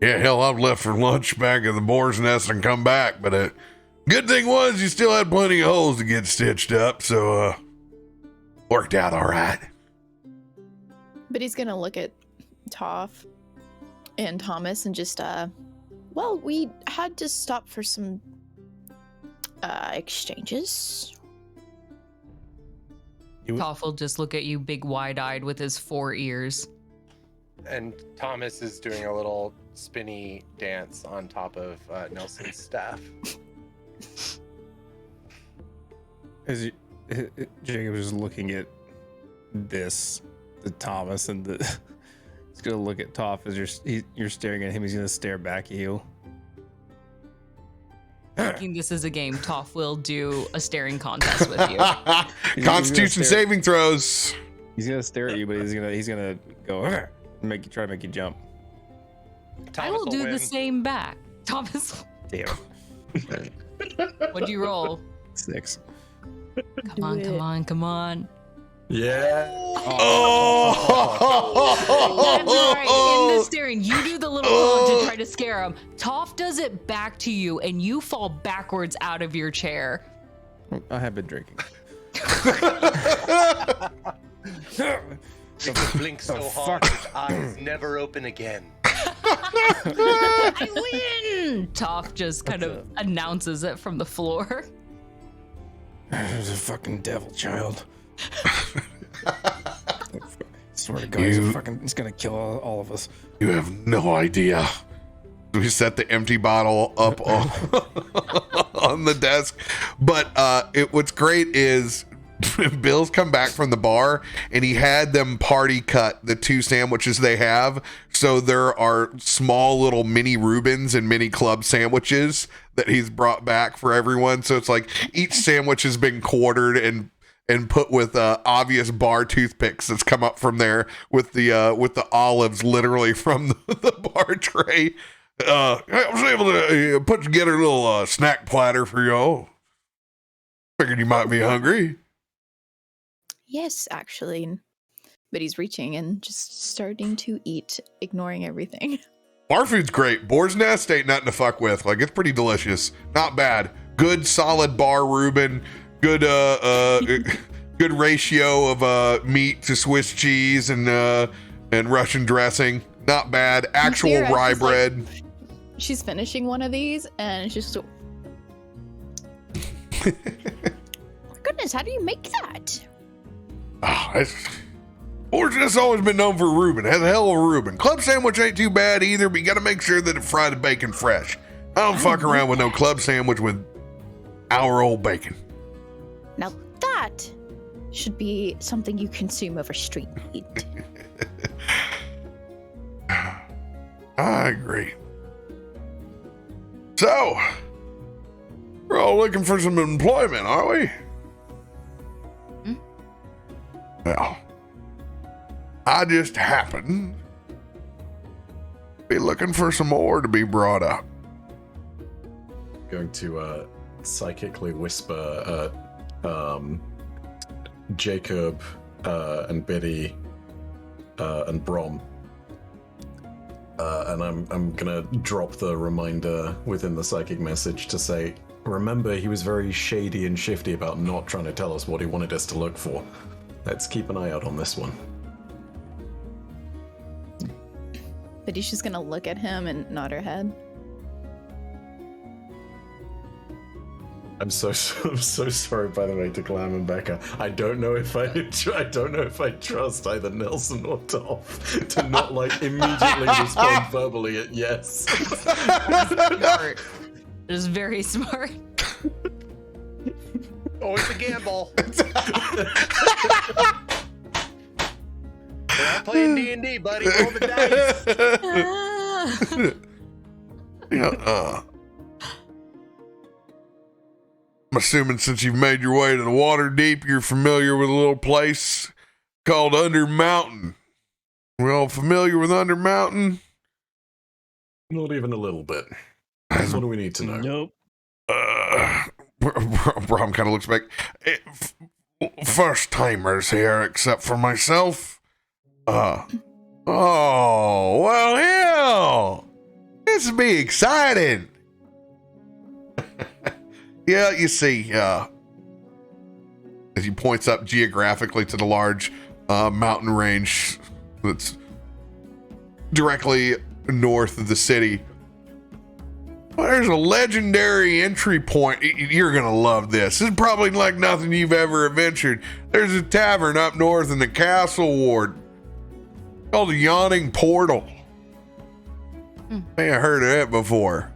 Yeah, hell, I've left for lunch back at the boar's nest and come back, but good thing was you still had plenty of holes to get stitched up, so worked out all right. But he's gonna look at Toff and Thomas and just, well, we had to stop for some exchanges. Toff will just look at you big wide-eyed with his 4 ears. And Thomas is doing a little spinny dance on top of Nelson's staff. As Jacob is looking at this, the Thomas, and he's gonna look at Toff as you're staring at him. He's gonna stare back at you. Thinking this is a game, Toff will do a staring contest with you. Constitution saving throws. He's gonna stare at you, but he's gonna go try to make you jump. I will do the same back. Thomas. Damn. What'd you roll? 6. Come on. Yeah. That's all right. In the staring, you do the little taunt to try to scare him. Toff does it back to you, and you fall backwards out of your chair. I have been drinking. If you blink so hard, his eyes never open again. I win! Toff just kind of announces it from the floor. There's a fucking devil child. I swear to God, he's gonna kill all of us. You have no idea. We set the empty bottle up on the desk. But what's great is Bill's come back from the bar and he had them party cut the 2 sandwiches they have. So there are small little mini Reubens and mini club sandwiches that he's brought back for everyone. So it's like each sandwich has been quartered and put with obvious bar toothpicks that's come up from there with the olives literally from the bar tray. I was able to put together a little snack platter for y'all. Figured you might be hungry. Yes, actually. But he's reaching and just starting to eat, ignoring everything. Bar food's great. Boar's Nest ain't nothing to fuck with. Like, it's pretty delicious. Not bad. Good solid bar Reuben. Good good ratio of meat to Swiss cheese and Russian dressing. Not bad. Actual rye bread. She's finishing one of these and she's just goodness, how do you make that? Boar's Nest's always been known for Reuben. Has a hell of a Reuben. Club sandwich ain't too bad either, but you gotta make sure that it fried the bacon fresh. I don't fuck around with no club sandwich with hour-old bacon. Now that should be something you consume over street meat. I agree. So, we're all looking for some employment, aren't we? Well, I just happen to be looking for some ore to be brought up. Going to psychically whisper Jacob and Biddy and Brom. And I'm gonna drop the reminder within the psychic message to say, remember, he was very shady and shifty about not trying to tell us what he wanted us to look for. Let's keep an eye out on this one. But he's just gonna look at him and nod her head. I'm so sorry, by the way, to Glam and Becca. I don't know if I trust either Nelson or Toff to not immediately respond verbally at yes. Smart. It is very smart. Oh, it's a gamble. We're not playing D&D, buddy. Roll the dice. I'm assuming since you've made your way to the water deep, you're familiar with a little place called Under Mountain. We're all familiar with Under Mountain? Not even a little bit. What do we need to know? Nope. Brom kind of looks back. First timers here, except for myself. Oh, well, hell. This will be exciting. Yeah, you see, as he points up geographically to the large mountain range that's directly north of the city. Well, there's a legendary entry point. You're going to love this. This is probably like nothing you've ever adventured. There's a tavern up north in the castle ward called the Yawning Portal. May have heard of it before.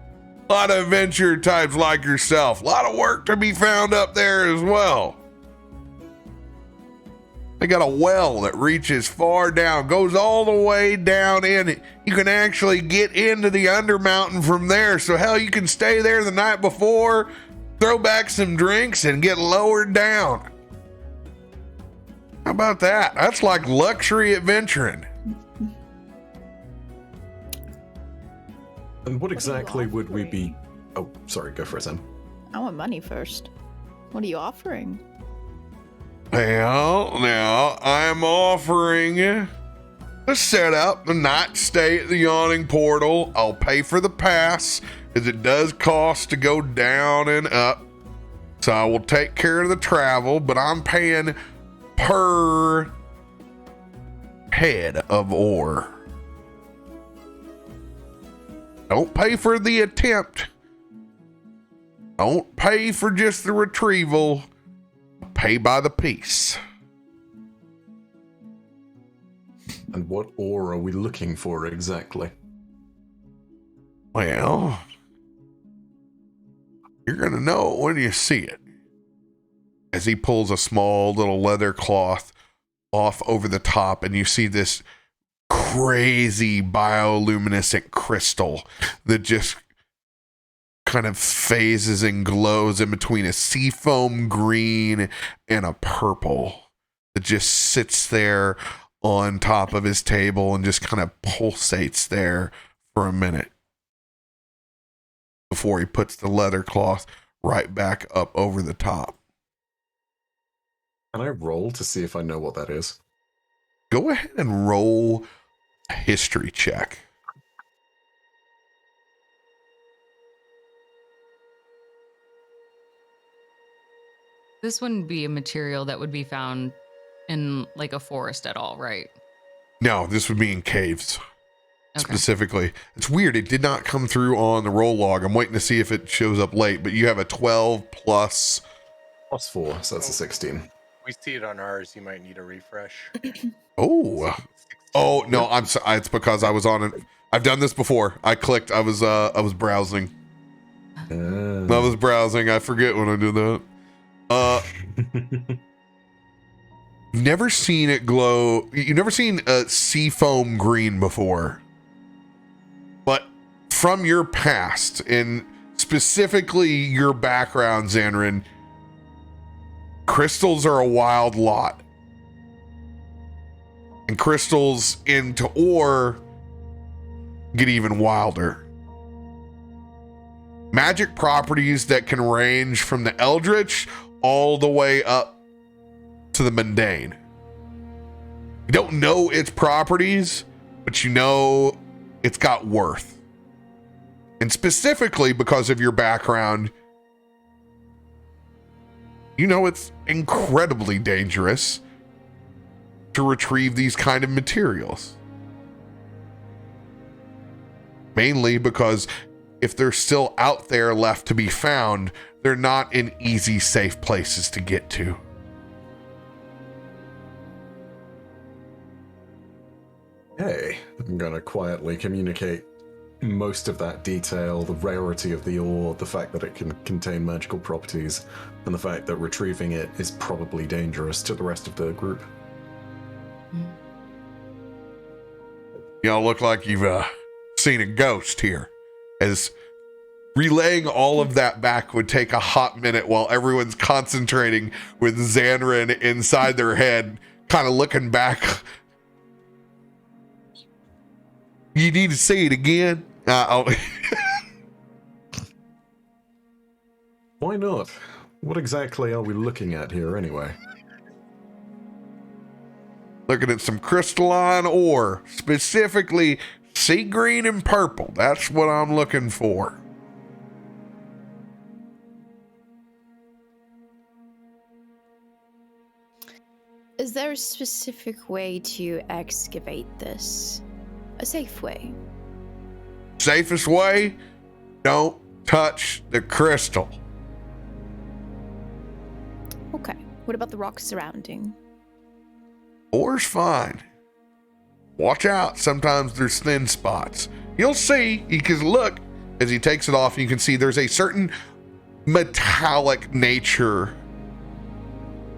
A lot of adventure types like yourself. A lot of work to be found up there as well. They got a well that reaches far down, goes all the way down in. You can actually get into the Undermountain from there. So hell, you can stay there the night before, throw back some drinks, and get lowered down. How about that? That's like luxury adventuring. And what exactly would we be... Oh, sorry, go for it, Sam. I want money first. What are you offering? Well, now, I'm offering to set up the night stay at the Yawning Portal. I'll pay for the pass, as it does cost to go down and up. So I will take care of the travel, but I'm paying per head of ore. Don't pay for the attempt. Don't pay for just the retrieval. Pay by the piece. And what ore are we looking for exactly? Well, you're going to know it when you see it. As he pulls a small little leather cloth off over the top, and you see this crazy bioluminescent crystal that just kind of phases and glows in between a seafoam green and a purple that just sits there on top of his table and just kind of pulsates there for a minute before he puts the leather cloth right back up over the top. Can I roll to see if I know what that is? Go ahead and roll a history check. This wouldn't be a material that would be found in like a forest at all, right? No, this would be in caves. Okay. Specifically. It's weird. It did not come through on the roll log. I'm waiting to see if it shows up late, but you have a 12 plus. Plus 4, so that's a 16. We see it on ours. You might need a refresh. Oh. Oh, no, I'm sorry. It's because I was on it. I've done this before. I clicked. I was browsing. I was browsing. I forget when I did that. Never seen it glow. You've never seen a sea foam green before. But from your past, and specifically your background, Zanryn, crystals are a wild lot. And crystals into ore get even wilder. Magic properties that can range from the eldritch all the way up to the mundane. You don't know its properties, but you know it's got worth. And specifically because of your background, you know it's incredibly dangerous to retrieve these kind of materials. Mainly because if they're still out there left to be found, they're not in easy, safe places to get to. Hey, I'm gonna quietly communicate most of that detail, the rarity of the ore, the fact that it can contain magical properties, and the fact that retrieving it is probably dangerous to the rest of the group. Y'all look like you've seen a ghost here. As relaying all of that back would take a hot minute while everyone's concentrating with Zanryn inside their head, kind of looking back. You need to say it again? Why not? What exactly are we looking at here anyway? Looking at some crystalline ore, specifically sea green and purple. That's what I'm looking for. Is there a specific way to excavate this? A safe way? Safest way? Don't touch the crystal. Okay. What about the rocks surrounding? Ore's fine. Watch out. Sometimes there's thin spots. You'll see. You can look as he takes it off. You can see there's a certain metallic nature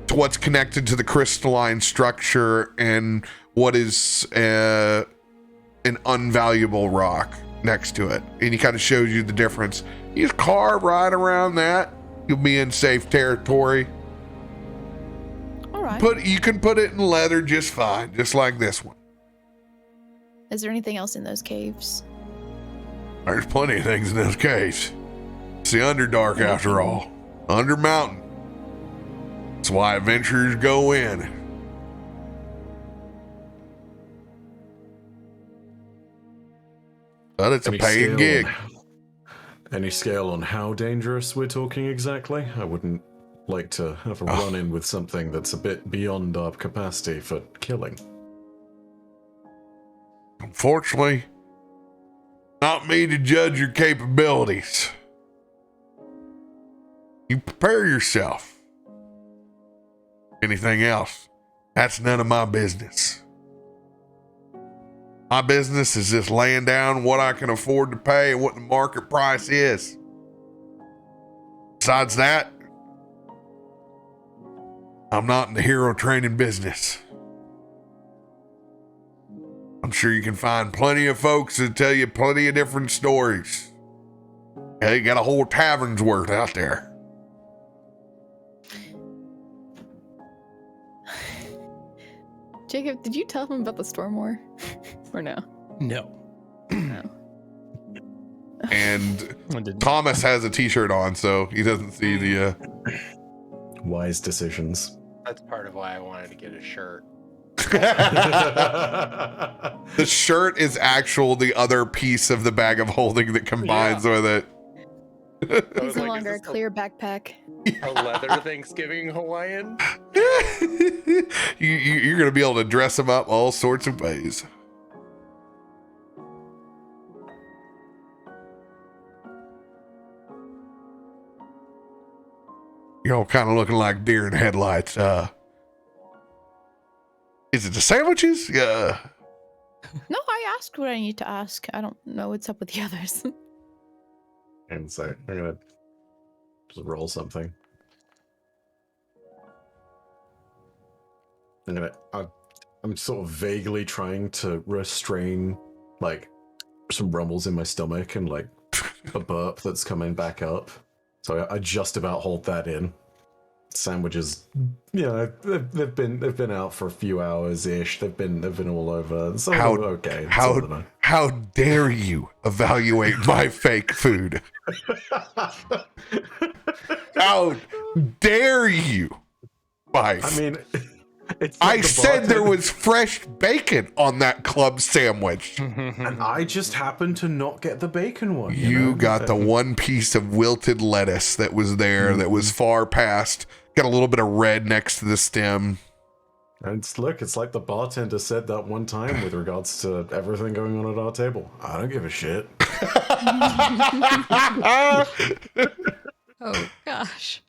to what's connected to the crystalline structure and what is an unvaluable rock next to it. And he kind of shows you the difference. You just carve right around that. You'll be in safe territory. All right. You can put it in leather just fine, just like this one. Is there anything else in those caves? There's plenty of things in this case. It's the Underdark after all. Undermountain. That's why adventurers go in. But it's a paying gig. Any scale on how dangerous we're talking exactly? I wouldn't like to have a run-in with something that's a bit beyond our capacity for killing. Unfortunately, not me to judge your capabilities. You prepare yourself. Anything else, that's none of my business. My business is just laying down what I can afford to pay and what the market price is. Besides that, I'm not in the hero training business. I'm sure you can find plenty of folks that tell you plenty of different stories. Yeah, you got a whole tavern's worth out there. Jacob, did you tell him about the storm war? Or no? No. No. And Thomas has a t-shirt on, so he doesn't see the Wise decisions. That's part of why I wanted to get a shirt. The shirt is the other piece of the bag of holding that combines with it. It's no longer a clear backpack. A leather Thanksgiving Hawaiian? You're going to be able to dress them up all sorts of ways. You're all kind of looking like deer in headlights. Is it the sandwiches? Yeah. No, I asked what I need to ask. I don't know what's up with the others. And so I'm gonna just roll something. I'm sort of vaguely trying to restrain like some rumbles in my stomach and like a burp that's coming back up. So I just about hold that in. Sandwiches, they've been out for a few hours ish. They've been all over. So okay. How dare you evaluate my fake food? How dare you? Wife. I mean, I said there was fresh bacon on that club sandwich. And I just happened to not get the bacon one. You got the one piece of wilted lettuce that was there that was far past. Got a little bit of red next to the stem. And it's like the bartender said that one time with regards to everything going on at our table. I don't give a shit. Oh, gosh.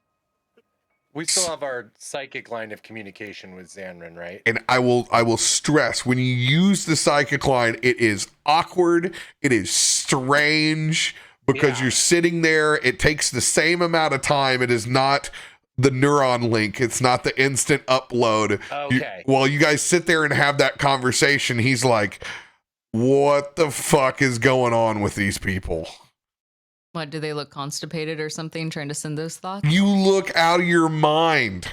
We still have our psychic line of communication with Zanryn, right? And I will stress, when you use the psychic line, it is awkward, it is strange, because you're sitting there. It takes the same amount of time. It is not the neuron link. It's not the instant upload. Okay. While you guys sit there and have that conversation, he's like, what the fuck is going on with these people? What, do they look constipated or something, trying to send those thoughts? You look out of your mind.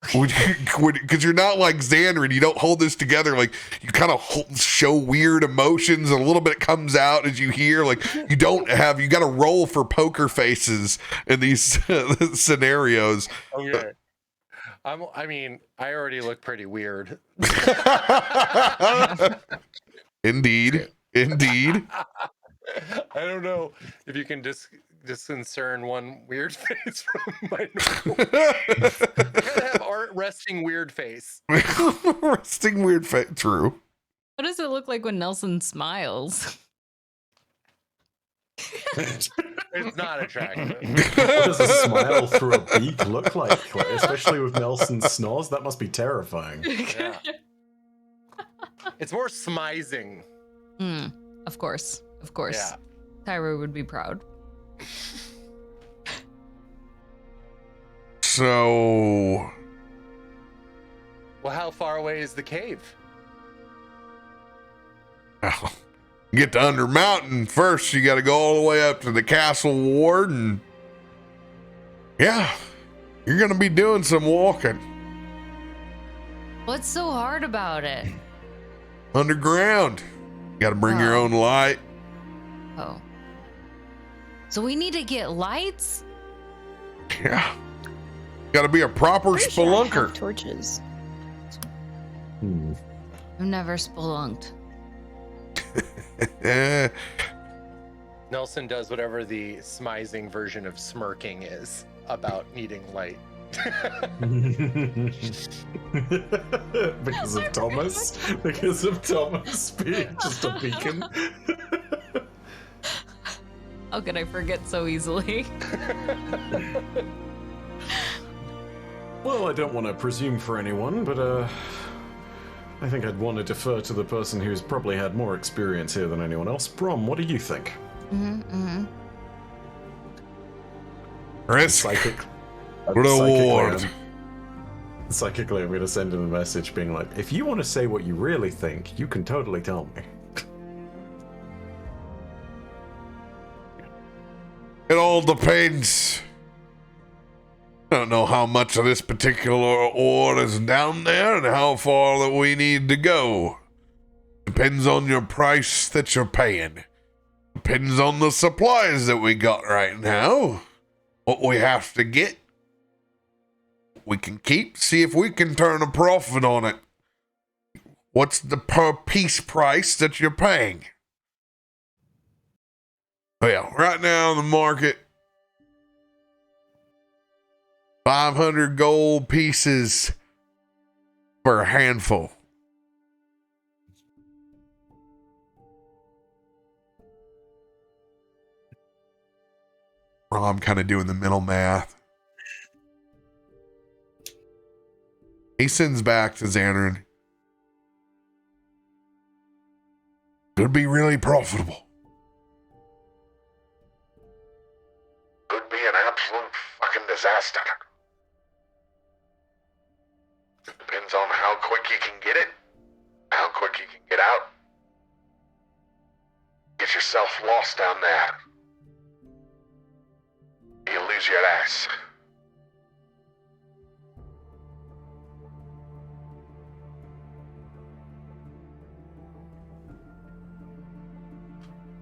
Because you're not like Zanryn. You don't hold this together. Like, you kind of show weird emotions. A little bit comes out as you hear. Like, you got to roll for poker faces in these scenarios. Okay. I mean, I already look pretty weird. Indeed. I don't know if you can discern one weird face from my normal. Gotta have art resting weird face. Resting weird face. True. What does it look like when Nelson smiles? It's not attractive. What does a smile through a beak look like? Especially with Nelson's snores? That must be terrifying. Yeah. It's more smizing. Of course. Yeah. Tyra would be proud. So... Well, how far away is the cave? Well, you get to Under Mountain first. You got to go all the way up to the castle ward, and yeah, you're going to be doing some walking. What's so hard about it? Underground. You got to bring your own light. Oh. So we need to get lights? Yeah. Got to be a proper Pretty sure I spelunker. have torches. I've never spelunked. Nelson does whatever the smizing version of smirking is about needing light. Because of Thomas? Because of Thomas being just a beacon? How could I forget so easily? Well, I don't want to presume for anyone, but I think I'd want to defer to the person who's probably had more experience here than anyone else. Brom, what do you think? Risk. Reward. Psychically, I'm going to send him a message being like, if you want to say what you really think, you can totally tell me. It all depends. I don't know how much of this particular ore is down there and how far that we need to go. Depends on your price that you're paying. Depends on the supplies that we got right now. What we have to get. We can keep, see if we can turn a profit on it. What's the per piece price that you're paying? Well, right now in the market, 500 gold pieces for a handful. I'm kind of doing the mental math. He sends back to Zanryn. Could be really profitable. fucking disaster. Depends on how quick you can get it, how quick you can get out. Get yourself lost down there. You'll lose your ass.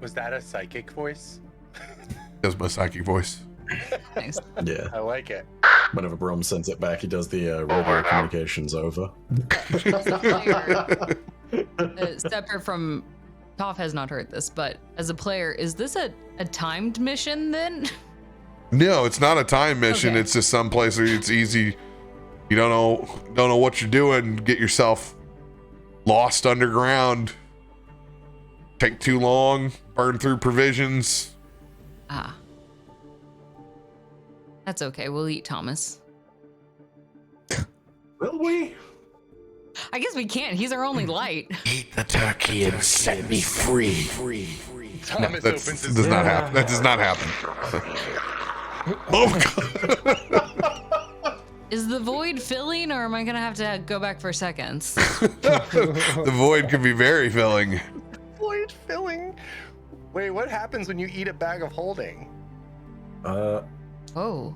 Was that a psychic voice? That's my psychic voice. Nice. Yeah. I like it. Whenever Brom sends it back, he does the RoBear communications over. Separate from Toff has not heard this, but as a player, is this a timed mission then? No, it's not a time mission. Okay. It's just some place where it's easy. You don't know what you're doing. Get yourself lost underground. Take too long. Burn through provisions. Ah. That's okay. We'll eat Thomas. Will we? I guess we can't. He's our only light. Eat the turkey and set me free. Thomas That opens his does not happen. That does not happen. Oh God. Is the void filling, or am I gonna have to go back for seconds? The void can be very filling. void filling. Wait, what happens when you eat a bag of holding? Oh.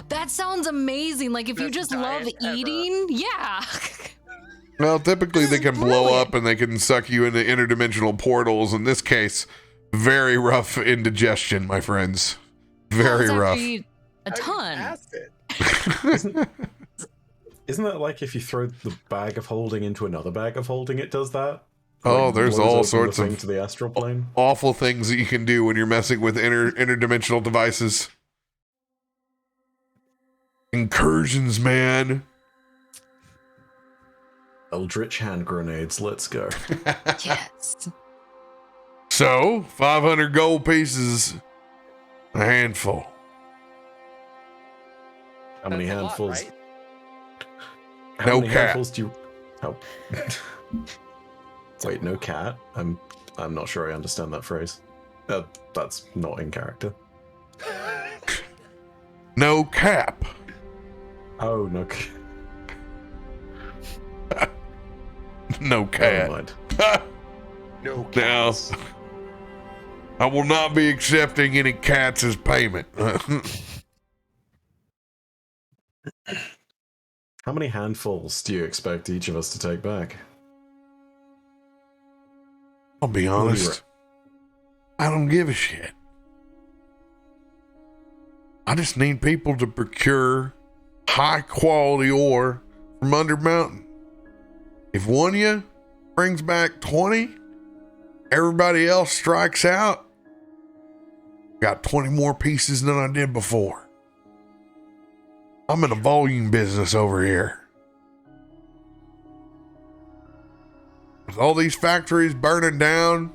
That sounds amazing. Like if you Best just love diet ever. eating, yeah. Well, typically they is can blow brilliant. up and they can suck you into interdimensional portals. In this case, very rough indigestion, my friends. Very Sounds rough. after you eat a ton. Acid. Isn't that like if you throw the bag of holding into another bag of holding, it does that? Oh, Like, there's blows all open sorts the thing of to the astral plane. awful things that you can do when you're messing with interdimensional devices. Incursions, man. Eldritch hand grenades, let's go. Yes. So, 500 gold pieces, a handful. How many That's a lot, handfuls? right? How No many cat. handfuls do you? Oh. Wait, no cat? I'm not sure I understand that phrase. That's not in character. No cap. Oh no. No Never cat. mind. No Now, cats. I will not be accepting any cats as payment. How many handfuls do you expect each of us to take back? I'll be What do you honest. I don't give a shit. I just need people to procure high quality ore from Under Mountain. If one of you brings back 20, everybody else strikes out. Got 20 more pieces than I did before. I'm in a volume business over here. With all these factories burning down,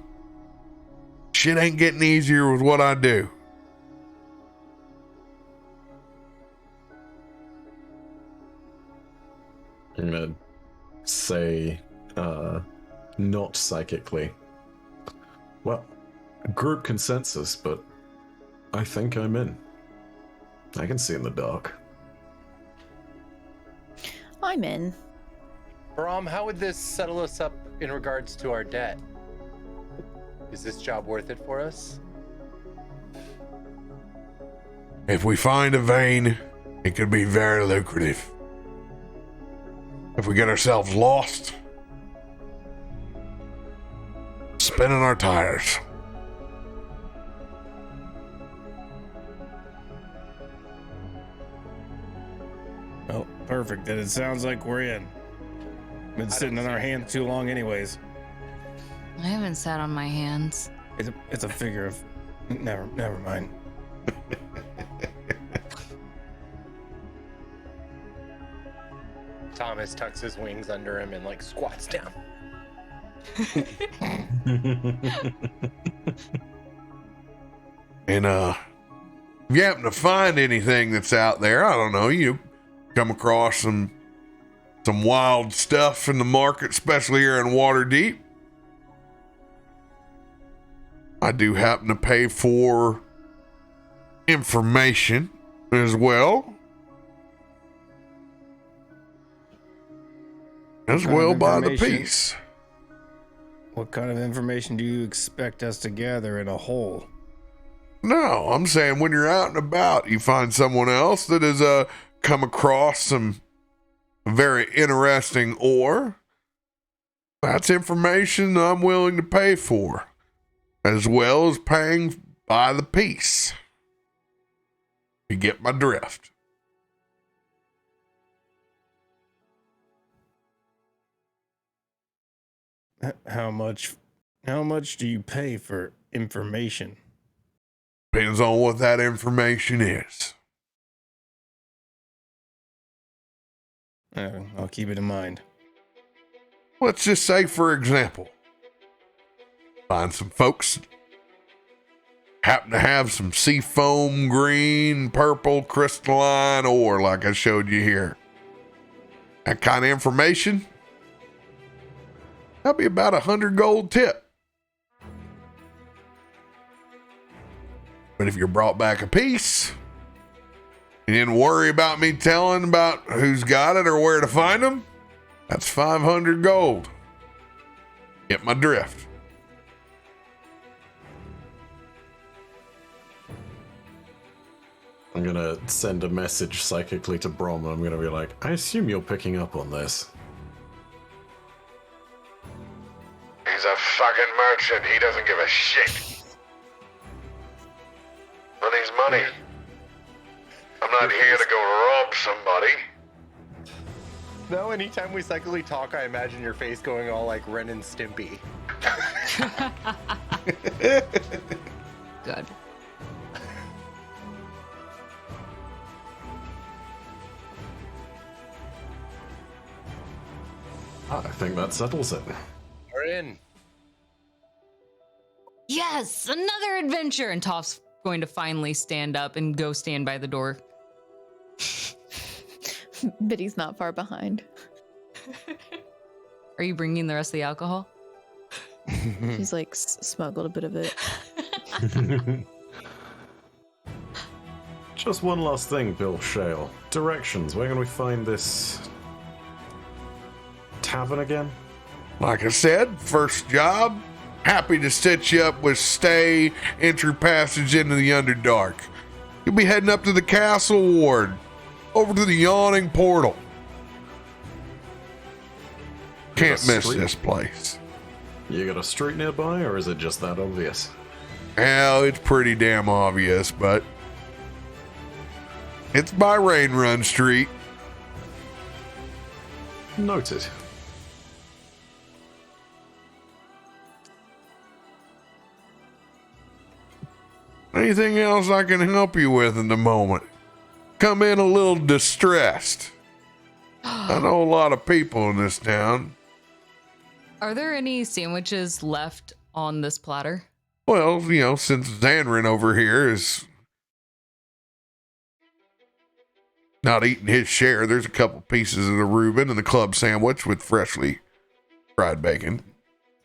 shit ain't getting easier with what I do. I'm gonna say, not psychically. Well, group consensus, but I think I'm in. I can see in the dark. I'm in. Brom, how would this settle us up in regards to our debt? Is this job worth it for us? If we find a vein, it could be very lucrative. If we get ourselves lost, spinning our tires. Oh, perfect. Then it sounds like we're in. Been sitting on our hands too long, anyways. I haven't sat on my hands. It's a figure of. Never mind. Thomas tucks his wings under him and like squats down. And if you happen to find anything that's out there, I don't know, you come across some wild stuff in the market, especially here in Waterdeep. I do happen to pay for information as well. As well by the piece. What kind of information do you expect us to gather in a hole? No, I'm saying when you're out and about, you find someone else that has come across some very interesting ore. That's information I'm willing to pay for, as well as paying by the piece. You get my drift. How much do you pay for information? Depends on what that information is. I'll keep it in mind. Let's just say, for example, find some folks happen to have some sea foam, green, purple, crystalline ore like I showed you here. That kind of information, that'll be about 100 gold tip. But if you brought back a piece, you didn't worry about me telling about who's got it or where to find them, that's 500 gold. Get my drift. I'm gonna send a message psychically to Brom, and I'm gonna be like, I assume you're picking up on this. He's a fucking merchant. He doesn't give a shit. Money's money. I'm not here to go rob somebody. No, anytime we psychically talk, I imagine your face going all like Ren and Stimpy. Good. I think that settles it. We're in. Yes, another adventure. And Toff's going to finally stand up and go stand by the door. But he's not far behind. Are you bringing the rest of the alcohol? She's like smuggled a bit of it. Just one last thing, Bill Shale. Directions. Where can we find this tavern again? Like I said, first job, happy to set you up with stay, entry passage into the Underdark. You'll be heading up to the castle ward, over to the yawning portal. Can't miss this place. You got a street nearby, or is it just that obvious? Well, it's pretty damn obvious, but it's by Rain Run Street. Noted. Anything else I can help you with in the moment? Come in a little distressed. I know a lot of people in this town. Are there any sandwiches left on this platter? Well, you know, since Zanryn over here is not eating his share, there's a couple pieces of the Reuben and the club sandwich with freshly fried bacon.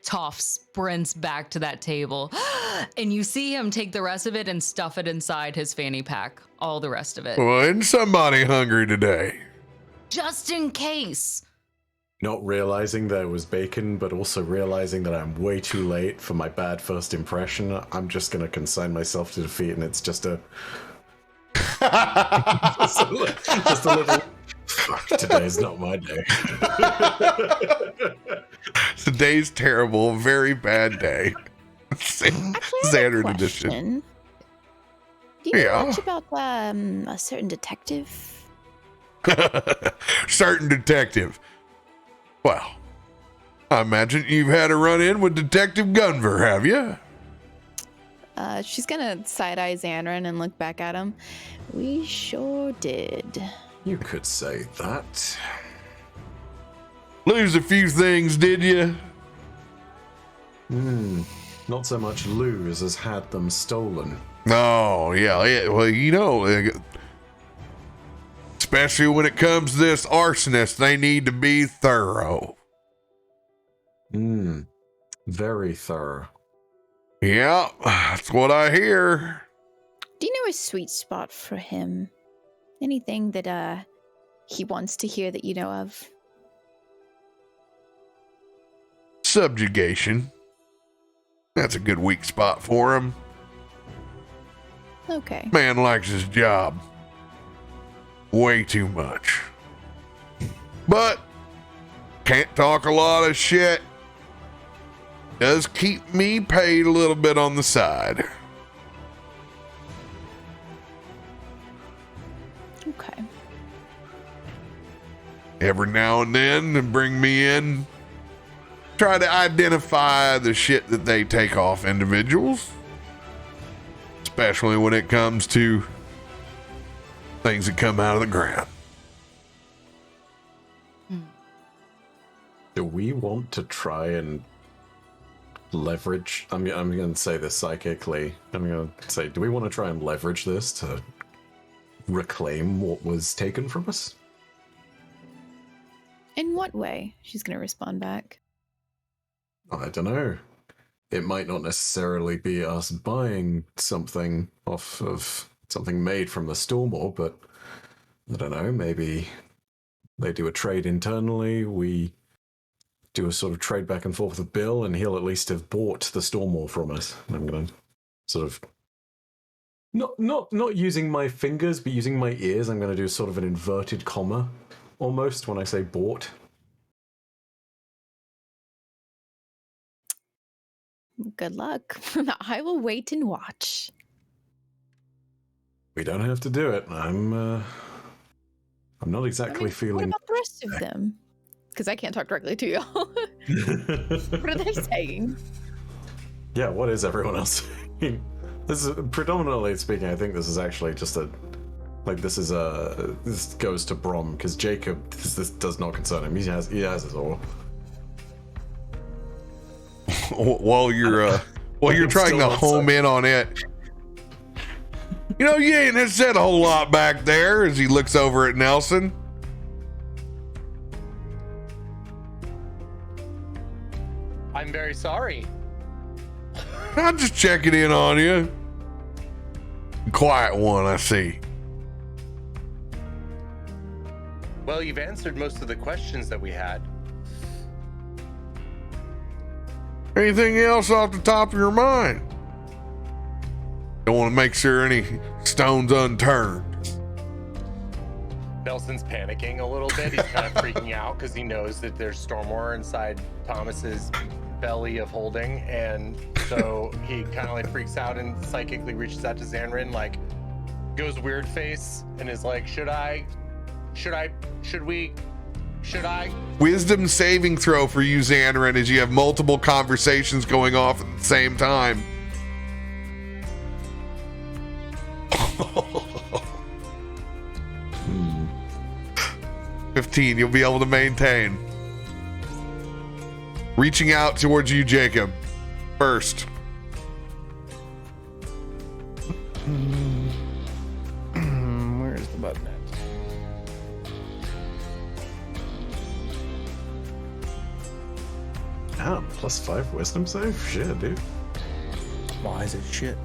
Toff sprints back to that table, and you see him take the rest of it and stuff it inside his fanny pack. All the rest of it. Well, isn't somebody hungry today? Just in case. Not realizing there was bacon, but also realizing that I'm way too late for my bad first impression, I'm just gonna consign myself to defeat, and it's just a... just a little... Fuck, today's not my day. Today's terrible, very bad day. Zanryn edition. Do you know much about a certain detective? Certain detective. Well, I imagine you've had a run-in with Detective Gunver, have you? She's gonna side-eye Zanryn and look back at him. We sure did. You could say that. Lose a few things, did you? Not so much lose as had them stolen. Oh, yeah. Well, you know, especially when it comes to this arsonist, they need to be thorough. Very thorough. Yeah, that's what I hear. Do you know a sweet spot for him? Anything that he wants to hear that you know of? Subjugation. That's a good weak spot for him. Okay. Man likes his job way too much. But can't talk a lot of shit. Does keep me paid a little bit on the side. Okay. Every now and then to bring me in, try to identify the shit that they take off individuals, especially when it comes to things that come out of the ground. Do we want to try and leverage? I'm going to say this psychically. I'm going to say, do we want to try and leverage this to reclaim what was taken from us? In what way? She's going to respond back. I don't know. It might not necessarily be us buying something off of something made from the Stormore, but I don't know, maybe they do a trade internally, we do a sort of trade back and forth with Bill, and he'll at least have bought the Stormore from us. And I'm going to sort of not using my fingers, but using my ears. I'm going to do sort of an inverted comma almost when I say bought. Good luck. I will wait and watch. We don't have to do it. I'm not exactly feeling. What about the rest of them? Because I can't talk directly to y'all. What are they saying? Yeah, what is everyone else saying? This is predominantly speaking. I think this is actually just this goes to Brom because Jacob. This does not concern him. He has his aura. While you're trying to home in on it, you know, you ain't said a whole lot back there. As he looks over at Nelson. I'm very sorry. I'm just checking in on you. Quiet one, I see. Well, you've answered most of the questions that we had. Anything else off the top of your mind? Don't want to make sure any stones unturned. Nelson's panicking a little bit. He's kind of freaking out because he knows that there's Stormore inside Thomas's belly of holding, and so he kind of like freaks out and psychically reaches out to Zanryn, like goes weird face, and is like, should I? Wisdom saving throw for you, Zanryn, as you have multiple conversations going off at the same time. 15, you'll be able to maintain. Reaching out towards you, Jacob. First. Where's the button at? Ah, +5 wisdom save? Shit, dude. Why is it shit?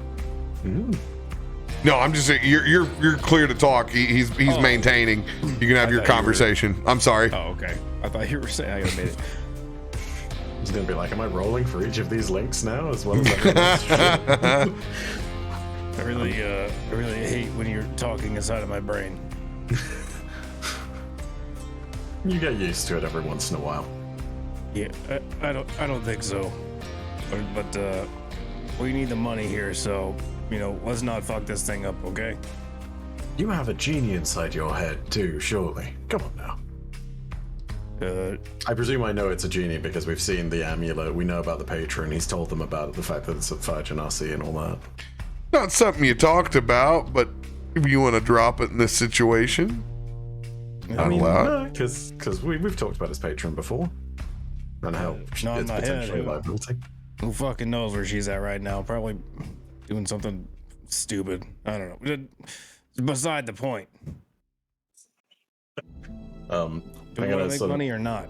No, I'm just saying you're clear to talk. He's maintaining. You can have your conversation. I'm sorry. Oh, okay. I thought you were saying I made it. He's gonna be like, am I rolling for each of these links now as well as everyone else? I really hate when you're talking inside of my brain. You get used to it every once in a while. Yeah, I don't think so. But we need the money here, so let's not fuck this thing up, okay? You have a genie inside your head too, surely. Come on now. I presume I know it's a genie because we've seen the amulet. We know about the patron. He's told them about the fact that it's a Fire Genasi and all that. Not something you talked about, but if you want to drop it in this situation, I mean, no, because we've talked about his patron before and how it's potentially a liability. Who fucking knows where she's at right now? Probably doing something stupid. I don't know. It's beside the point. Do we want to make money or not?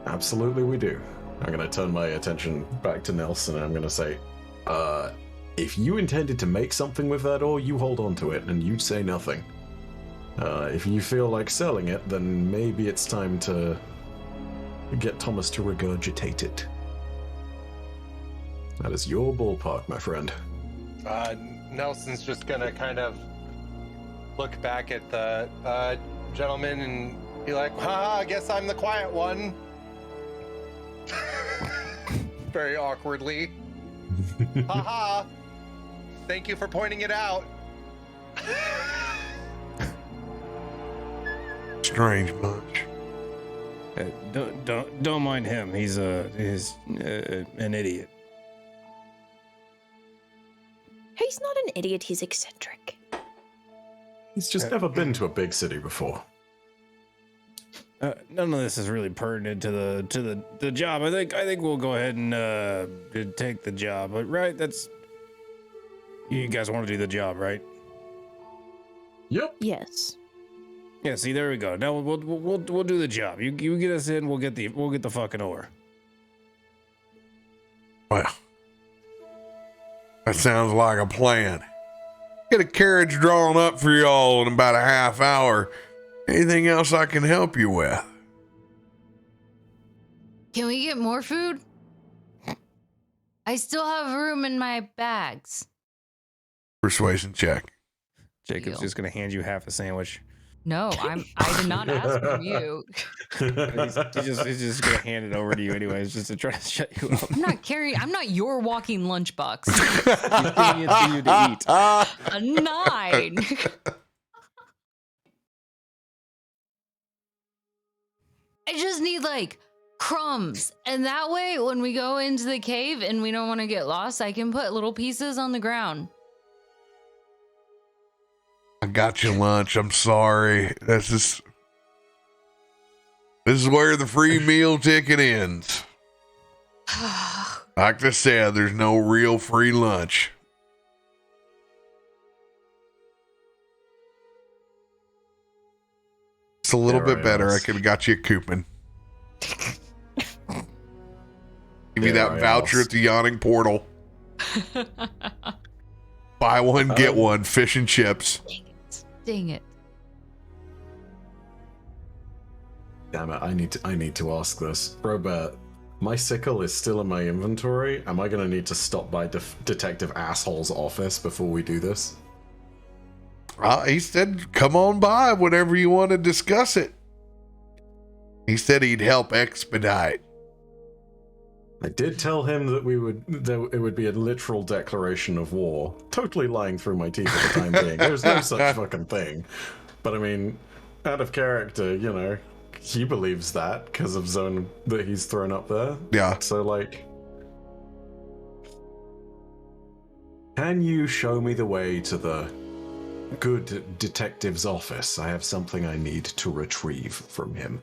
Absolutely we do. I'm going to turn my attention back to Nelson and I'm going to say, If you intended to make something with that ore, you hold on to it and you say nothing. If you feel like selling it, then maybe it's time to get Thomas to regurgitate it. That is your ballpark, my friend. Nelson's just gonna kind of look back at the gentleman and be like, haha, I guess I'm the quiet one. Very awkwardly. Haha. Thank you for pointing it out. Strange bunch. Don't mind him. He's an idiot. He's not an idiot, he's eccentric. He's just never been to a big city before. None of this is really pertinent to the job. I think we'll go ahead and take the job. But right, that's you guys want to do the job, right? Yep. Yes. Yeah. See, there we go. Now we'll do the job. You get us in. We'll get the fucking ore. Well, that sounds like a plan. Get a carriage drawn up for y'all in about a half hour. Anything else I can help you with? Can we get more food? I still have room in my bags. Persuasion check. Jacob's Deal. just gonna hand you half a sandwich. No, I did not ask from you. He's just gonna hand it over to you anyways, just to try to shut you up. I'm not your walking lunchbox. He's giving it to you to eat. A 9. I just need like crumbs. And that way, when we go into the cave and we don't want to get lost, I can put little pieces on the ground. I got you lunch. I'm sorry. This is where the free meal ticket ends. Like I said, there's no real free lunch. It's a little bit better. I could have got you a coupon. Give me that voucher at the yawning portal. Buy one, get one. Fish and chips. Dang it. Damn it, I need to ask this. RoBear, my sickle is still in my inventory. Am I going to need to stop by Detective Asshole's office before we do this? He said, come on by whenever you want to discuss it. He said he'd help expedite. I did tell him that it would be a literal declaration of war. Totally lying through my teeth at the time being. There's no such fucking thing. But I mean, out of character, you know, he believes that because of zone that he's thrown up there. Yeah. So like, can you show me the way to the good detective's office? I have something I need to retrieve from him.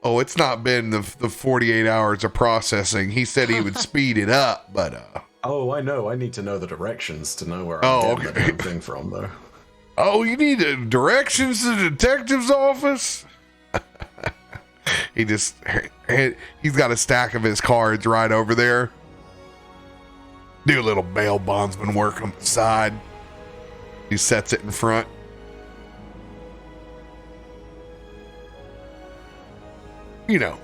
Oh, it's not been the 48 hours of processing. He said he would speed it up, but Oh, I know. I need to know the directions to know where I'm getting the damn thing from, though. Oh, you need directions to the detective's office? He's got a stack of his cards right over there. Do a little bail bondsman work on the side. He sets it in front. You know,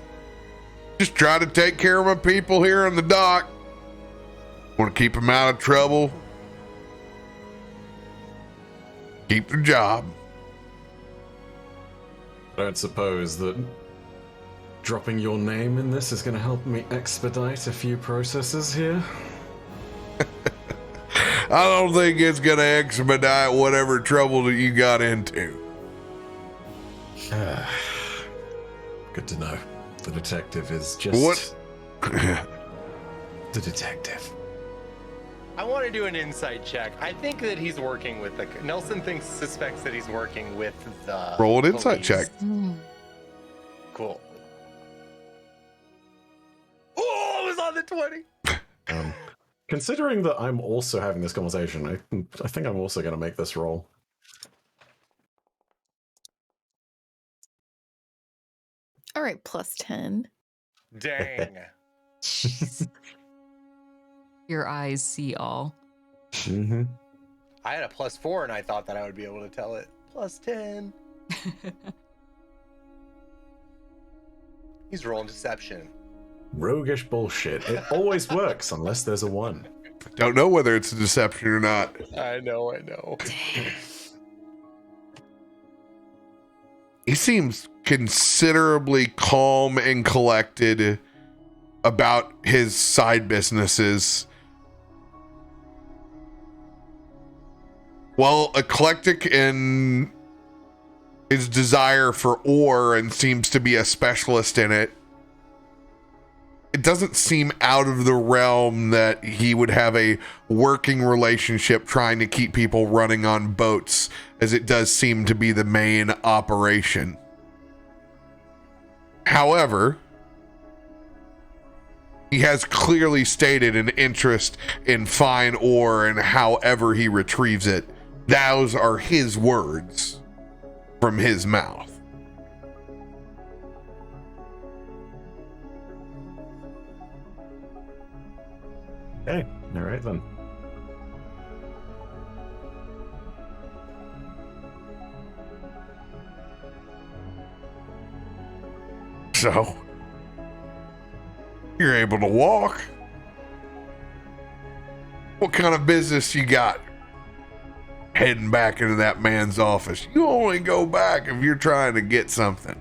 just try to take care of my people here on the dock. Want to keep them out of trouble. Keep their job. I don't suppose that dropping your name in this is going to help me expedite a few processes here? I don't think it's going to expedite whatever trouble that you got into. Good to know. The detective is just... What? The detective. I want to do an insight check. I think that he's working with the... Nelson suspects that he's working with the... Roll an insight police. check. Cool. Oh, it was on the 20. Considering that I'm also having this conversation, I think I'm also going to make this roll. All right, plus 10. Dang. Your eyes see all. Mm-hmm. I had a +4 and I thought that I would be able to tell it. +10. He's rolling deception. Roguish bullshit. It always works unless there's a 1. Don't know whether it's a deception or not. I know. He seems considerably calm and collected about his side businesses. While eclectic in his desire for ore and seems to be a specialist in it, it doesn't seem out of the realm that he would have a working relationship trying to keep people running on boats, as it does seem to be the main operation. However, he has clearly stated an interest in fine ore and however he retrieves it. Those are his words from his mouth. Hey, all right then. So, you're able to walk. What kind of business you got? Heading back into that man's office. You only go back if you're trying to get something.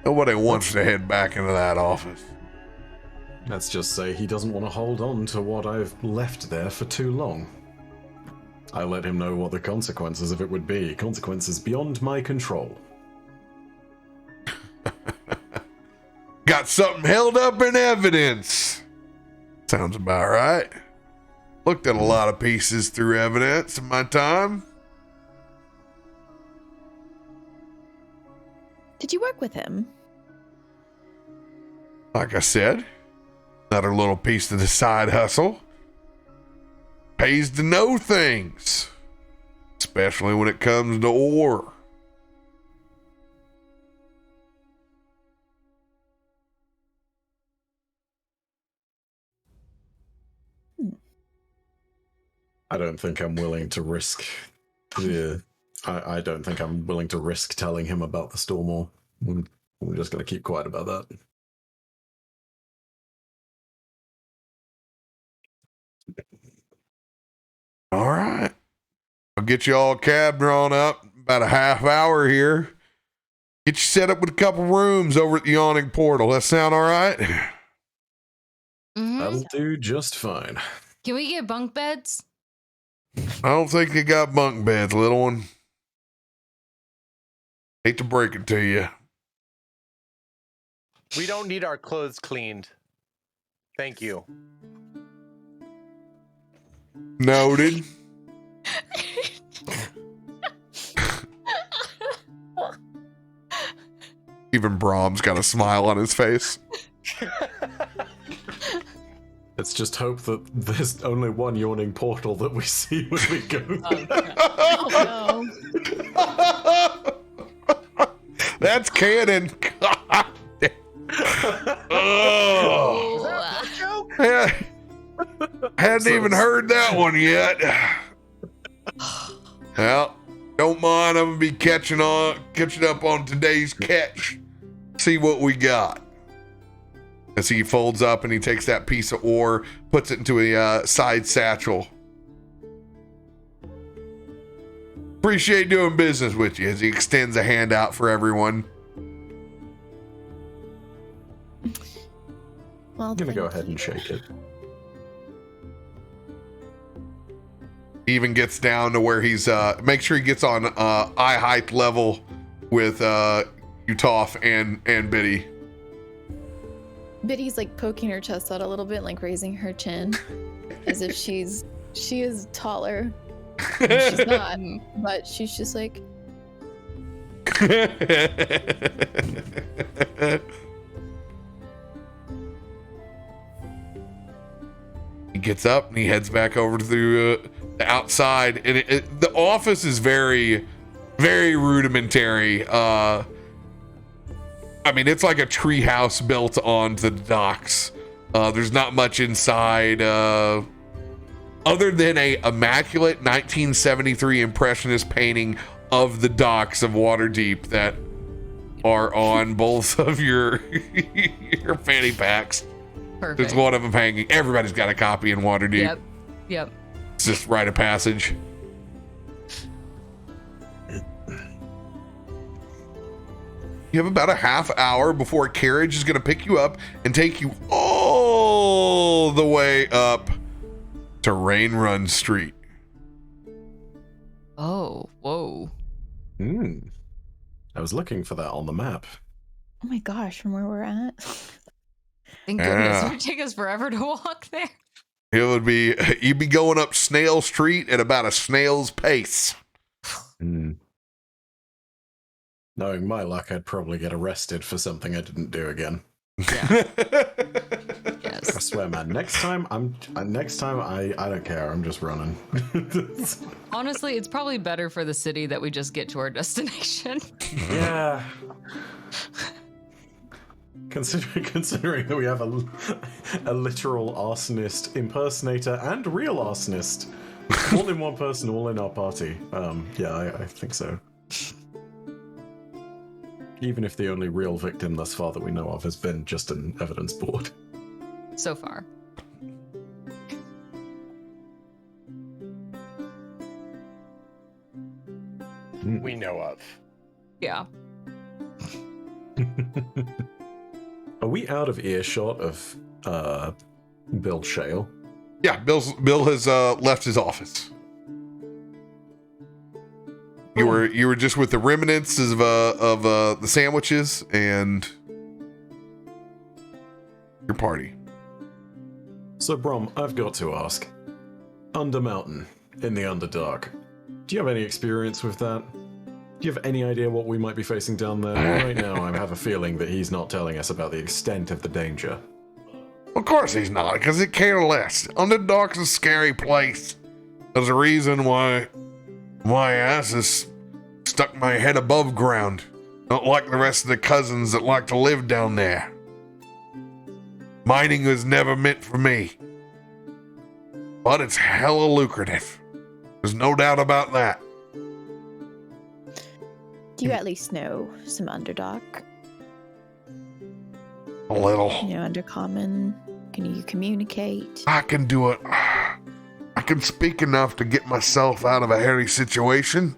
Nobody wants to head back into that office. Let's just say he doesn't want to hold on to what I've left there for too long. I let him know what the consequences of it would be. Consequences beyond my control. Got something held up in evidence. Sounds about right. Looked at a lot of pieces through evidence in my time. Did you work with him? Like I said, another little piece of the side hustle. Pays to know things, especially when it comes to ore. I don't think I'm willing to risk the... I don't think I'm willing to risk telling him about the storm ore. We're just going to keep quiet about that. All right. I'll get you all a cab drawn up. About a half hour here. Get you set up with a couple rooms over at the yawning portal. That sound all right? Mhm. That'll do just fine. Can we get bunk beds? I don't think they got bunk beds, little one. Hate to break it to you. We don't need our clothes cleaned. Thank you. Noted. Even Brahm's got a smile on his face. Let's just hope that there's only one yawning portal that we see when we go there. Oh, no. That's canon. God damn. Oh. Was that a joke? Yeah. Hadn't even heard that one yet. Well, don't mind. I'm gonna be catching up on today's catch. See what we got. As he folds up and he takes that piece of ore, puts it into a side satchel. Appreciate doing business with you, as he extends a hand out for everyone. Well, I'm going to go thank ahead and shake it. He even gets down to where he's make sure he gets on eye height level with you, Toff, and Biddy. Biddy's like poking her chest out a little bit, like raising her chin, as if she is taller. She's not, but she's just like. He gets up and he heads back over to the outside, and the office is very, very rudimentary. I mean, it's like a tree house built onto the docks. There's not much inside. other than a immaculate 1973 impressionist painting of the docks of Waterdeep that are on both of your fanny packs. Perfect. There's one of them hanging. Everybody's got a copy in Waterdeep. Yep. It's just rite of passage. You have about a half hour before a carriage is going to pick you up and take you all the way up to Rain Run Street. Oh, whoa. I was looking for that on the map. Oh my gosh, from where we're at. Thank goodness. It would take us forever to walk there. It would be, you'd be going up Snail Street at about a snail's pace. Knowing my luck, I'd probably get arrested for something I didn't do again. Yeah. Yes. I swear, man. Next time I don't care. I'm just running. Honestly, it's probably better for the city that we just get to our destination. Yeah. Considering that we have a literal arsonist, impersonator, and real arsonist, all in one person, all in our party. Yeah, I think so. Even if the only real victim thus far that we know of has been just an evidence board. So far. We know of. Yeah. Are we out of earshot of Bill Shale? Yeah, Bill has left his office. You were just with the remnants of the sandwiches and your party. So Brom, I've got to ask. Undermountain, in the Underdark. Do you have any experience with that? Do you have any idea what we might be facing down there? Right now, I have a feeling that he's not telling us about the extent of the danger. Of course he's not, because he care less. Underdark's a scary place. There's a reason why my ass is stuck my head above ground. Not like the rest of the cousins that like to live down there. Mining was never meant for me. But it's hella lucrative. There's no doubt about that. Do you at least know some Underdark? A little. You know, Undercommon? Can you communicate? I can do it. I can speak enough to get myself out of a hairy situation.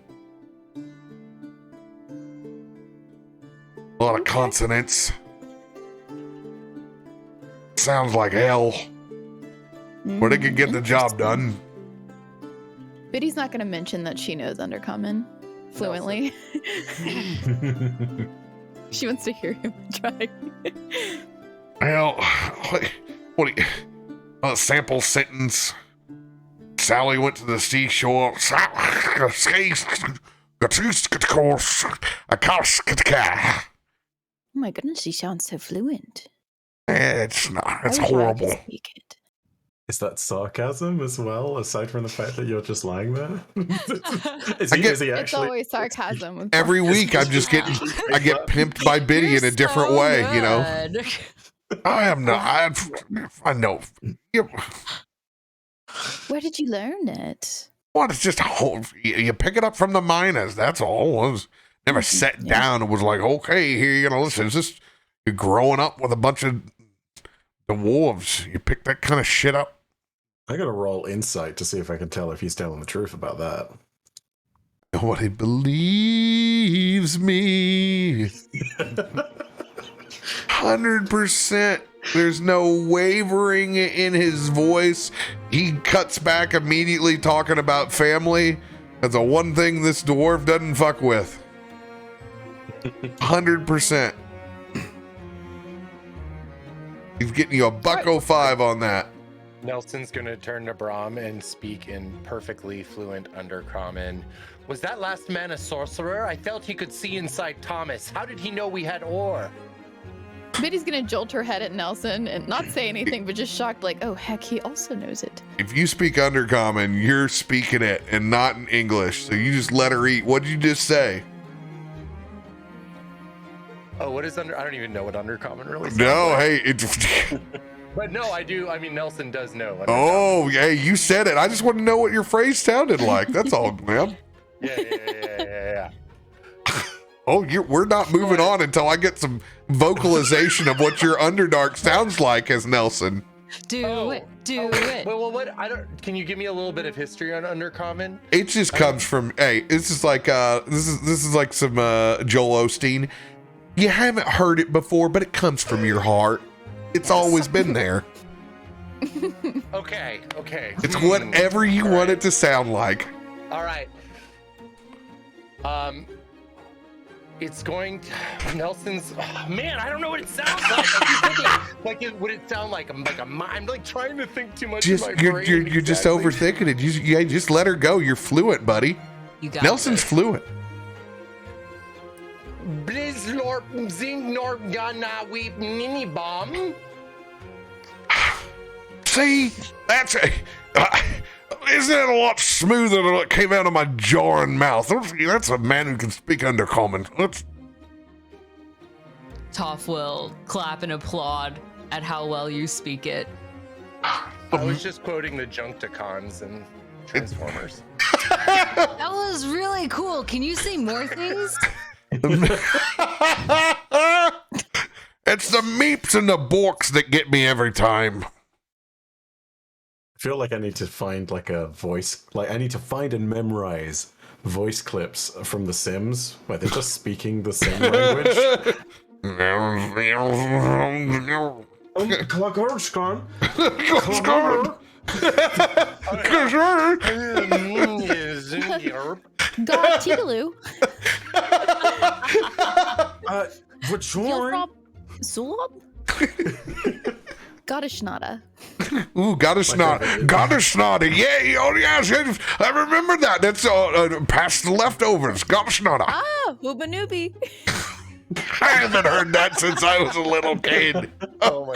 A lot of consonants. Sounds like hell. But it can get the job done. Biddy's not going to mention that she knows Undercommon fluently. She wants to hear him try. Well, what do you... sample sentence. Sally went to the seashore. Oh my goodness, she sounds so fluent. It's not. It's I wish I could horrible. speak it. Is that sarcasm as well, aside from the fact that you're just lying there? Is he It's actually... always sarcasm. With Every week I get pimped by Biddy You're in a different so way, you know? good. I am not. I know. Where did you learn it? What? It's just you pick it up from the miners. That's all. I was never sat down and was like, okay, here you're gonna listen. It's just you're growing up with a bunch of dwarves. You pick that kind of shit up. I gotta roll insight to see if I can tell if he's telling the truth about that. Nobody believes me. 100%. There's no wavering in his voice. He cuts back immediately talking about family. That's the one thing this dwarf doesn't fuck with. 100%. He's getting you a $1.05 on that. Nelson's gonna turn to Brom and speak in perfectly fluent Undercommon. Was that last man a sorcerer? I felt he could see inside Thomas. How did he know we had ore? Biddy's gonna jolt her head at Nelson and not say anything, but just shocked, like, oh heck, he also knows it. If you speak Undercommon, you're speaking it and not in English. So you just let her eat. What'd you just say? Oh, what is I don't even know what Undercommon really sounds No, like. hey, But no, I do. I mean, Nelson does know. Oh, yeah, you said it. I just want to know what your phrase sounded like. That's all, man. Yeah. Oh, we're not moving on until I get some vocalization of what your Underdark sounds like as Nelson. Do it. Well, what? Can you give me a little bit of history on Undercommon? It just comes from. Hey, this is like this is like some Joel Osteen. You haven't heard it before, but it comes from your heart. It's always been there. Okay. It's whatever you want it to sound like. All right. It's going to Nelson's. Oh, man, I don't know what it sounds like. Would it sound like I'm like trying to think too much. Just in my brain. you're just overthinking it. Just let her go. You're fluent, buddy. You got Nelson's fluent. Blizzlorp Zingnor Gana Weep Nini Bomb. See, that's isn't it a lot smoother than what came out of my jarring mouth? That's a man who can speak Undercommon. Toff will clap and applaud at how well you speak it. I was just quoting the Junkticons and Transformers. That was really cool. Can you say more things? It's the meeps and the borks that get me every time. I feel like I need to find like a voice, like I need to find and memorize voice clips from The Sims where they're just speaking the Sim language. God Tigaloo. Which one? Zulab? Goddeshnada. Ooh, Goddeshnada. Yeah, oh yes, I remember that. That's past the leftovers. Goddeshnada. Ah, Hooba Noobie. I haven't heard that since I was a little kid. Oh my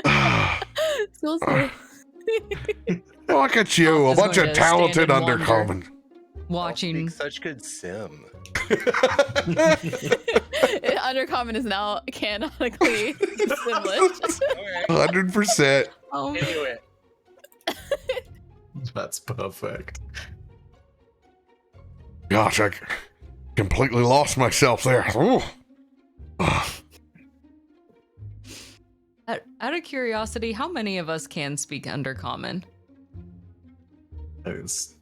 god. So Look at you, a bunch of talented Undercommon. Watching. Such good Sim. Undercommon is now canonically Simlish. 100%. Into it. That's perfect. Gosh, I completely lost myself there. Ooh. Out of curiosity, how many of us can speak Undercommon? It's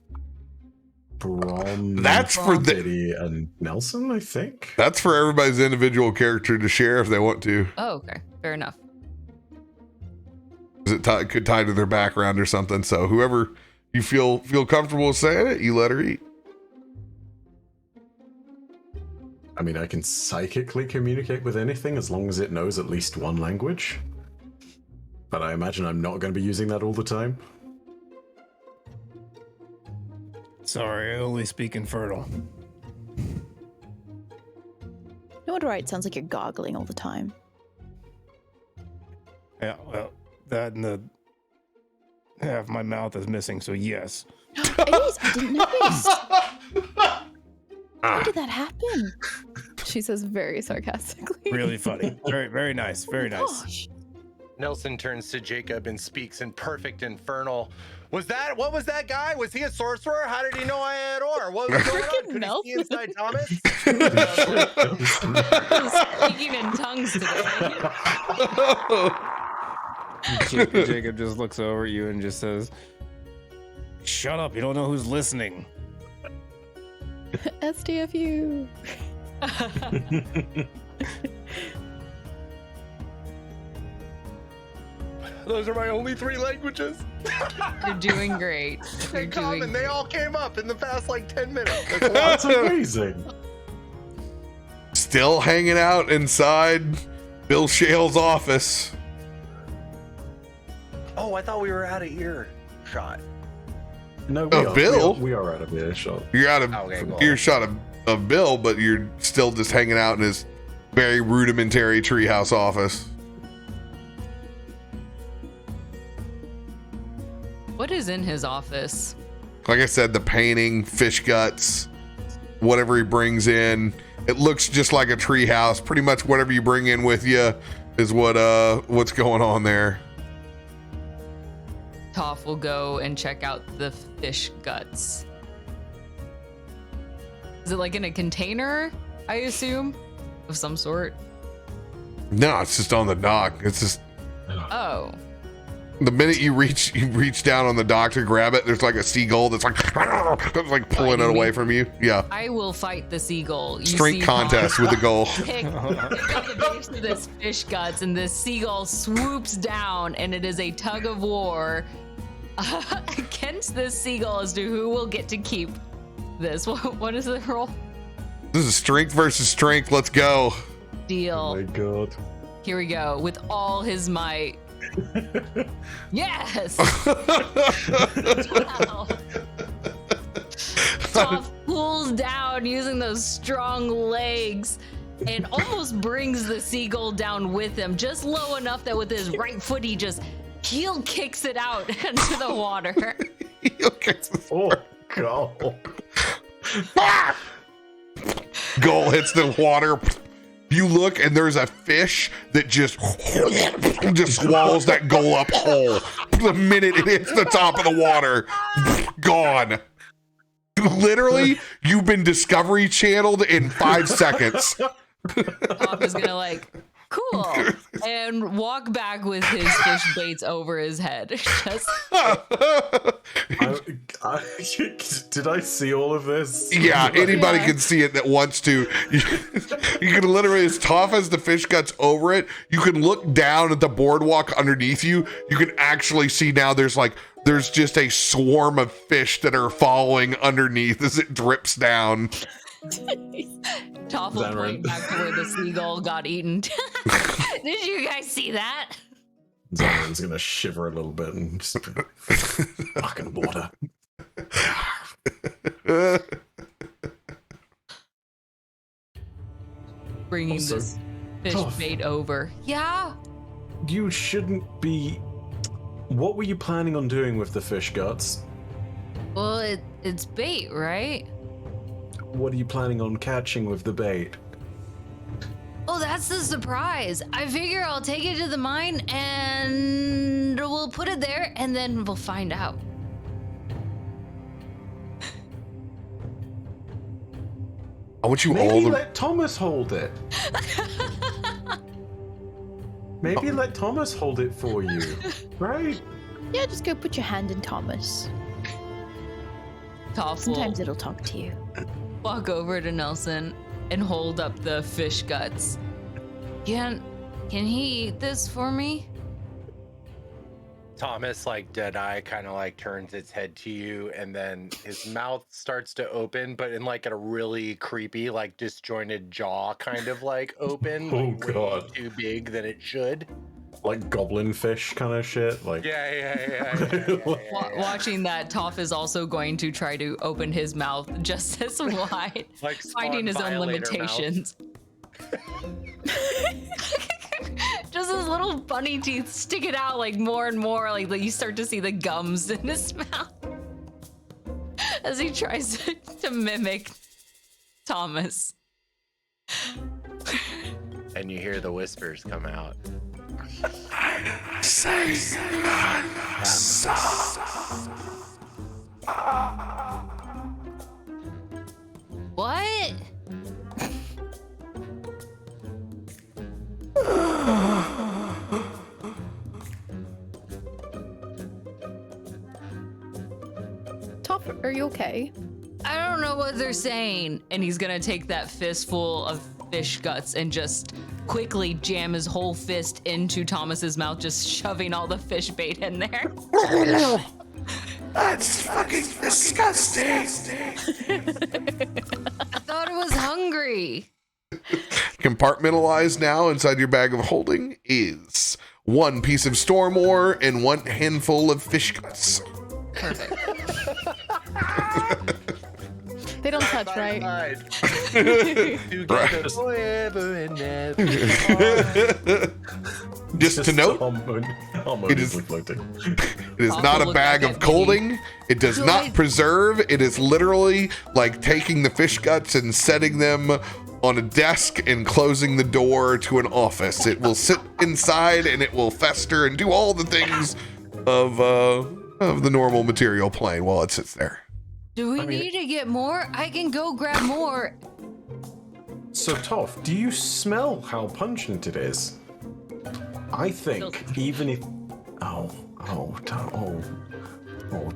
Brom, That's for Diddy and Nelson, I think. That's for everybody's individual character to share if they want to. Oh, okay. Fair enough. Is it could tie to their background or something? So whoever you feel comfortable saying it, you let her eat. I mean, I can psychically communicate with anything as long as it knows at least one language. But I imagine I'm not going to be using that all the time. Sorry, I only speak Infernal. No wonder why it sounds like you're goggling all the time. Yeah, well, that and the half my mouth is missing, so yes. It is. I didn't notice. How did that happen? She says very sarcastically. Really funny. Very, very nice. Very nice. Gosh. Nelson turns to Jacob and speaks in perfect Infernal. What was that guy? Was he a sorcerer? How did he know I had ore? What was going on? Could he see inside Thomas? Speaking in tongues today. Jacob just looks over at you and just says, "Shut up, you don't know who's listening." SDFU. Those are my only 3 languages. You're doing great. You're Common. They all came up in the past like 10 minutes. That's amazing. Still hanging out inside Bill Shale's office. Oh, I thought we were out of earshot. No, Bill? We are out of earshot. You're out of cool. earshot of Bill, but you're still just hanging out in his very rudimentary treehouse office. What is in his office? Like I said, the painting, fish guts, whatever he brings in. It looks just like a treehouse. Pretty much whatever you bring in with you, is what's going on there. Toff will go and check out the fish guts. Is it like in a container, I assume, of some sort? No, it's just on the dock. It's just Oh. the minute you reach down on the dock to grab it, there's like a seagull that's like pulling it away from you. Yeah. I will fight the seagull. You Strength see contest with the goal. pick up the base of this fish guts, and this seagull swoops down, and it is a tug of war against this seagull as to who will get to keep this. What is the roll? This is strength versus strength. Let's go. Deal. Oh my god. Here we go. With all his might. Yes. Wow. Toff pulls down using those strong legs and almost brings the seagull down with him, just low enough that with his right foot he just heel kicks it out into the water. Oh god. Goal hits the water. You look and there's a fish that just swallows that goal up whole. The minute it hits the top of the water, gone. Literally, you've been Discovery Channeled in 5 seconds. Toff is gonna like, cool, and walk back with his fish baits over his head. Just Did I see all of this? Yeah, anybody can see it that wants to. You can literally, as Toff as the fish guts over it, you can look down at the boardwalk underneath you. You can actually see now there's just a swarm of fish that are following underneath as it drips down. Toff will point back to where the seagull got eaten. Did you guys see that? Zanryn's gonna shiver a little bit and just fucking water. Bringing Also, this fish Toff, bait over. Yeah. you shouldn't be. What were you planning on doing with the fish guts? Well, it's bait, right? What are you planning on catching with the bait? Oh, that's the surprise. I figure I'll take it to the mine and we'll put it there and then we'll find out. I want you Maybe all to. let Thomas hold it. Maybe let Thomas hold it for you, right? Yeah, just go put your hand in Thomas. Toff will Sometimes it'll talk to you. walk over to Nelson and hold up the fish guts. Can he eat this for me? Thomas, like Deadeye, kind of like turns its head to you, and then his mouth starts to open, but in like a really creepy, like disjointed jaw kind of like open. Oh, like, God. way too big than it should. Like goblin fish kind of shit. Like Yeah. Watching that, Toff is also going to try to open his mouth just as wide, Like finding his own limitations. Just his little bunny teeth sticking out like more and more, like you start to see the gums in his mouth as he tries to mimic Thomas. And you hear the whispers come out. What? Toff, are you okay? I don't know what they're saying. And he's gonna take that fistful of fish guts and just quickly jam his whole fist into Thomas's mouth, just shoving all the fish bait in there. That's fucking disgusting. I thought it was hungry. Compartmentalized now inside your bag of holding is 1 piece of storm ore and 1 handful of fish guts. Perfect. They don't touch, right? Together forever and ever. Just to note, it is not a bag of colding. It does not preserve. It is literally like taking the fish guts and setting them on a desk and closing the door to an office. It will sit inside and it will fester and do all the things of the normal material plane while it sits there. Do we need to get more? I can go grab more. So, Toff, do you smell how pungent it is? I think even if...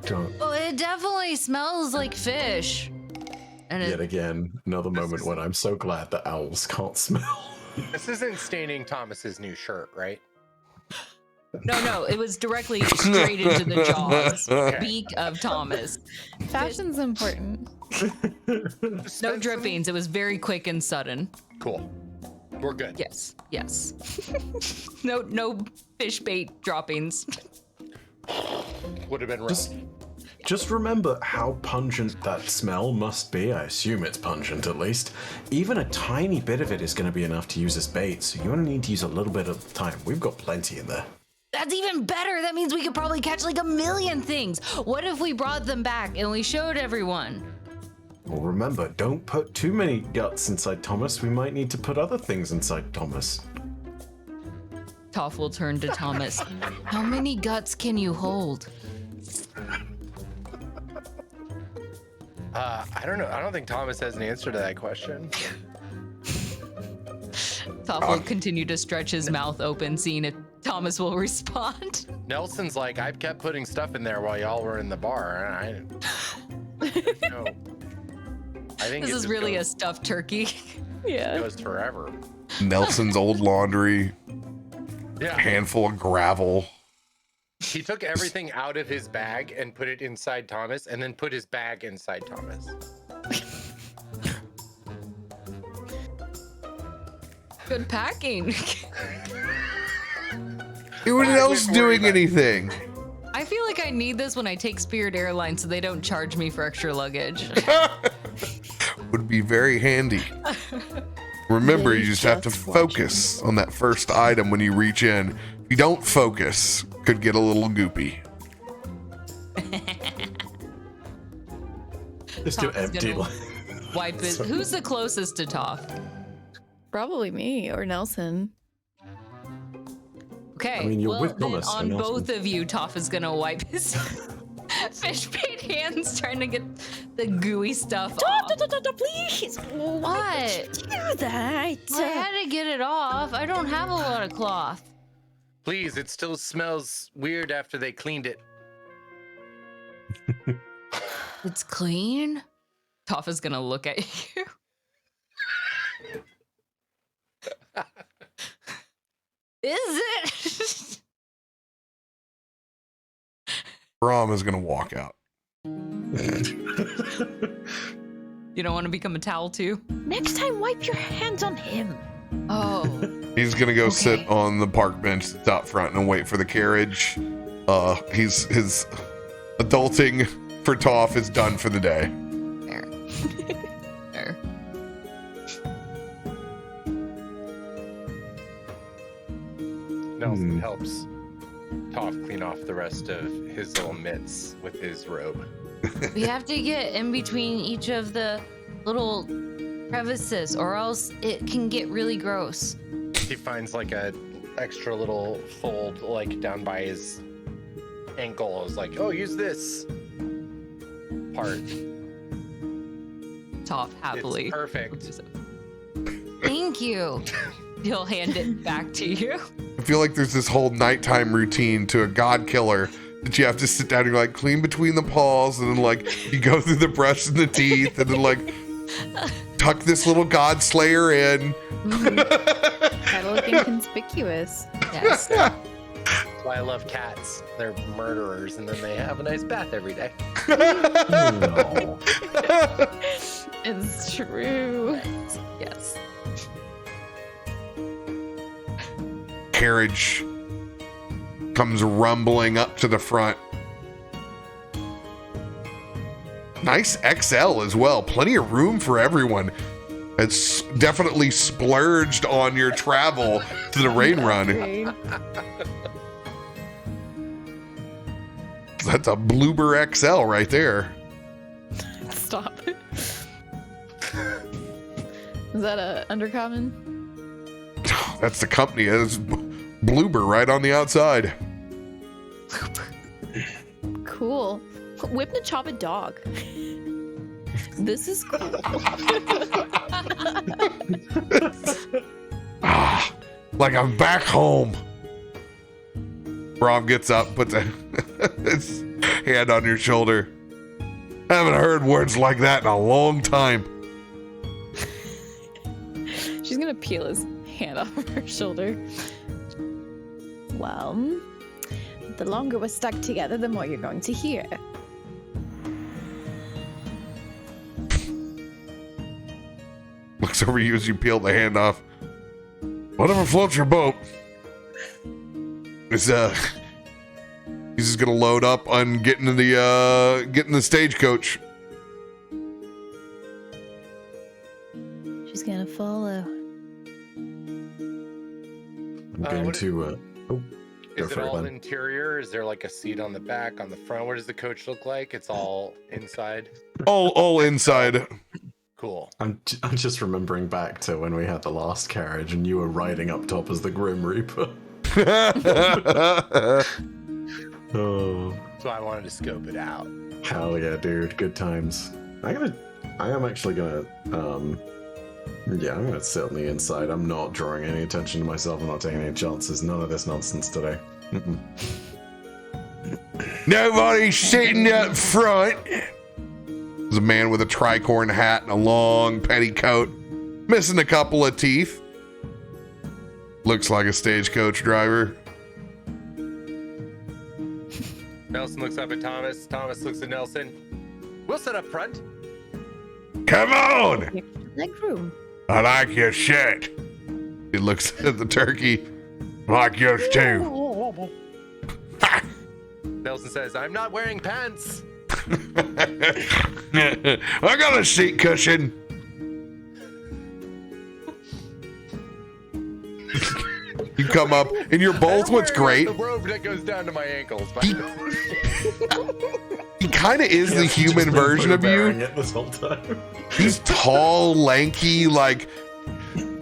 don't. Well, it definitely smells like fish. And Yet again, another moment when I'm so glad that owls can't smell. This isn't staining Thomas's new shirt, right? No, it was directly straight into the jaws, beak of Thomas. Fashion's important. No drippings. It was very quick and sudden. Cool. We're good. Yes. No fish bait droppings. Would have been rough. Just remember how pungent that smell must be. I assume it's pungent at least. Even a tiny bit of it is going to be enough to use as bait, so you only need to use a little bit at a time. We've got plenty in there. That's even better. That means we could probably catch like 1,000,000 things. What if we brought them back and we showed everyone? Well, remember, don't put too many guts inside Thomas. We might need to put other things inside Thomas. Toff will turn to Thomas. How many guts can you hold? I don't know. I don't think Thomas has an answer to that question. Toff will continue to stretch his mouth open, seeing if Thomas will respond. Nelson's like, I've kept putting stuff in there while y'all were in the bar. And I think This is really a stuffed turkey. Yeah. goes forever. Nelson's old laundry, Yeah. handful of gravel. He took everything out of his bag and put it inside Thomas, and then put his bag inside Thomas. Good packing. Anyone else doing anything? I feel like I need this when I take Spirit Airlines so they don't charge me for extra luggage. Would be very handy. Remember, They you just have to just focus on that first item when you reach in. If you don't focus, could get a little goopy. Just do Toff is empty. gonna wipe it. Who's the closest to Toff? Probably me or Nelson. Okay. I mean, you're well, with then Thomas, so on Nelson. both of you, Toff is gonna wipe his fish bait hands, trying to get the gooey stuff off. Please. What? Do that. I had to get it off. I don't have a lot of cloth. Please, it still smells weird after they cleaned it. It's clean? Toff is gonna look at you. Is it? Brom is gonna walk out. You don't want to become a towel too? Next time, wipe your hands on him. Oh. He's gonna go sit on the park bench that's out front and wait for the carriage. His adulting for Toff is done for the day. There. There. Nelson helps Toff clean off the rest of his little mitts with his robe. We have to get in between each of the little crevices, or else it can get really gross. He finds like a extra little fold like down by his ankle. Is like, oh, use this part. Toff happily. It's perfect. Thank you. He'll hand it back to you. I feel like there's this whole nighttime routine to a god killer that you have to sit down and like clean between the paws, and then like you go through the brush and the teeth, and then like tuck this little god slayer in. Gotta look inconspicuous. Yes. That's why I love cats. They're murderers, and then they have a nice bath every day. No. It's true. Yes. Carriage comes rumbling up to the front. Nice XL as well. Plenty of room for everyone. It's definitely splurged on your travel to the rain run. Okay. That's a Bloober XL right there. Stop. Is that a undercommon? That's the company. It's Bloober right on the outside. Cool. Whip and chop a dog. This is cool. Like I'm back home. Brom gets up, puts his hand on your shoulder. Haven't heard words like that in a long time. She's gonna peel his hand off of her shoulder. Well, the longer we're stuck together, the more you're going to hear. Looks over you as you peel the hand off. Whatever floats your boat. He's just gonna load up on getting the stagecoach. She's gonna follow. I'm going to. Is it all interior? Is there like a seat on the back, on the front? What does the coach look like? It's all inside. All inside. Cool. I'm just remembering back to when we had the last carriage and you were riding up top as the Grim Reaper. Oh. So I wanted to scope it out. Hell yeah, dude. Good times. I am actually gonna, I'm gonna sit on the inside. I'm not drawing any attention to myself. I'm not taking any chances. None of this nonsense today. Nobody sitting up front. There's a man with a tricorn hat and a long petticoat, missing a couple of teeth. Looks like a stagecoach driver. Nelson looks up at Thomas. Thomas looks at Nelson. We'll sit up front. Come on! Leg room. I like your shirt. He looks at the turkey. Like yours too. Nelson says, I'm not wearing pants. I got a seat cushion. You come up and you're both what's great. The robe that goes down to my ankles. He kind of is the human version of you. This whole time. He's tall, lanky, like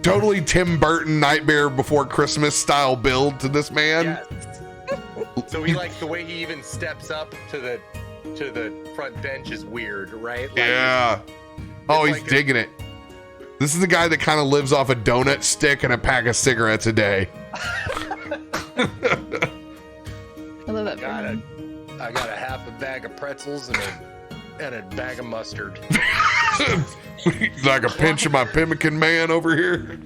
totally Tim Burton Nightmare Before Christmas style build to this man. Yes. So he like the way he even steps up to the front bench is weird, right? Like, yeah. Oh, he's like digging it. This is the guy that kind of lives off a donut stick and a pack of cigarettes a day. I love that. I got a half a bag of pretzels and a bag of mustard. Like a pinch of my pemmican man over here.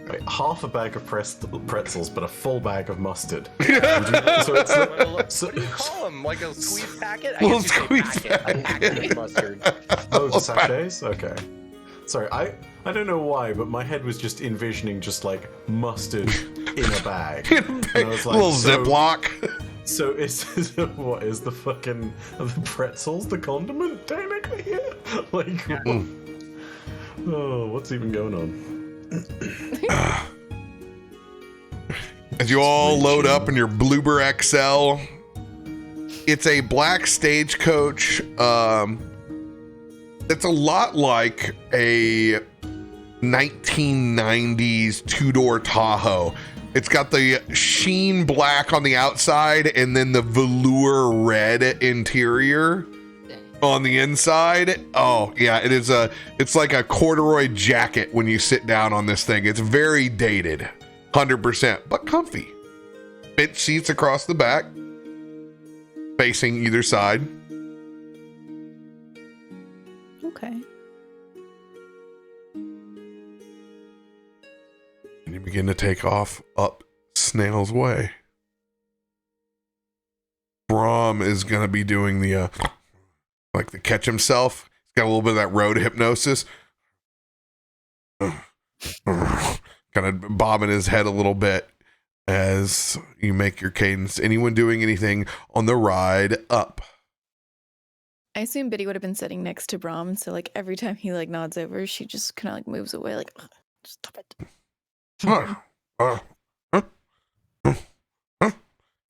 Wait, half a bag of pretzels, but a full bag of mustard. So it's what do you call them? Like a squeeze packet? I Little guess you say squeeze packet. A packet of mustard. Oh, the sachets? Okay. Sorry, I don't know why, but my head was just envisioning just like mustard in a bag. And I was like, little Ziploc. So what is the fucking the pretzels the condiment technically here? Like, oh, what's even going on? As you all load up in your Bloober XL, it's a black stagecoach. It's a lot like a 1990s two-door Tahoe. It's got the sheen black on the outside and then the velour red interior on the inside. Oh yeah, it's like a corduroy jacket when you sit down on this thing. It's very dated, 100%, but comfy. Bench seats across the back, facing either side. Okay. And you begin to take off up Snail's Way. Brom is going to be doing the like the catch himself. He's got a little bit of that road hypnosis. Kind of bobbing his head a little bit as you make your cadence. Anyone doing anything on the ride up? I assume Biddy would have been sitting next to Brom, so like every time he like nods over, she just kind of like moves away, like, stop it.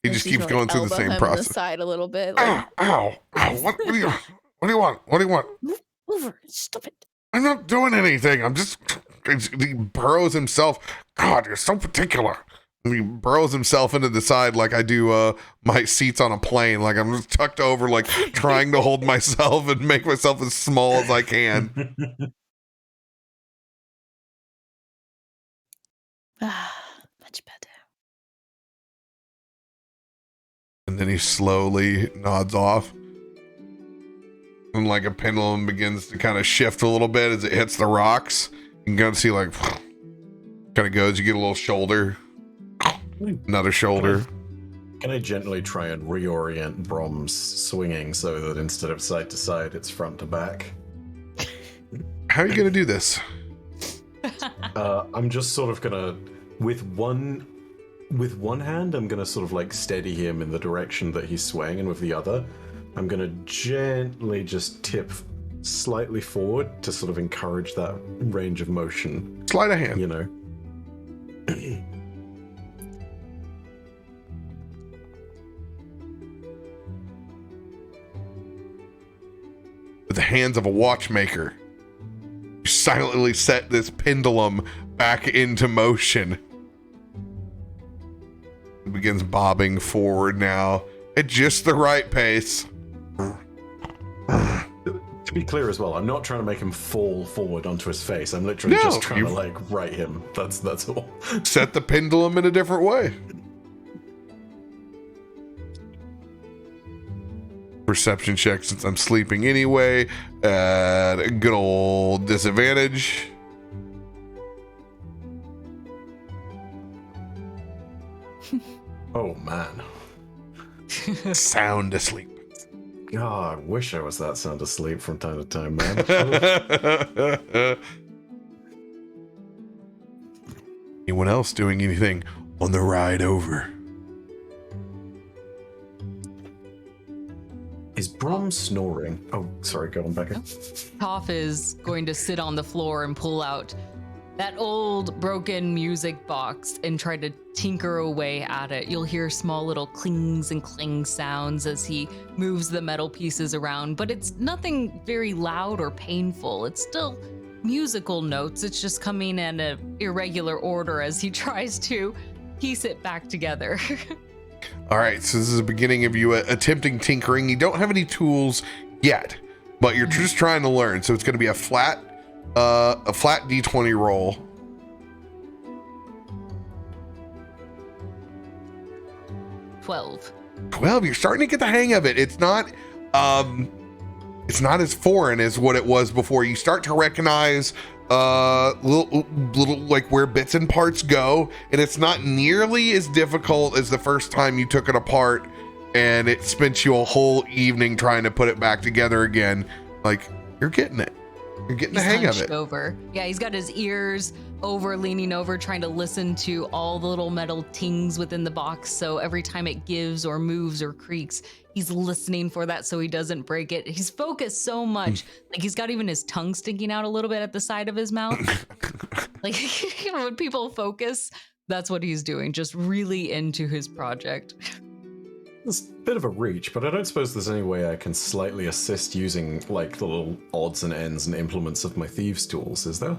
He just keeps going through the same process. The side a little bit. Like, Ow! What do you want? What do you want? Move over! Stop it! I'm not doing anything. I'm just He burrows himself. God, you're so particular. And he burrows himself into the side like I do my seats on a plane. Like I'm just tucked over, like trying to hold myself and make myself as small as I can. Much better. And then he slowly nods off. And like a pendulum begins to kind of shift a little bit as it hits the rocks. You can kind of see like kind of goes, you get a little shoulder, another shoulder. Can I gently try and reorient Brom's swinging so that instead of side to side, it's front to back? How are you going to do this? I'm just sort of gonna, with one hand, I'm gonna sort of like steady him in the direction that he's swaying, and with the other, I'm gonna gently just tip slightly forward to sort of encourage that range of motion. Sleight of hand. You know. With the hands of a watchmaker, you silently set this pendulum back into motion. It begins bobbing forward now at just the right pace. To be clear as well, I'm not trying to make him fall forward onto his face. I'm literally just trying to like right him. That's all. Set the pendulum in a different way. Perception check since I'm sleeping anyway at a good old disadvantage. Oh man. Sound asleep. God, I wish I was that sound asleep from time to time, man. Anyone else doing anything on the ride over? Is Brom snoring? Oh, sorry, go on, Becca. Toff is going to sit on the floor and pull out that old broken music box and try to tinker away at it. You'll hear small little clings and cling sounds as he moves the metal pieces around, but it's nothing very loud or painful. It's still musical notes. It's just coming in an irregular order as he tries to piece it back together. All right, so this is the beginning of you attempting tinkering. You don't have any tools yet, but you're just trying to learn. So it's going to be a flat D20 roll. Twelve. You're starting to get the hang of it. It's not as foreign as what it was before. You start to recognize little like where bits and parts go, and it's not nearly as difficult as the first time you took it apart and it spent you a whole evening trying to put it back together again. Like, you're getting it. You're getting the hang of it. Over. Yeah, he's got his ears over, leaning over, trying to listen to all the little metal tings within the box. So every time it gives or moves or creaks, he's listening for that so he doesn't break it. He's focused so much. Like, he's got even his tongue sticking out a little bit at the side of his mouth. Like, when people focus, that's what he's doing. Just really into his project. It's a bit of a reach, but I don't suppose there's any way I can slightly assist using, like, the little odds and ends and implements of my thieves' tools, is there?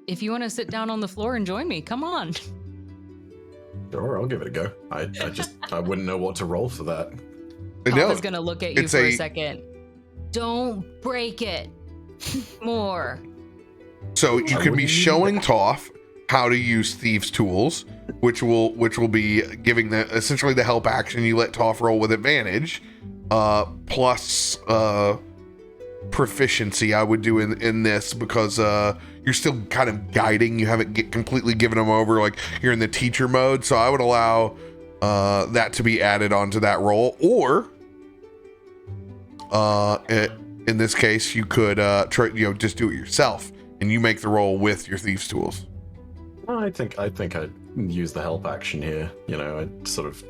If you want to sit down on the floor and join me, come on. Sure, I'll give it a go. I wouldn't know what to roll for that. I was gonna look at you for a second. Don't break it. More. So you can be showing Toff how to use thieves' tools, which will be giving essentially the help action. You let Toff roll with advantage, plus proficiency. I would do in this because you're still kind of guiding. You haven't completely given them over. Like, you're in the teacher mode. So I would allow that to be added onto that roll, or in this case, you could just do it yourself and you make the roll with your thieves' tools. Well, I think I'd use the help action here. You know, I'd sort of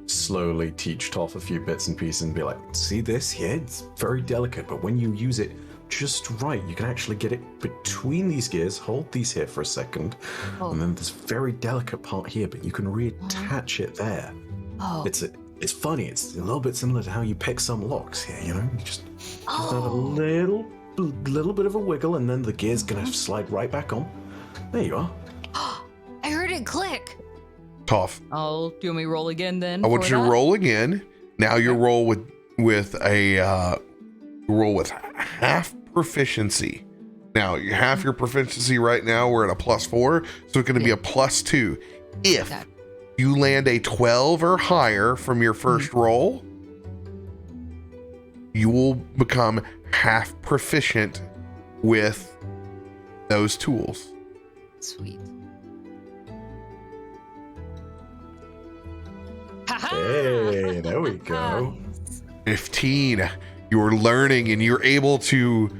slowly teach Toff a few bits and pieces and be like, see this here? It's very delicate, but when you use it just right, you can actually get it between these gears, hold these here for a second, and then this very delicate part here, but you can reattach it there. It's funny. It's a little bit similar to how you pick some locks here, you know? You just have a little bit of a wiggle, and then the gear's gonna slide right back on. There you are. I heard it click. Toff. Do you want me to roll again then? I want you to roll again. Now you roll with half proficiency. Now you half your proficiency right now. We're at a +4, so it's going to be a +2. If you land a 12 or higher from your first roll, you will become half proficient with those tools. Sweet. Hey, there we go. 15. You're learning and you're able to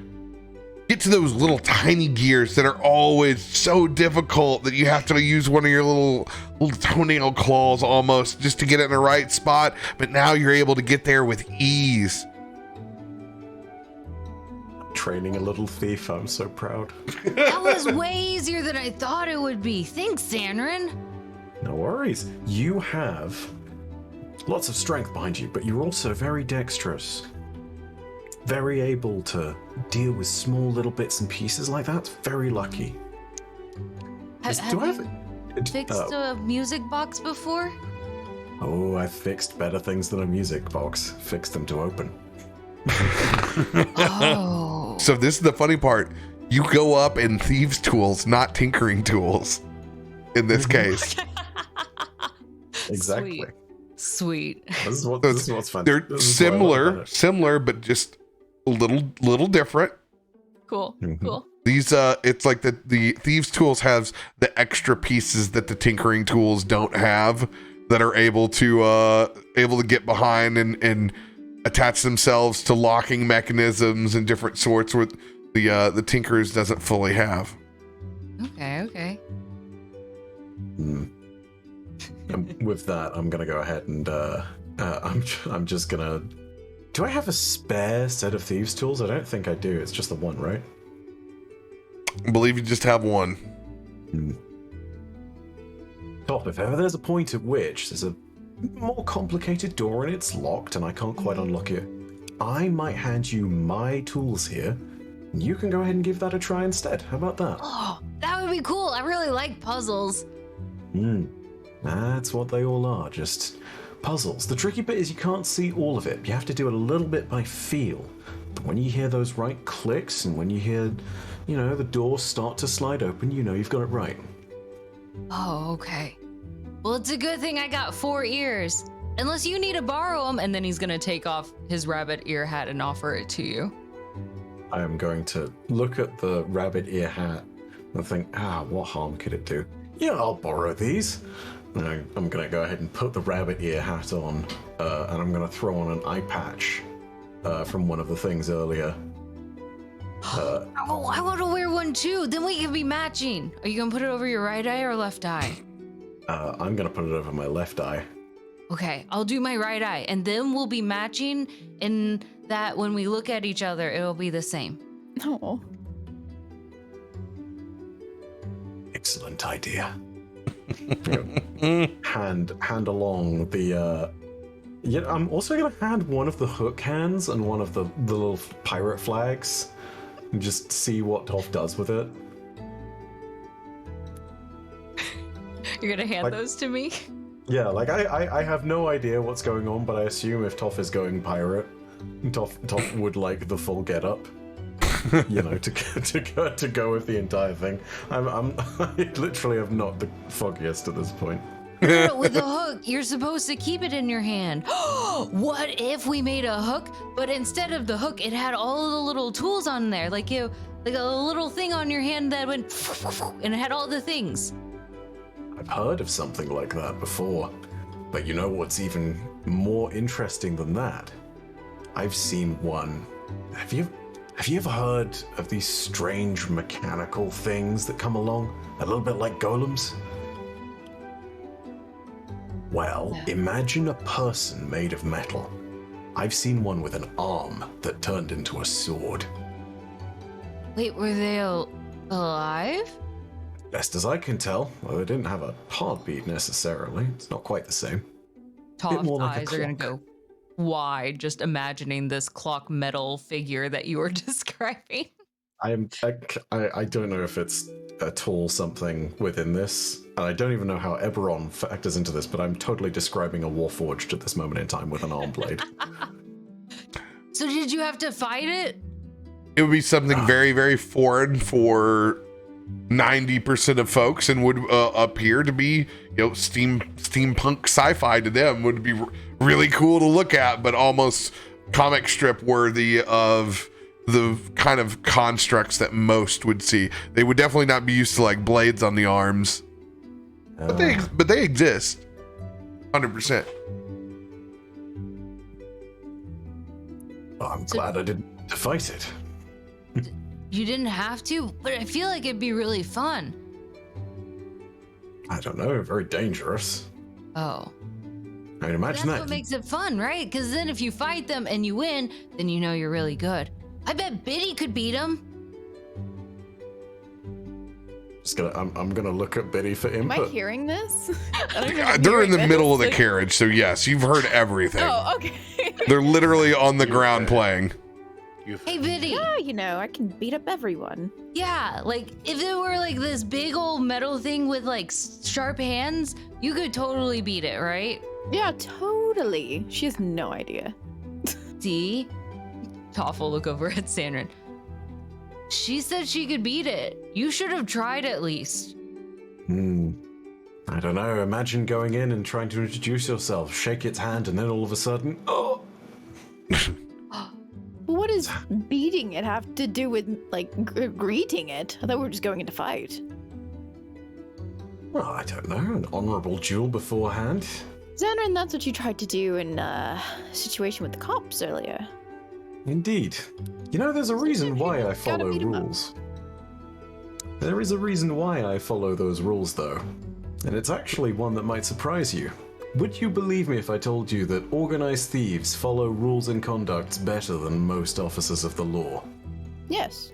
get to those little tiny gears that are always so difficult that you have to use one of your little toenail claws almost just to get it in the right spot. But now you're able to get there with ease. Training a little thief, I'm so proud. That was way easier than I thought it would be. Thanks, Zanryn. No worries. You have lots of strength behind you, but you're also very dexterous. Very able to deal with small little bits and pieces like that. Very lucky. Have you fixed a music box before? Oh, I've fixed better things than a music box. Fixed them to open. Oh. So this is the funny part. You go up in thieves' tools, not tinkering tools in this case. Exactly. Sweet. This is what's fun. They're similar, but just a little different. Cool. Mm-hmm. Cool. These it's like the thieves tools has the extra pieces that the tinkering tools don't have, that are able to get behind and attach themselves to locking mechanisms and different sorts with the tinkers doesn't fully have. Okay. With that, I'm gonna go ahead and I'm just gonna. Do I have a spare set of thieves tools? I don't think I do. It's just the one, right? I believe you just have one. Top, if ever there's a point at which there's a more complicated door and it's locked and I can't quite unlock it, I might hand you my tools here. And you can go ahead and give that a try instead. How about that? Oh, that would be cool. I really like puzzles. That's what they all are, just puzzles. The tricky bit is you can't see all of it. You have to do it a little bit by feel. But when you hear those right clicks and when you hear, the door start to slide open, you've got it right. Oh, okay. Well, it's a good thing I got 4 ears. Unless you need to borrow them, and then he's gonna take off his rabbit ear hat and offer it to you. I am going to look at the rabbit ear hat and think, what harm could it do? Yeah, I'll borrow these. And I'm going to go ahead and put the rabbit ear hat on, and I'm going to throw on an eye patch from one of the things earlier. I want to wear one too. Then we can be matching. Are you gonna put it over your right eye or left eye? I'm going to put it over my left eye. Okay, I'll do my right eye, and then we'll be matching in that when we look at each other, it'll be the same. Oh. Excellent idea. hand along the I'm also gonna hand one of the hook hands and one of the little pirate flags and just see what Toff does with it. You're gonna hand those to me? Yeah, I have no idea what's going on, but I assume if Toff is going pirate, Toff would like the full getup. to go with the entire thing. I literally have not the foggiest at this point. No, with the hook, you're supposed to keep it in your hand. What if we made a hook, but instead of the hook, it had all the little tools on there, like a little thing on your hand that went, and it had all the things. I've heard of something like that before, but you know what's even more interesting than that? I've seen one. Have you ever heard of these strange mechanical things that come along? A little bit like golems? Well, imagine a person made of metal. I've seen one with an arm that turned into a sword. Wait, were they alive? Best as I can tell, well, they didn't have a heartbeat necessarily. It's not quite the same. Toff's like eyes are gonna go wide, just imagining this clock metal figure that you were describing. I don't know if it's a tall something within this. And I don't even know how Eberron factors into this, but I'm totally describing a Warforged at this moment in time with an arm blade. So did you have to fight it? It would be something very, very foreign for 90% of folks, and would appear to be, steampunk sci-fi to them. Would be really cool to look at, but almost comic strip worthy of the kind of constructs that most would see. They would definitely not be used to like blades on the arms, but they exist, 100%. Oh, I'm glad I didn't have to fight it. You didn't have to, but I feel like it'd be really fun. I don't know, very dangerous. Oh. I mean, imagine That's that. what makes it fun, right? Because then if you fight them and you win, then you know you're really good. I bet Biddy could beat him. I'm gonna look at Biddy for Am input. I hearing this? I don't know if I'm They're in the hearing middle of this. the carriage, so yes, you've heard everything. Oh, okay. They're literally on the ground playing. Hey, Biddy. Yeah, I can beat up everyone. Yeah, like if it were like this big old metal thing with like sharp hands, you could totally beat it, right? Yeah, totally. She has no idea. See? Toff will look over at Zanryn. She said she could beat it. You should have tried at least. I don't know. Imagine going in and trying to introduce yourself, shake its hand, and then all of a sudden, oh! What does beating it have to do with, like, greeting it? I thought we were just going into fight. Well, I don't know. An honorable duel beforehand. Zanryn, that's what you tried to do in a situation with the cops earlier. Indeed. You know, there's a reason why I Gotta follow beat 'em up. rules. There is a reason why I follow those rules, though. And it's actually one that might surprise you. Would you believe me if I told you that organized thieves follow rules and conducts better than most officers of the law? Yes.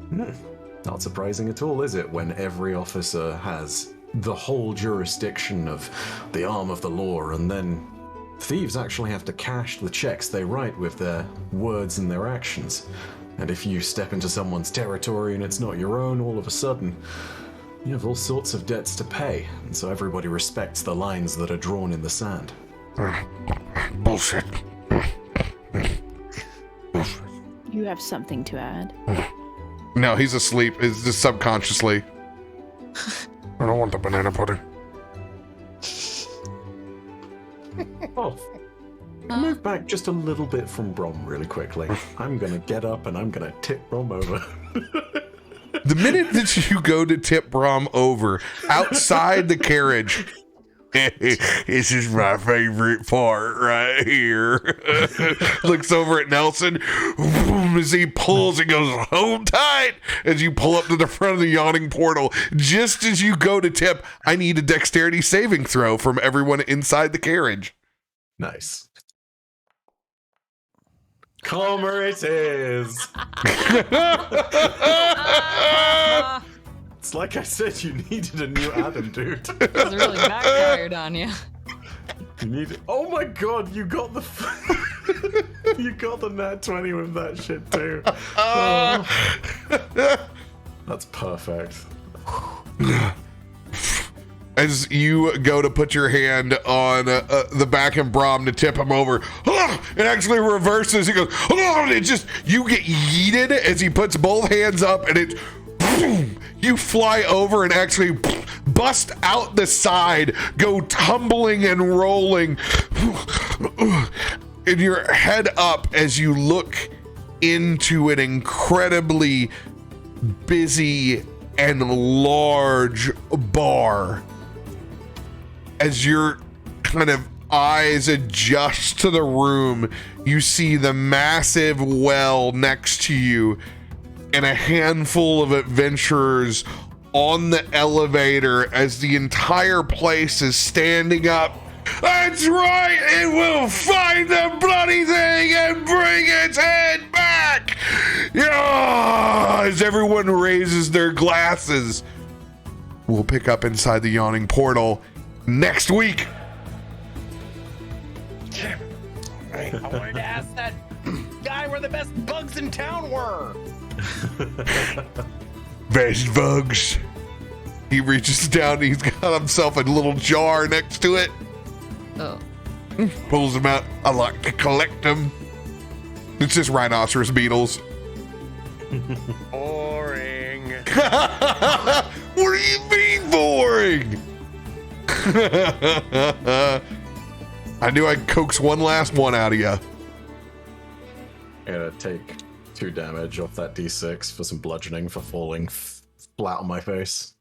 Not surprising at all, is it, when every officer has the whole jurisdiction of the arm of the law, and then thieves actually have to cash the checks they write with their words and their actions. And if you step into someone's territory and it's not your own, all of a sudden, you have all sorts of debts to pay, and so everybody respects the lines that are drawn in the sand. Bullshit. You have something to add. No, he's asleep. It's just subconsciously. I don't want the banana pudding. Oh, move back just a little bit from Brom really quickly. I'm gonna get up and I'm gonna tip Brom over. The minute that you go to tip Brom over outside the carriage, this is my favorite part right here. Looks over at Nelson as he pulls and goes, hold tight, as you pull up to the front of the yawning portal. Just as you go to tip, I need a dexterity saving throw from everyone inside the carriage. Nice. Calmer it is. It's like I said, you needed a new Adam, dude. It was really backfired on you. You need it. Oh my god, you got the you got the nat 20 with that shit too. Oh. That's perfect. As you go to put your hand on the back of Brom to tip him over, it actually reverses. He goes, and it just, you get yeeted as he puts both hands up, and it, you fly over and actually bust out the side, go tumbling and rolling, and your head up as you look into an incredibly busy and large bar. As your kind of eyes adjust to the room, you see the massive well next to you and a handful of adventurers on the elevator as the entire place is standing up. That's right, it will find the bloody thing and bring its head back! Yeah! As everyone raises their glasses. We'll pick up inside the yawning portal next week. I wanted to ask that guy where the best bugs in town were. best bugs. He reaches down and he's got himself a little jar next to it. Oh. Pulls them out. I like to collect them. It's just rhinoceros beetles. Boring. What do you mean boring? I knew I'd coax one last one out of you. I'm gonna take 2 damage off that d6 for some bludgeoning for falling flat on my face.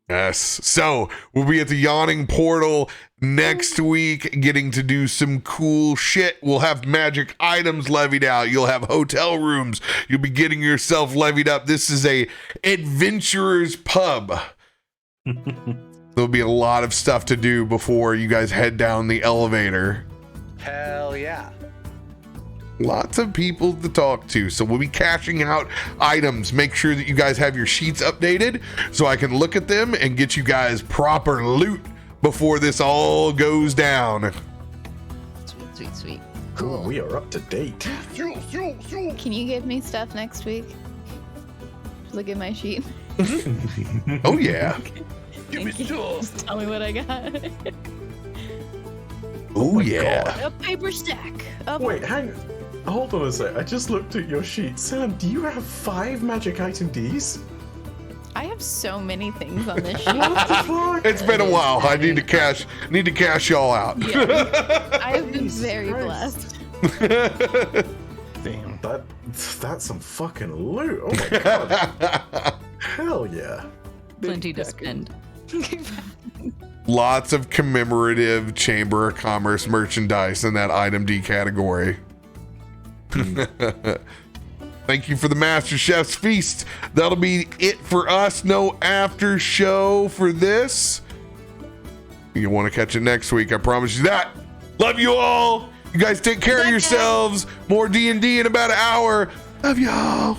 Yes. So we'll be at the Yawning Portal next week, getting to do some cool shit. We'll have magic items levied out. You'll have hotel rooms. You'll be getting yourself levied up. This is a adventurer's pub. There'll be a lot of stuff to do before you guys head down the elevator. Hell yeah. Lots of people to talk to. So we'll be cashing out items. Make sure that you guys have your sheets updated so I can look at them and get you guys proper loot before this all goes down. Sweet, sweet, sweet. Cool. We are up to date. Can you give me stuff next week? Just look at my sheet. Oh yeah. Give me stuff. Just tell me what I got. Oh yeah. A paper stack. Wait, hang on. Hold on a sec. I just looked at your sheet. Sam, do you have 5 magic item Ds? I have so many things on this sheet. What the fuck? It's been a while. I need to cash y'all out. Yeah. I have been very blessed. Damn. That's some fucking loot. Oh my god. Hell yeah. Plenty to spend. Lots of commemorative Chamber of Commerce merchandise in that item D category. Thank you for the Master Chef's Feast. That'll be it for us. No after show for this. You want to catch it next week. I promise you that. Love you all. You guys take care of yourselves. More D&D in about an hour. Love y'all.